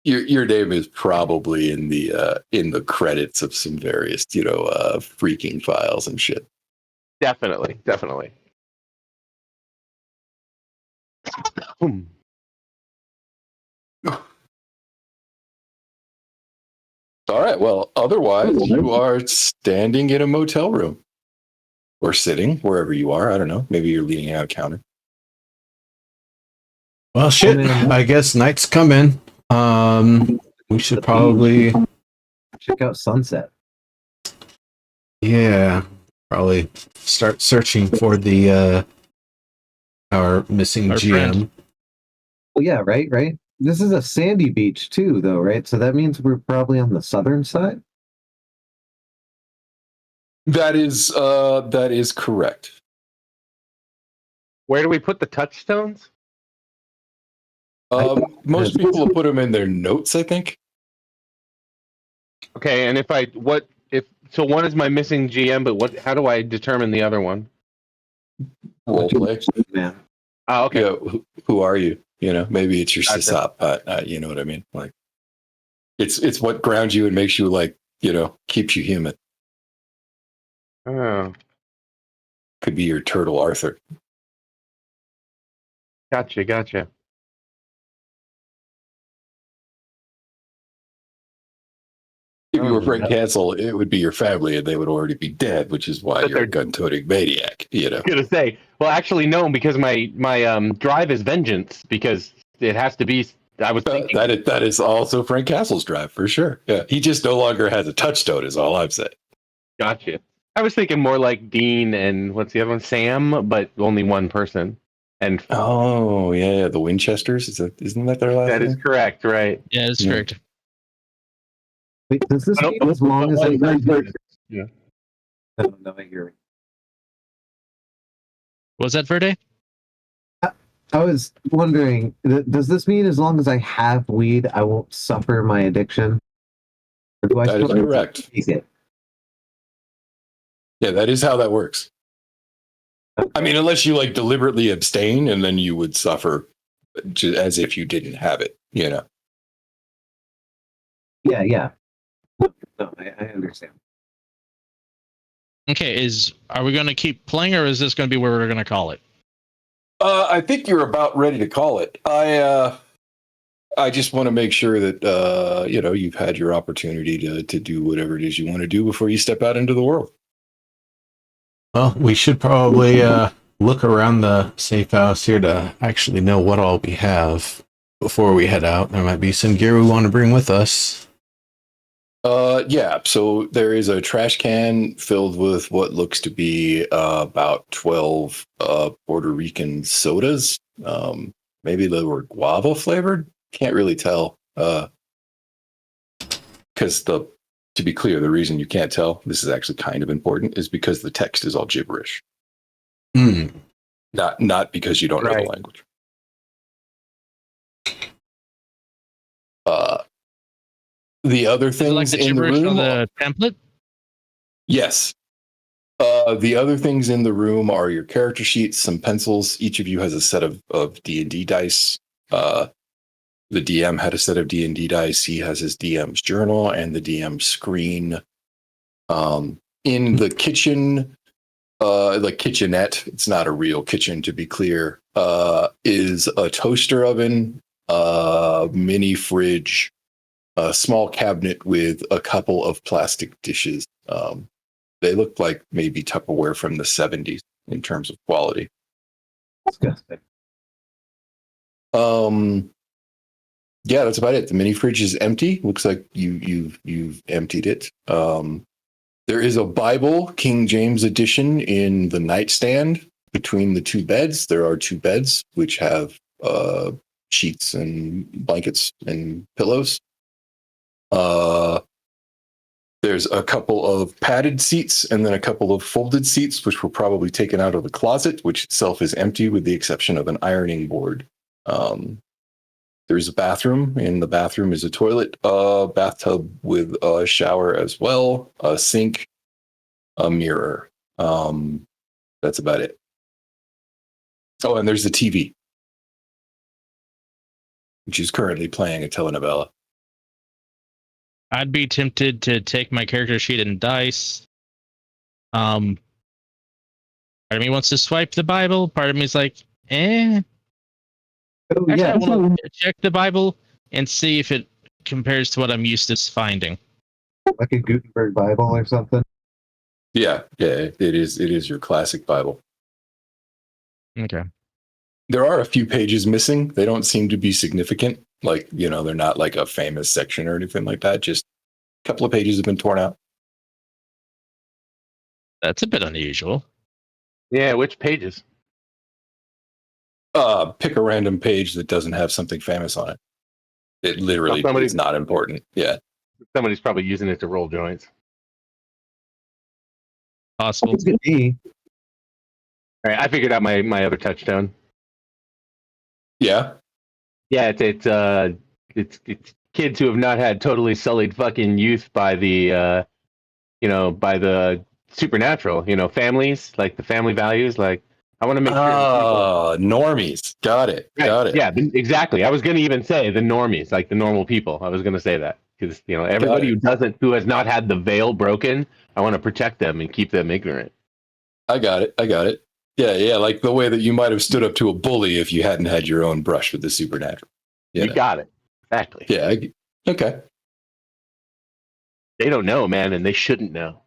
A: Your name is probably in the credits of some various, freaking files and shit.
D: Definitely.
A: All right. Well, otherwise, you are standing in a motel room or sitting wherever you are. I don't know. Maybe you're leaning out a counter.
B: Well, shit. I guess night's coming. We should probably
E: check out sunset.
B: Yeah, probably start searching for the our missing GM.
C: Friend.
E: Well, yeah, right. This is a sandy beach too, though, right? So that means we're probably on the southern side.
A: That is correct.
D: Where do we put the touchstones?
A: Most people will put them in their notes, I think.
D: Okay, and so one is my missing GM, but how do I determine the other one?
A: Role play.
E: Yeah.
D: Oh, okay.
A: Yeah, who are you? Maybe it's your
D: Gotcha.
A: sysop. You know what I mean? Like, it's what grounds you and makes you keeps you human.
D: Oh,
A: Could be your turtle Arthur.
D: gotcha.
A: If you were Frank Cancel, it would be your family, and they would already be dead, which is why you're a gun-toting maniac.
D: I was gonna say, well, actually, no, because my drive is vengeance, because it has to be. I was thinking
A: that is also Frank Castle's drive for sure. Yeah, he just no longer has a touchstone, is all I'm saying.
D: Gotcha. I was thinking more like Dean and what's the other one, Sam, but only one person. And
A: oh yeah, the Winchesters. Isn't that their last name?
D: That is correct, right?
C: Yeah, that's correct.
E: Wait, does this mean as long as
D: yeah.
E: No, I hear it.
C: Was that Verde?
E: I was wondering, does this mean as long as I have weed, I won't suffer my addiction? Or do I
A: That is
E: still
A: correct.
E: take it?
A: Yeah, that is how that works. I mean, unless you deliberately abstain, and then you would suffer as if you didn't have it.
E: Yeah. No, I understand.
C: Okay, are we going to keep playing, or is this going to be where we're going to call it?
A: I think you're about ready to call it. I just want to make sure that you've had your opportunity to do whatever it is you want to do before you step out into the world.
B: Well, we should probably look around the safe house here to actually know what all we have before we head out. There might be some gear we want to bring with us.
A: Yeah. So there is a trash can filled with what looks to be about 12 Puerto Rican sodas. Maybe they were guava flavored. Can't really tell. Because to be clear, the reason you can't tell, this is actually kind of important, is because the text is all gibberish. Not because you don't know the language. The other things
C: like the
A: in the
C: gibberish
A: room
C: on the template?
A: Yes. The other things in the room are your character sheets, some pencils. Each of you has a set of D&D dice. The DM had a set of D&D dice. He has his DM's journal and the DM's screen. In the kitchen, the kitchenette, it's not a real kitchen to be clear, is a toaster oven, mini fridge, a small cabinet with a couple of plastic dishes. They look like maybe Tupperware from the 70s in terms of quality.
E: Disgusting.
A: Yeah, that's about it. The mini fridge is empty. Looks like you've emptied it. There is a Bible, King James edition, in the nightstand between the two beds. There are two beds which have sheets and blankets and pillows. There's a couple of padded seats and then a couple of folded seats, which were probably taken out of the closet, which itself is empty with the exception of an ironing board. There's a bathroom. In the bathroom is a toilet, bathtub with a shower as well, a sink, a mirror. That's about it. Oh, and there's the TV, which is currently playing a telenovela.
C: I'd be tempted to take my character sheet and dice. Part of me wants to swipe the Bible. Part of me is like, eh.
E: Oh,
C: Actually,
E: yeah.
C: I want to check the Bible and see if it compares to what I'm used to finding.
E: Like a Gutenberg Bible or something.
A: Yeah, it is your classic Bible.
C: Okay.
A: There are a few pages missing. They don't seem to be significant. Like, they're not like a famous section or anything like that. Just a couple of pages have been torn out.
C: That's a bit unusual.
D: Yeah, which pages?
A: Pick a random page that doesn't have something famous on it. It literally is not important. Yeah.
D: Somebody's probably using it to roll joints.
C: Possible.
E: Look at me.
D: All right, I figured out my other touchstone.
A: Yeah.
D: Yeah, it's kids who have not had totally sullied fucking youth by the by the supernatural. Families, like the family values. Like, I want to make sure.
A: Normies. Got it.
D: Right.
A: Got it.
D: Yeah, exactly. I was going to even say the normies, like the normal people. I was going to say that because everybody who has not had the veil broken, I want to protect them and keep them ignorant.
A: I got it. Yeah, like the way that you might have stood up to a bully if you hadn't had your own brush with the supernatural.
D: You got it. Exactly.
A: Yeah. Okay.
D: They don't know, man, and they shouldn't know.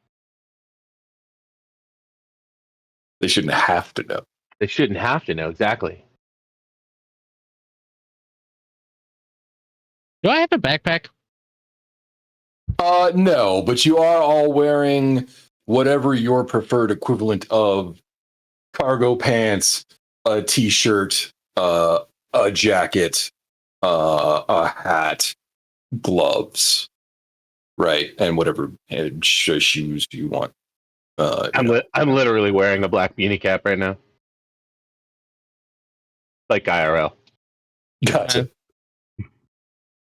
A: They shouldn't have to know.
D: They shouldn't have to know. Exactly.
C: Do I have a backpack?
A: No, but you are all wearing whatever your preferred equivalent of cargo pants, a t-shirt, a jacket, a hat, gloves, right, and whatever shoes you want.
D: I'm literally wearing a black beanie cap right now, like IRL.
A: Gotcha.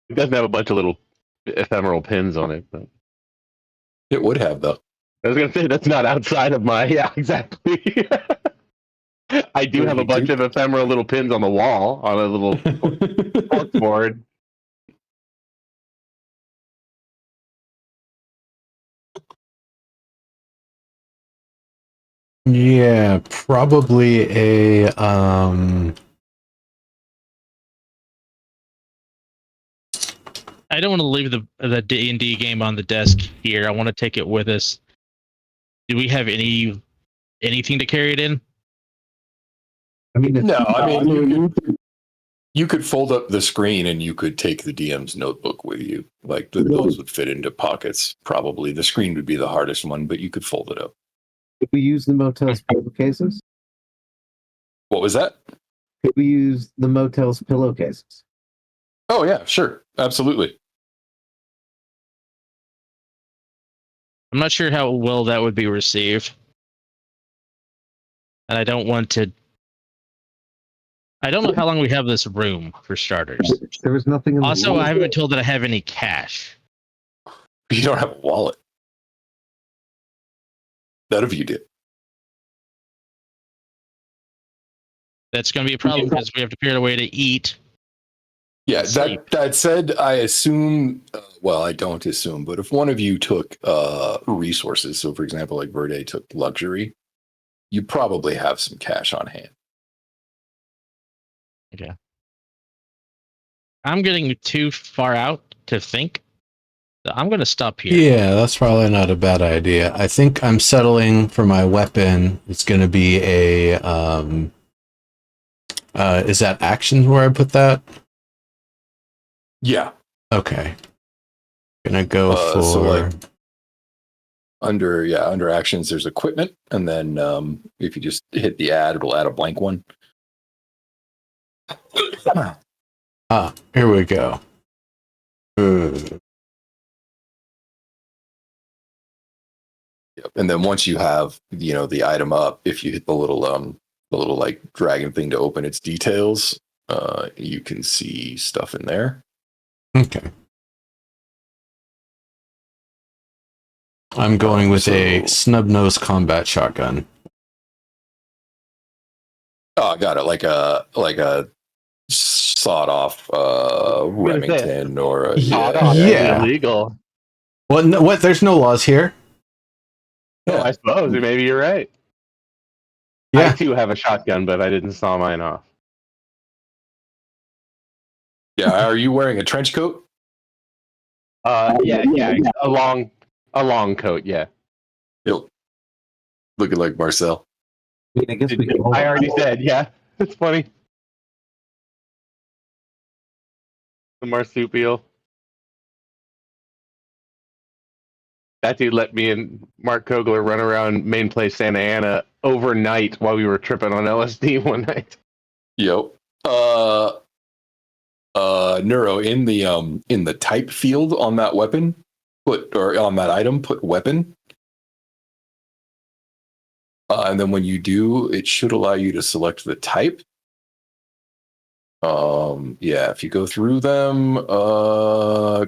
D: It doesn't have a bunch of little ephemeral pins on it, but
A: It would have, though.
D: I was gonna say that's not outside of my. Yeah, exactly. I do have a bunch of ephemeral little pins on the wall on a little board.
B: Yeah, probably a
C: I don't want to leave the D&D game on the desk here. I want to take it with us. Do we have anything to carry it in?
E: I mean,
A: you could fold up the screen and you could take the DM's notebook with you. Like those would fit into pockets. Probably the screen would be the hardest one, but you could fold it up.
E: could we use the motel's pillowcases?
A: What was that?
E: Could we use the motel's pillowcases?
A: Oh yeah, sure, absolutely.
C: I'm not sure how well that would be received. And I don't want to... I don't know how long we have this room, for starters.
E: There was nothing in the
C: Also,
E: wall.
C: I haven't been told that I have any cash.
A: You don't have a wallet. None of you did.
C: That's going to be a problem because we have to figure out a way to eat.
A: Yeah,
C: Sleep.
A: that said, I assume, well, I don't assume, but if one of you took resources, so for example, like Verde took luxury, you probably have some cash on hand.
C: Okay. I'm getting too far out to think. So I'm going to stop here.
B: Yeah, that's probably not a bad idea. I think I'm settling for my weapon. It's going to be a is that actions where I put that?
A: Yeah.
B: Okay. Gonna go for
A: so like under actions, there's equipment, and then if you just hit the add, it'll add a blank one.
B: here we go.
A: Yep. And then once you have the item up, if you hit the little like dragon thing to open its details, you can see stuff in there.
B: Okay. I'm going with a snub-nosed combat shotgun.
A: Oh, I got it. Like a sawed-off Remington or a
B: Yeah.
D: Illegal.
B: What? No, what? There's no laws here.
D: Yeah, I suppose maybe you're right.
B: Yeah.
D: I too have a shotgun, but I didn't saw mine off.
A: Yeah. Are you wearing a trench coat?
D: Yeah, a long coat. Yeah.
A: Yep. Looking like Marcel.
E: I guess we can
D: I already said, yeah. It's funny. The marsupial. That dude let me and Mark Kogler run around main place Santa Ana overnight while we were tripping on LSD one night.
A: Yep. Neuro, in the type field on that weapon, on that item, put weapon. And then when you do, it should allow you to select the type. Yeah, if you go through them,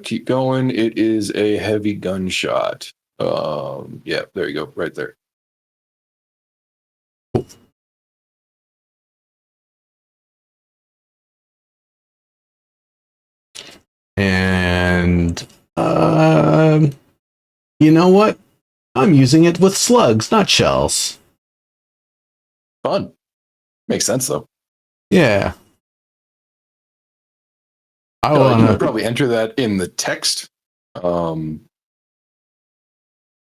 A: keep going. It is a heavy gunshot. Yeah, there you go, right there.
B: And you know what? I'm using it with slugs, not shells.
A: Fun. Makes sense though.
B: Yeah. I
A: You
B: want
A: could probably enter that in the text.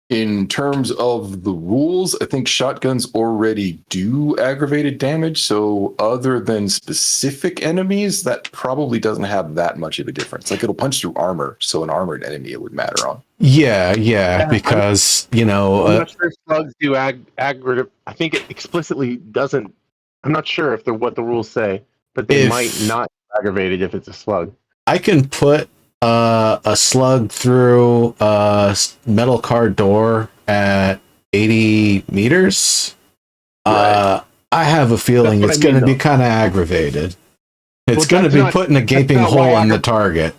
A: In terms of the rules, I think shotguns already do aggravated damage. So other than specific enemies, that probably doesn't have that much of a difference. Like it'll punch through armor, so an armored enemy it would matter on.
B: Yeah, because
D: I'm not sure if slugs do aggravative. I think it explicitly doesn't. I'm not sure if what the rules say, but they might not be aggravated if it's a slug.
B: I can put a slug through a metal car door at 80 meters.
A: Right.
B: I have a feeling it's going to be kind of aggravated. It's going to be putting a gaping hole in the target.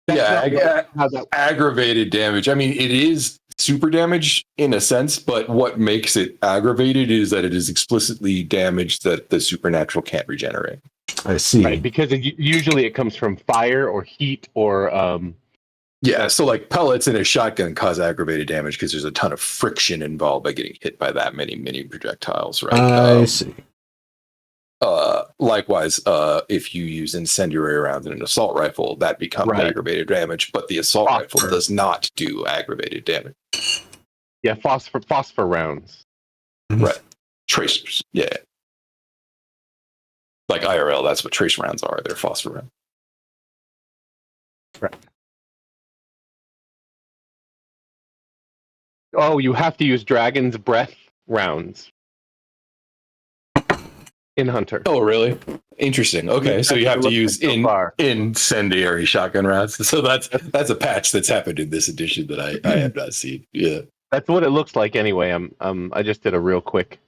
A: Yeah, aggravated damage. I mean, it is super damage in a sense, but what makes it aggravated is that it is explicitly damage that the supernatural can't regenerate.
B: I see.
D: Right, because usually it comes from fire or heat or
A: yeah, so like pellets in a shotgun cause aggravated damage because there's a ton of friction involved by getting hit by that many projectiles, right?
B: I see.
A: Likewise, if you use incendiary rounds in an assault rifle, that becomes aggravated damage, but the assault rifle does not do aggravated damage.
D: Yeah, phosphor rounds.
A: Right. Tracers. Yeah. Like IRL, that's what tracer rounds are. They're phosphor rounds.
D: Right. Oh, you have to use Dragon's Breath rounds in Hunter.
A: Oh, really? Interesting. Okay, so you have to use incendiary shotgun rounds. So that's a patch that's happened in this edition that I have not seen. Yeah,
D: that's what it looks like anyway. I just did a real quick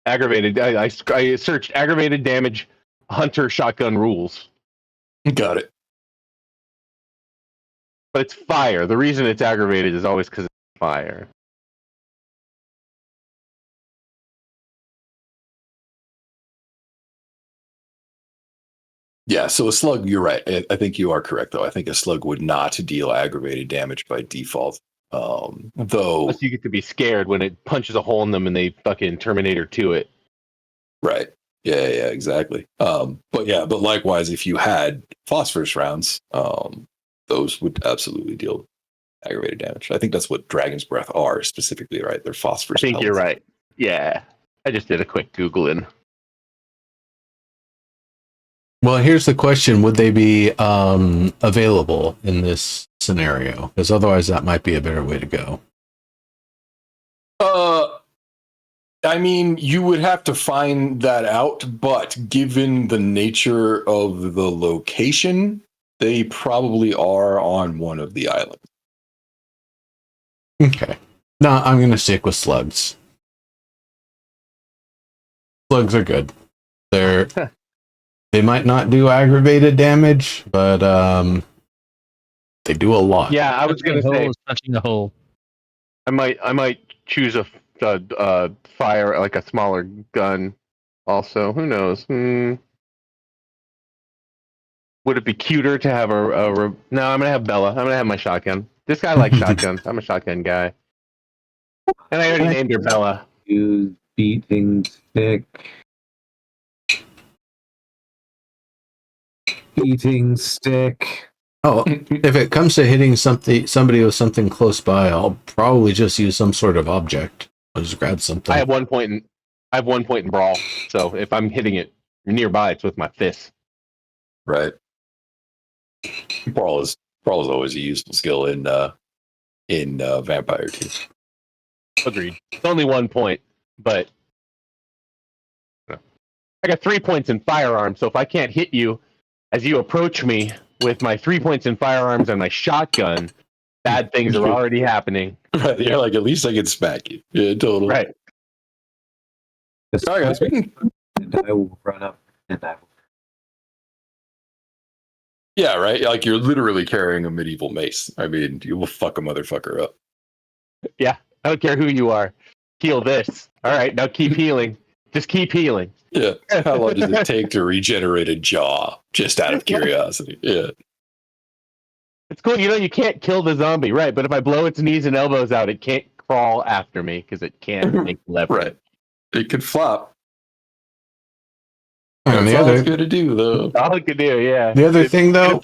D: aggravated. I searched aggravated damage Hunter shotgun rules.
A: Got it.
D: But it's fire. The reason it's aggravated is always because it's fire.
A: Yeah, so a slug, you're right. I think you are correct, though. I think a slug would not deal aggravated damage by default. Though,
D: Unless you get to be scared when it punches a hole in them and they fucking Terminator to it.
A: right. Yeah, exactly. But likewise, if you had phosphorus rounds, those would absolutely deal aggravated damage. I think that's what Dragon's Breath are specifically, right? They're phosphorus
D: I think you're
A: pellets.
D: right. Yeah. I just did a quick Googling.
B: Well, here's the question: would they be available in this scenario? Because otherwise, that might be a better way to go.
A: I mean, you would have to find that out, but given the nature of the location, they probably are on one of the islands.
B: Okay. No, I'm going to stick with slugs. Slugs are good. They might not do aggravated damage, but they do a lot.
D: Yeah, I was gonna say
C: touching a hole.
D: I might choose a fire, like a smaller gun. Also, who knows? Would it be cuter to have a? No, I'm gonna have Bella. I'm gonna have my shotgun. This guy likes shotguns. I'm a shotgun guy, and I already named her Bella.
E: Use beating stick. Beating stick.
B: Oh, if it comes to hitting somebody with something close by, I'll probably just use some sort of object. I'll just grab something.
D: I have 1 point in brawl, so if I'm hitting it nearby, it's with my fist.
A: Right. Brawl is always a useful skill in Vampire too.
D: Agreed. It's only 1 point, but I got 3 points in firearms. So if I can't hit you as you approach me with my 3 points in firearms and my shotgun, bad things are already happening.
A: Right. You're like, at least I can smack you. Yeah, totally.
D: Right.
A: Sorry, guys.
E: And I will run up and I will.
A: Yeah, right. Like you're literally carrying a medieval mace. I mean, you will fuck a motherfucker up.
D: Yeah. I don't care who you are. Heal this. All right. Now keep healing. Just keep healing.
A: Yeah. How long does it take to regenerate a jaw? Just out of curiosity. Yeah.
D: It's cool. You can't kill the zombie, right? But if I blow its knees and elbows out, it can't crawl after me because it can't make leverage.
A: Right. It could flop.
B: And
A: That's
B: the
A: all
B: other,
A: it's going to do, though.
D: All it could do, yeah.
B: the other thing, though,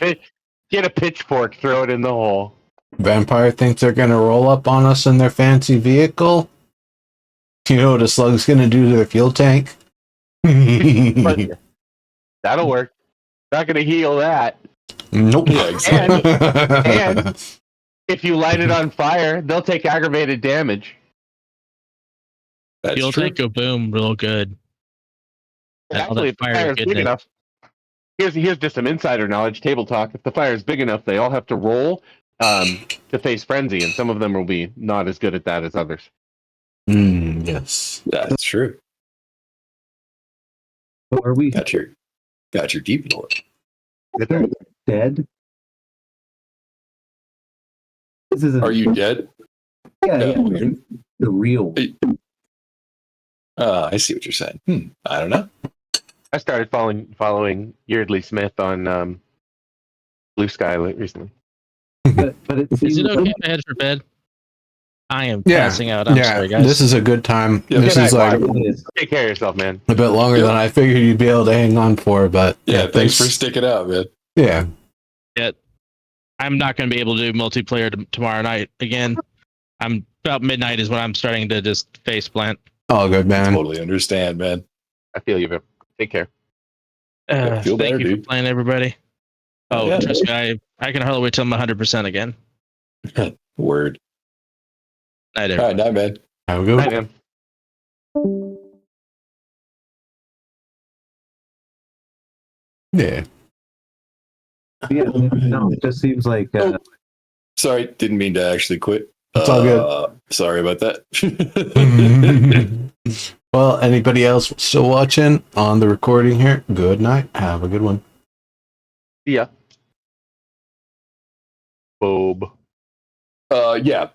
D: Get a pitchfork, throw it in the hole.
B: Vampire thinks they're going to roll up on us in their fancy vehicle. You know what a slug's going to do to their fuel tank?
D: But that'll work. Not going to heal that.
B: Nope.
A: Yeah, exactly.
D: And if you light it on fire, they'll take aggravated damage.
A: That's
C: You'll
A: true.
C: take a boom real good. And all
D: Actually,
C: that
D: if the
C: fire
D: fire is big
C: goodness.
D: enough, here's just some insider knowledge, table talk. If the fire is big enough, they all have to roll to face frenzy, and some of them will be not as good at that as others.
B: Yes.
A: That's true.
E: So are we
A: Got your deep lore.
E: dead? This isn't.
A: Are you dead?
E: Yeah,
A: No,
E: yeah.
A: you're-
E: The real.
A: I see what you're saying. I don't know.
D: I started following Yeardley Smith on Blue Sky recently.
E: But it
C: Is
E: seems
C: it okay if I head for bed? I am
B: Yeah.
C: passing out. I'm sorry, guys.
B: This is a good time.
A: Yeah,
B: This
D: good
B: is
D: night,
B: like
E: it is.
D: Take care of yourself, man.
B: a bit longer than I figured you'd be able to hang on for, but
A: Yeah, thanks for sticking out, man.
B: Yeah.
C: I'm not going to be able to do multiplayer tomorrow night again. I'm about midnight is when I'm starting to just face plant.
B: All good, man.
A: Totally understand, man.
D: I feel you, man. Take care.
A: Feel
C: Thank
A: better,
C: you for
A: dude.
C: playing, everybody. Oh,
A: Yeah.
C: trust me, I can hardly wait till I'm 100% again.
A: Word.
C: Night,
A: All right,
C: everybody.
A: night, man.
B: Have a good
D: Bye,
B: one.
A: man.
B: Yeah.
E: Yeah, no, it just seems like
A: Oh, sorry, didn't mean to actually quit.
B: It's all good.
A: Sorry about that.
B: Well, anybody else still watching on the recording here? Good night. Have a good one.
D: Yeah. Bob.
A: Yeah.